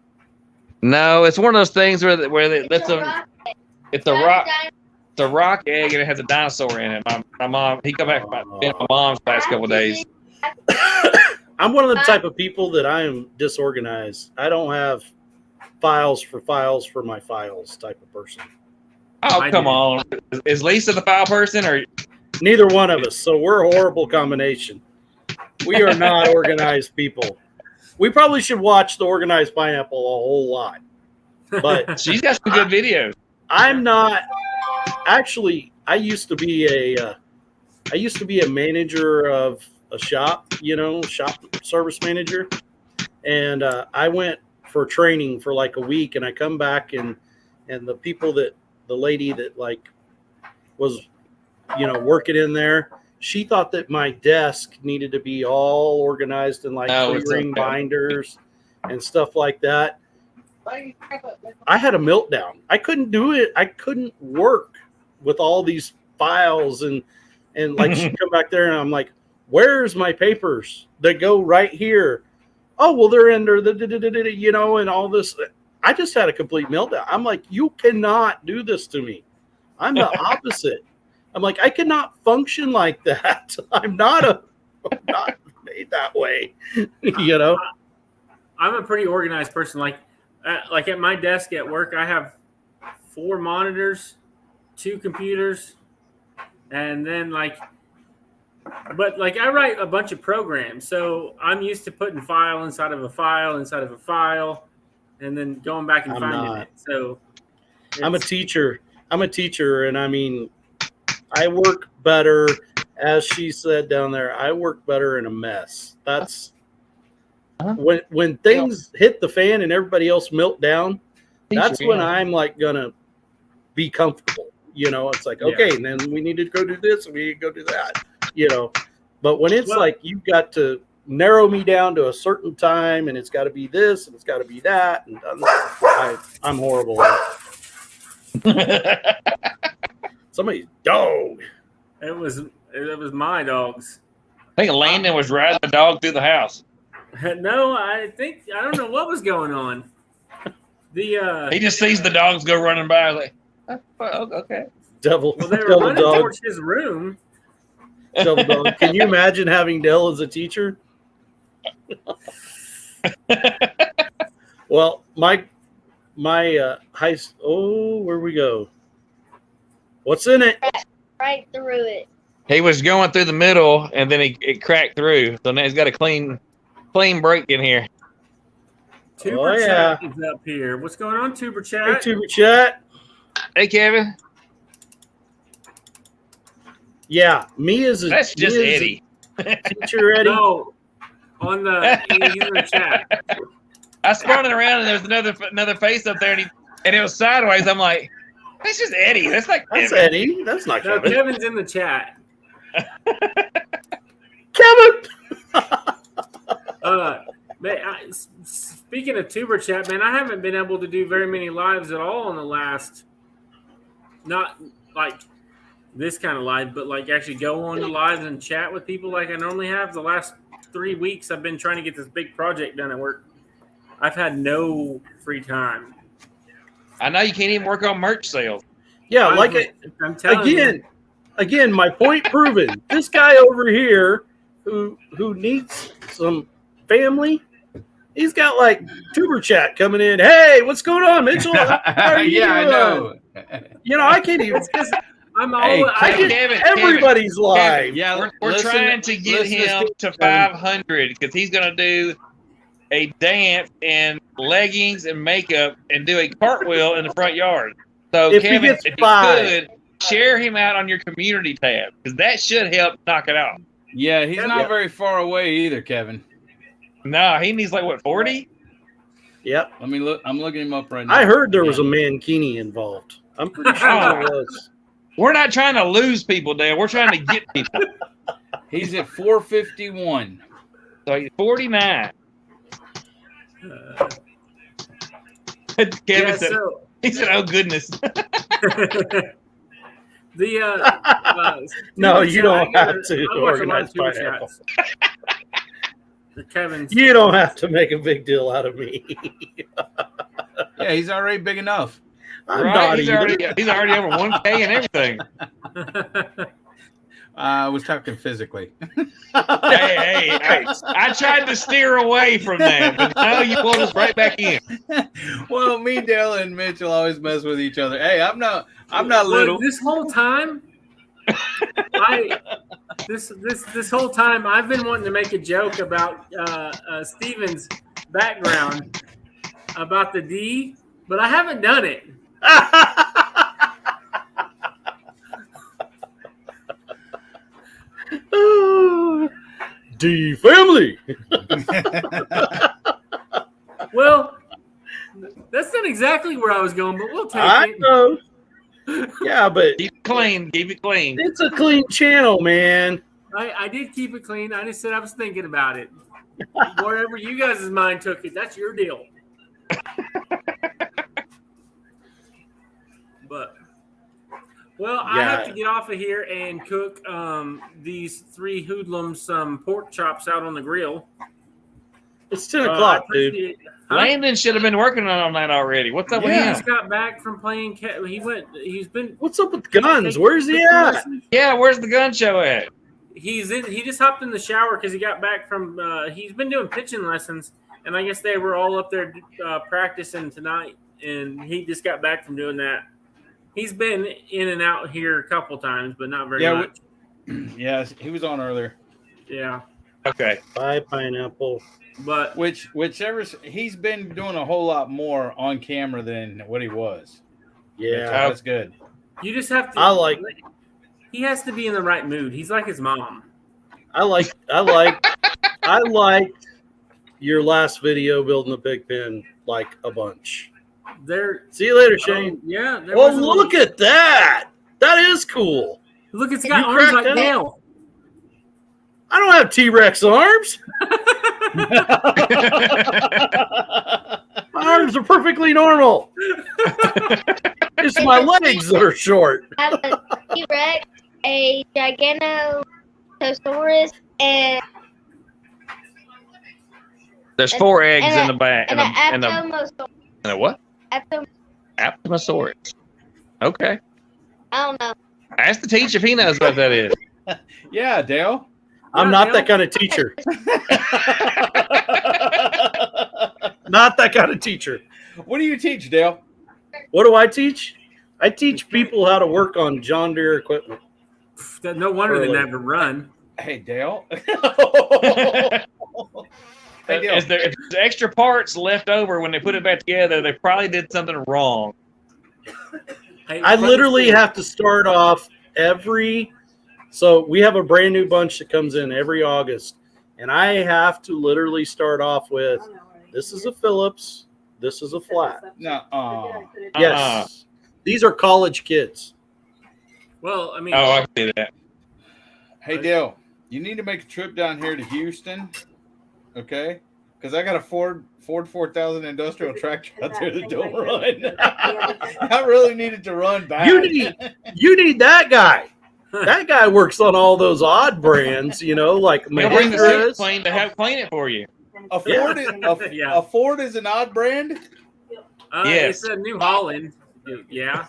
No, it's one of those things where they let them. It's a rock egg, and it has a dinosaur in it. My mom, he come back from my mom's last couple of days. I'm one of the type of people that I am disorganized. I don't have files for my files type of person. Oh, come on. Is Lisa the file person, or neither one of us? So we're a horrible combination. We are not organized people. We probably should watch the Organized Pineapple a whole lot. But she's got some good videos. I'm not actually. I used to be a manager of a shop, shop service manager, and I went for training for like a week, and I come back and the lady that like was, working in there. She thought that my desk needed to be all organized in like Oh, it's 3-ring okay. binders and stuff like that. I had a meltdown. I couldn't do it. I couldn't work with all these files and like she'd come back there and I'm like, where's my papers that go right here? Oh, well, they're under the, and all this. I just had a complete meltdown. I'm like, you cannot do this to me. I'm the opposite. I'm like, I cannot function like that. I'm not made that way, I'm a pretty organized person. Like at my desk at work, I have 4 monitors, 2 computers, and then I write a bunch of programs. So I'm used to putting file inside of a file inside of a file, and then going back and finding it. So I'm a teacher. And I mean, I work better, as she said down there, I work better in a mess. That's when things hit the fan and everybody else melt down, that's when I'm like gonna be comfortable. It's like, okay, and then we need to go do this and we need to go do that, But when it's like you've got to narrow me down to a certain time and it's got to be this and it's got to be that, and I'm horrible at it. Somebody's dog. it was my dogs. I think Landon was riding the dog through the house. No, I don't know what was going on. He just sees the dogs go running by like, oh, okay. Devil. Well, they were Devil running dog. towards his room. Devil dog. Can you imagine having Dell as a teacher? Well, my where we go? What's in it? Right through it. He was going through the middle, and then it cracked through. So now he's got a clean break in here. Tuber Chat is up here. What's going on, Tuber Chat? Hey, Tuber Chat. Hey, Kevin. Yeah, That's just Eddie. Teacher Eddie. No, he's in the chat. I spun it around, and there's another face up there, and it was sideways. I'm like, that's just Eddie. That's not Kevin. That's Eddie. That's not No, Kevin. Kevin's in the chat. Kevin. Speaking of Tuber Chat, man, I haven't been able to do very many lives at all in the last, not like this kind of live, but like actually go on to lives and chat with people like I normally have. The last 3 weeks, I've been trying to get this big project done at work. I've had no free time. I know you can't even work on merch sales. Yeah, I'm telling you. again, my point proven. This guy over here who needs some family, he's got like Tuber Chat coming in. Hey, what's going on, Mitchell? How are you I doing? know. I can't even. I'm Hey, always, I Kevin, get, Kevin, Everybody's Kevin, live. Yeah, we're trying to get him to 500 because he's going to do a dance in leggings and makeup and do a cartwheel in the front yard. So, If he Kevin, gets if you 5. could, share him out on your community tab because that should help knock it out. Yeah, he's not very far away either, Kevin. No, he needs like, what, 40? Yep. Let me look. I'm looking him up right now. I heard there was a mankini involved. I'm pretty sure there was. We're not trying to lose people, Dan. We're trying to get people. He's at 451. So he's 49. Kevin said, he said, oh, goodness. No, you don't I have to I watch a lot organize of Tuber pineapple. Chats. Kevin's You don't have to make a big deal out of me. Yeah, he's already big enough. I'm Right? not He's either. already over 1K and everything. I was talking physically. Hey, I tried to steer away from that, but now you pulled us right back in. Well, me, Dale, and Mitchell always mess with each other. Hey, I'm not little. This whole time, this whole time, I've been wanting to make a joke about Steven's background about the D, but I haven't done it. D family. Well, that's not exactly where I was going, but we'll take I it. know. Yeah, but Keep it clean. Keep it clean. it's a clean channel, man. I did keep it clean. I just said I was thinking about it. Wherever you guys' mind took it, that's your deal. But well, I have to get off of here and cook these 3 hoodlums some pork chops out on the grill. It's 10 o'clock, dude. Landon should have been working on that already. What's up with He him? just got back from playing. He's been. What's up with guns? Where's he at? Yeah, where's the gun show at? He's in. He just hopped in the shower because he got back from. He's been doing pitching lessons, and I guess they were all up there practicing tonight, and he just got back from doing that. He's been in and out here a couple times, but not very much. Yeah, he was on earlier. Yeah, Okay. Bye, pineapple. but Whichever he's been doing a whole lot more on camera than what he was. Yeah. That's good. you just have to. I like He has to be in the right mood. He's like his mom. I like your last video building a big pen like a bunch. There. See you later, Shane. Yeah. There Oh, was a look little- at that. That is cool. Look, it's got You arms cracked like that? nail. I don't have T-Rex arms. My arms are perfectly normal. It's my legs that are short. I have a T-Rex, a Giganotosaurus, and There's 4 eggs and in the back. an And a Apatomosaurus. what? I Apatomosaurus. Okay. don't know. Ask the teacher if he knows what that is. Yeah, Dale. I'm not that kind of teacher. Not that kind of teacher. What do you teach, Dale? What do I teach? I teach people how to work on John Deere equipment. No wonder they never run. Hey, Dale. Hey, If Dale. there's extra parts left over when they put it back together, they probably did something wrong. Hey, I funny literally story. have to start off so we have a brand new bunch that comes in every August, and I have to literally start off with, this is a Phillips, this is a flat. No. Yes. These are college kids. Well, I mean, Oh, I can see that. Hey, Dale. You need to make a trip down here to Houston, okay? Because I got a Ford 4000 industrial tractor out there that don't run. I really needed to run back. You need that guy. That guy works on all those odd brands, like They'll bring the Mahindras. six plane to help clean it for you. A Ford, Yeah. a Ford is an odd brand. Yes. It's a New Holland. Yeah.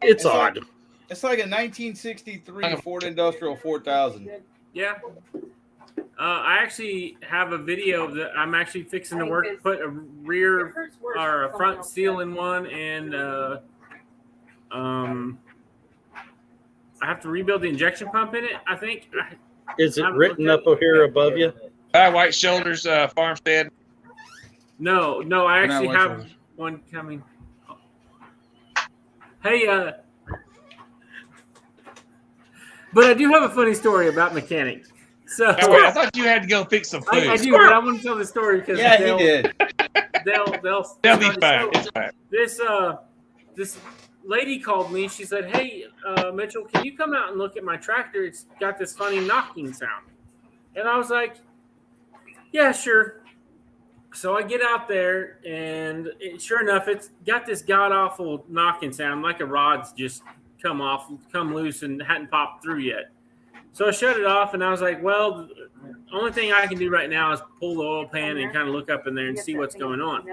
It's odd. It's like a 1963 Ford Industrial 4000. Yeah. I actually have a video that I'm actually fixing to put a rear or a front seal in one, and I have to rebuild the injection pump in it. I think. Is it written up here above you? White Shoulders Farmstead. No. I actually White have Shoulders. one coming. Hey, but I do have a funny story about mechanics. So Oh, wait, I thought you had to go fix some food. I do, but I want to tell the story because Yeah, he did. They'll They'll be fine. It's fine. This lady called me. She said, "Hey, Mitchell, can you come out and look at my tractor? It's got this funny knocking sound." And I was like, "Yeah, sure." So I get out there, and sure enough, it's got this god awful knocking sound, like a rod's just come loose, and hadn't popped through yet. So I shut it off, and I was like, "Well, the only thing I can do right now is pull the oil pan and kind of look up in there and see what's going on."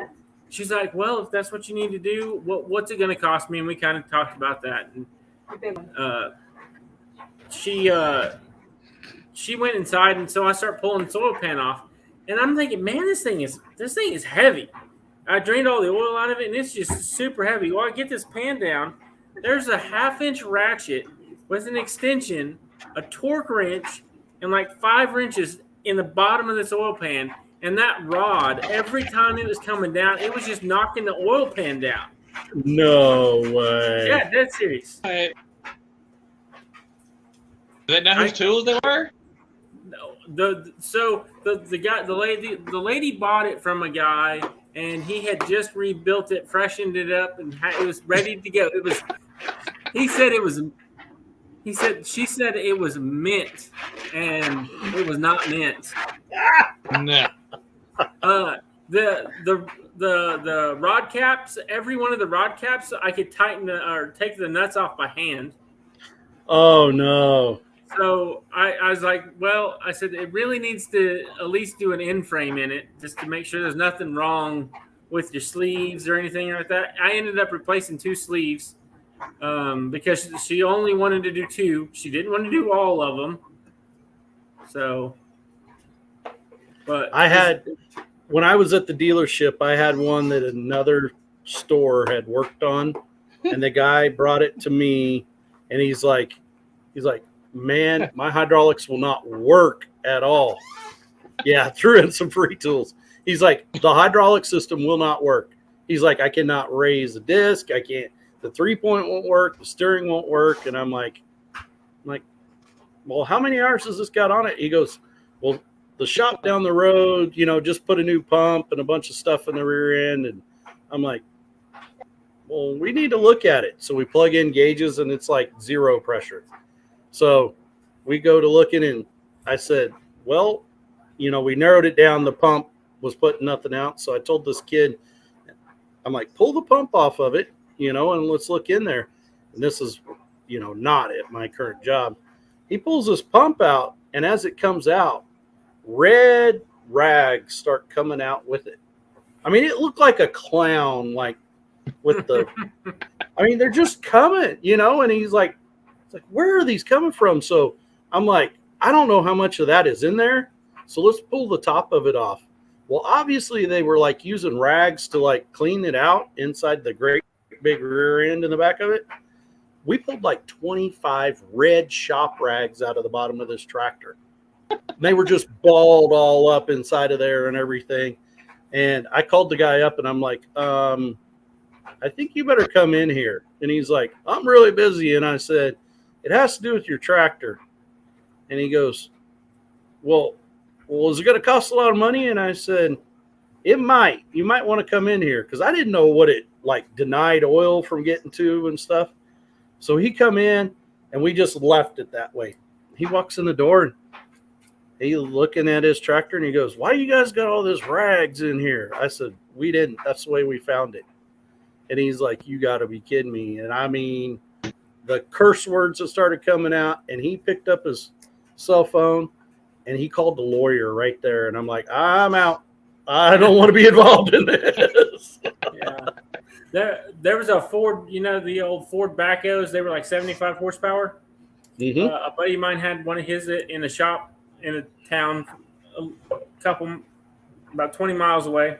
She's like, "Well, if that's what you need to do, what's it going to cost me?" And we kind of talked about that. And she went inside, and so I start pulling the oil pan off, and I'm thinking, "Man, this thing is heavy." I drained all the oil out of it, and it's just super heavy. Well, I get this pan down. There's a 1/2-inch ratchet with an extension, a torque wrench, and like 5 wrenches in the bottom of this oil pan. And that rod, every time it was coming down, it was just knocking the oil pan down. No way. Yeah, dead serious. Do they know whose tools they were? No, the lady bought it from a guy, and he had just rebuilt it, freshened it up, and it was ready to go. He said it was. She said it was mint, and it was not mint. No. The rod caps. Every one of the rod caps, I could tighten or take the nuts off by hand. Oh no. So I was like, well, I said it really needs to at least do an end frame in it, just to make sure there's nothing wrong with your sleeves or anything like that. I ended up replacing 2 sleeves because she only wanted to do 2. She didn't want to do all of them. So, but when I was at the dealership, I had one that another store had worked on, and the guy brought it to me, and he's like, man, my hydraulics will not work at all. Yeah, threw in some free tools. He's like, the hydraulic system will not work. He's like, I cannot raise the disc. I can't. The 3-point won't work. The steering won't work. And I'm like, well, how many hours has this got on it? He goes, well, the shop down the road, just put a new pump and a bunch of stuff in the rear end. And I'm like, well, we need to look at it. So we plug in gauges, and it's like 0 pressure. So we go to looking, and I said, well, we narrowed it down. The pump was putting nothing out. So I told this kid, I'm like, pull the pump off of it, and let's look in there. And this is, not at my current job. He pulls this pump out, and as it comes out, red rags start coming out with it. I mean, it looked like a clown, like with the, they're just coming, and he's like, where are these coming from? So I'm like, I don't know how much of that is in there. So let's pull the top of it off. Well, obviously they were like using rags to like clean it out inside the great big rear end in the back of it. We pulled like 25 red shop rags out of the bottom of this tractor. They were just balled all up inside of there and everything. And I called the guy up, and I'm like, I think you better come in here. And he's like, I'm really busy. And I said, it has to do with your tractor. And he goes, well, is it going to cost a lot of money? And I said, it might. You might want to come in here, because I didn't know what it like denied oil from getting to and stuff. So he come in, and we just left it that way. He walks in the door, and he's looking at his tractor, and he goes, why you guys got all this rags in here? I said, we didn't. That's the way we found it. And he's like, you got to be kidding me. And I mean, the curse words that started coming out, and he picked up his cell phone, and he called the lawyer right there. And I'm like, I'm out. I don't want to be involved in this. Yeah. There was a Ford, the old Ford Backos. They were like 75 horsepower. Mm-hmm. A buddy of mine had one of his in a shop in a town about 20 miles away.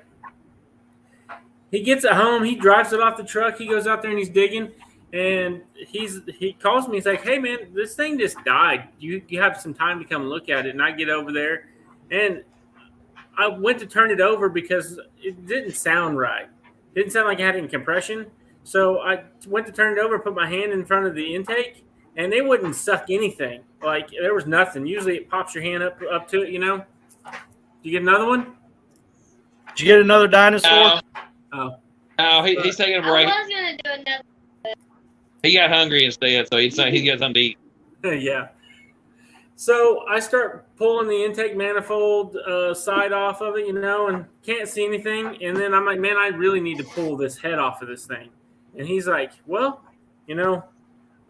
He gets it home. He drives it off the truck. He goes out there and he's digging. And he calls me. He's like, hey, man, this thing just died. You have some time to come look at it. And I get over there. And I went to turn it over because it didn't sound right. It didn't sound like it had any compression. So I went to turn it over, put my hand in front of the intake, and it wouldn't suck anything. Like, there was nothing. Usually it pops your hand up to it, Did you get another one? Did you get another dinosaur? Oh. No, he's taking a I break. was gonna do another. He got hungry instead, so he's got something to eat. Yeah. So I start pulling the intake manifold side off of it, and can't see anything. And then I'm like, man, I really need to pull this head off of this thing. And he's like, well,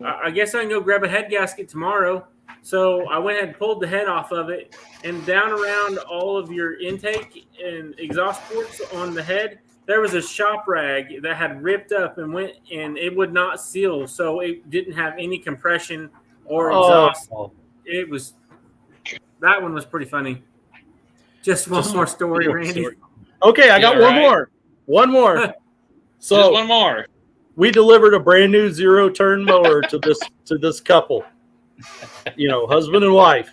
I guess I can go grab a head gasket tomorrow. So I went ahead and pulled the head off of it, and down around all of your intake and exhaust ports on the head, there was a shop rag that had ripped up and it would not seal. So it didn't have any compression or exhaust. Oh. That one was pretty funny. Just one more story, Randy. Okay, I got Yeah, one right. more. One more. Just So one more. we delivered a brand new 0-turn mower to this couple, husband and wife,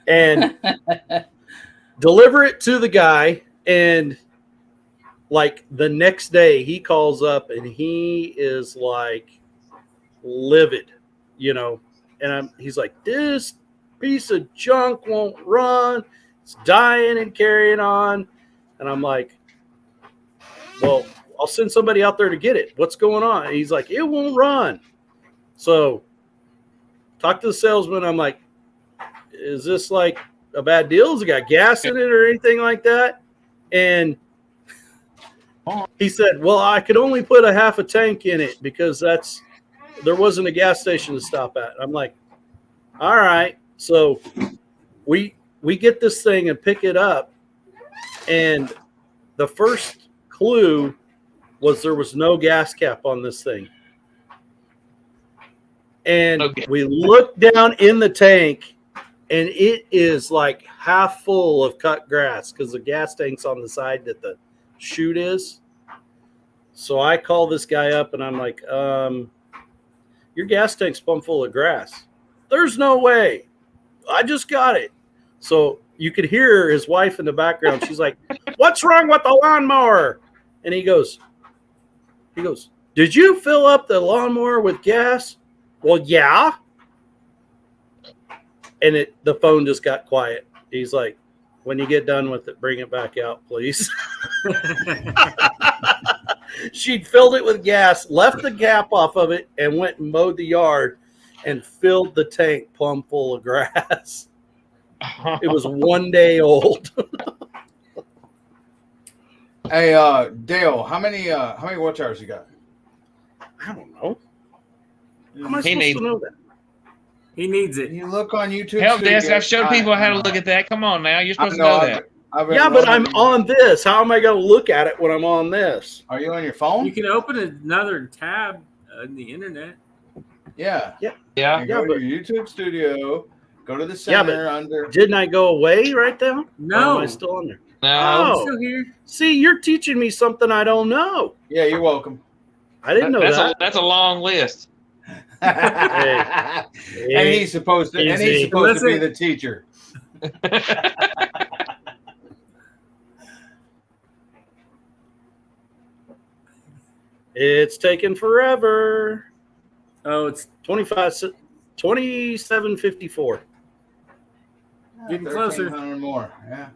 and deliver it to the guy. And like the next day, he calls up and he is like livid, and he's like, this piece of junk won't run. It's dying and carrying on. And I'm like, well, I'll send somebody out there to get it. What's going on? And he's like, it won't run. So talk to the salesman. I'm like, is this like a bad deal? Has it got gas in it or anything like that? And he said, well, I could only put a half a tank in it because there wasn't a gas station to stop at. I'm like, all right. So we get this thing and pick it up. And the first clue was there was no gas cap on this thing. And Okay. we look down in the tank, and it is like half full of cut grass because the gas tank's on the side that the chute is. So I call this guy up, and I'm like, your gas tank's pumped full of grass. There's no way. I just got it. So you could hear his wife in the background. She's like, what's wrong with the lawnmower? And he goes, did you fill up the lawnmower with gas? Well, yeah. And the phone just got quiet. He's like, when you get done with it, bring it back out, please. She'd filled it with gas, left the cap off of it, and went and mowed the yard and filled the tank plumb full of grass. It was 1 day old. Hey, Dale, how many watch hours you got? I don't know. How am I He supposed needs- to know that? He needs it. You look on YouTube. Help desk. Studio. I've showed people how to look at that. Come on now. You're supposed to I know know, that. I've been Yeah, but I'm running- on this. How am I going to look at it when I'm on this? Are you on your phone? You can open another tab on the internet. Yeah. Yeah. You go but- to your YouTube studio. Go to the Yeah, but- center under. Didn't I go away right now? Or No, am I still on there? No. I'm Oh. still here. See, you're teaching me something I don't know. Yeah, you're welcome. I didn't know that's that. that's a long list. And he's supposed to. And he's Easy. supposed to be Listen. the teacher. It's taken forever. Oh, it's 2754. Getting closer. 1,300 more. Yeah.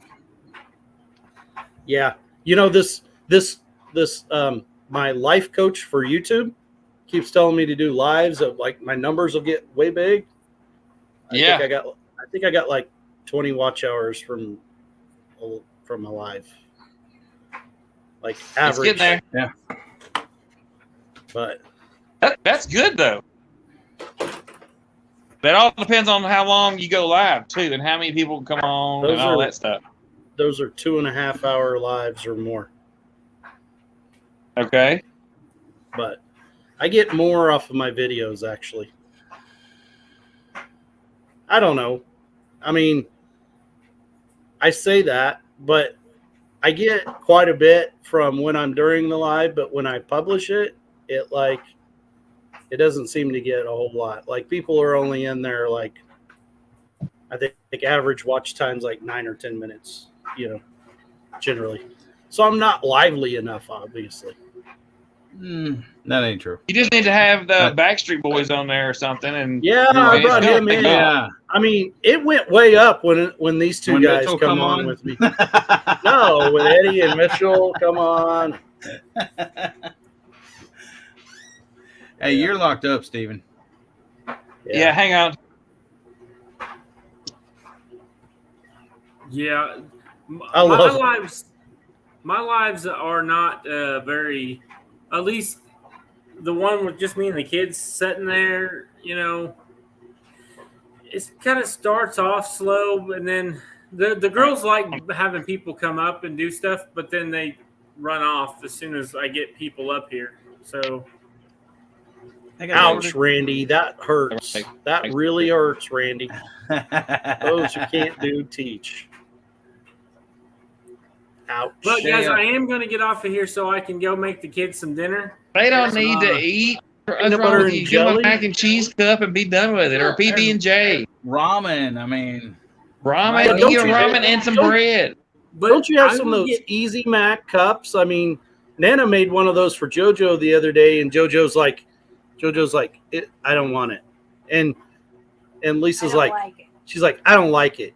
Yeah. You know, this my life coach for YouTube keeps telling me to do lives of like my numbers will get way big. Yeah. I think I got like 20 watch hours from a live. Like It's average. getting there. But That's good though. That all depends on how long you go live too, and how many people come on Those and all are- that stuff. those are 2.5 hour lives or more. Okay. But I get more off of my videos actually. I don't know. I mean, I say that, but I get quite a bit from when I'm during the live, but when I publish it, it doesn't seem to get a whole lot. Like people are only in there like I think average watch time's like 9 or 10 minutes, generally. So I'm not lively enough, obviously. That ain't true. You just need to have the Backstreet Boys on there or something, and Yeah, You're I right. brought him in. Yeah. I mean, it went way up when these two When guys Mitchell come come on on? with me. No, with Eddie and Mitchell, come on. Hey, you're locked up, Steven. yeah, hang on. Yeah, I my love it. lives. My lives are not very. At least the one with just me and the kids sitting there. It kind of starts off slow, and then the girls like having people come up and do stuff, but then they run off as soon as I get people up here. So Ouch, Randy. That hurts. That really hurts, Randy. Those you can't do, teach. Ouch. But guys, I am going to get off of here so I can go make the kids some dinner. They don't need to eat. What's Peanut wrong butter with and you? Give them a jelly? mac and cheese cup and be done with it, or PB and J. Ramen. I mean, Ramen. Don't You you- get ramen and some don't- bread. But Don't you have I some of will those get- Easy Mac cups? I mean, Nana made one of those for JoJo the other day, and JoJo's like, I don't want it. And Lisa's like, she's like, I don't like it.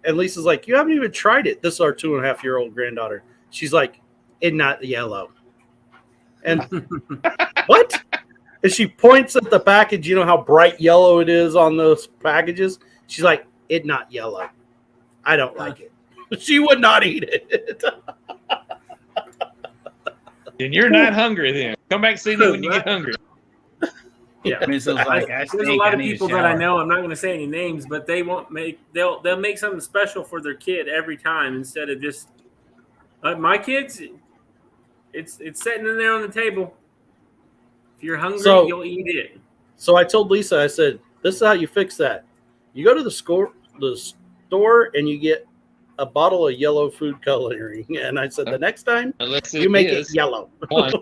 And Lisa's like, you haven't even tried it. This is our 2.5-year-old granddaughter. She's like, it's not yellow. And what? And she points at the package. You know how bright yellow it is on those packages? She's like, "It's not yellow. I don't like it." She would not eat it. And you're not hungry then. Come back and see me when you get hungry. Yeah. Mitchell's like, I There's stink, a lot I of need a people that I shower. know. I'm not going to say any names, but they'll make something special for their kid every time instead of just my kids. It's sitting in there on the table. If you're hungry, So- you'll eat it. So I told Lisa, I said, "This is how you fix that. You go to the store, and you get a bottle of yellow food coloring." And I said, "The next time Unless you make it is yellow." one.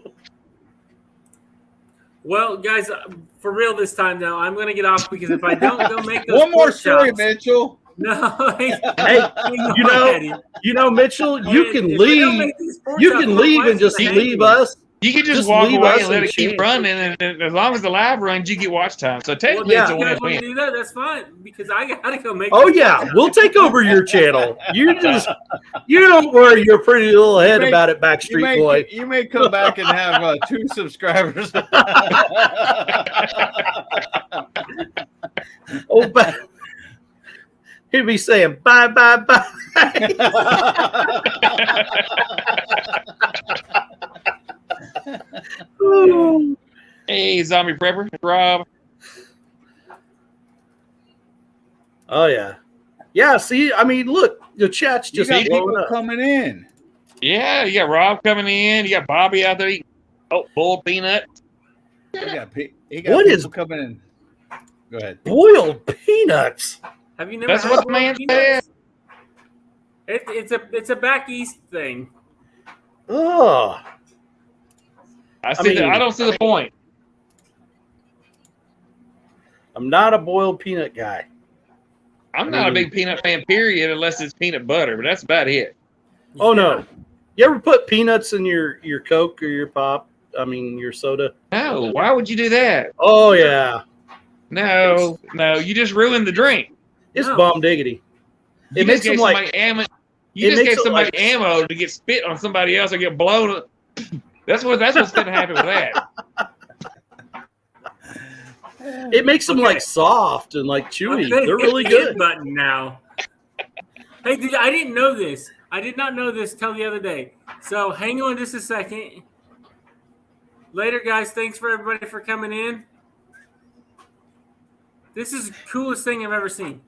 Well, guys, for real this time now, I'm going to get off because if I don't go make those One more pork story, chops- Mitchell. No, hey, Hey, you know, Mitchell, you can leave. You can leave and just leave us. You can just Just walk leave away us and let in it keep shame. running, and as long as the live runs, you get watch time. So technically, Well, it's if a you guys want to win-win. do that, that's fine because I got to go make. Oh those yeah, pork chops. we'll take over your channel. You don't worry your pretty little head may- about it, Backstreet Boy. You may come back and have 2 subscribers. Oh, he'd be saying bye, bye, bye. Ooh. Hey, zombie prepper, Rob. Oh yeah, yeah. See, I mean, look, the chat's You just got blowing people up. coming in. Yeah, you got Rob coming in. You got Bobby out there eating boiled peanut. He got What people is- coming in. Go ahead. Boiled peanuts. Have you never? That's had what the boiled man peanuts? It's a back east thing. Oh, I see. mean- I don't see the point. I'm not a boiled peanut guy. I'm not a big peanut fan, period, unless it's peanut butter. But that's about it. Oh no, you ever put peanuts in your Coke or your pop? I mean, your soda. No, why would you do that? Oh yeah, No, you just ruined the drink. it's No. bomb diggity. You It just makes gave them like somebody ammo. You it just makes gave it somebody like- ammo to get spit on somebody else or get blown. That's what's going to happen with that. it makes them Okay. like soft and like chewy. Okay, They're really hit the good. Button now. Hey, I didn't know this. I did not know this till the other day. So hang on just a second. Later, guys. Thanks for everybody for coming in. This is the coolest thing I've ever seen.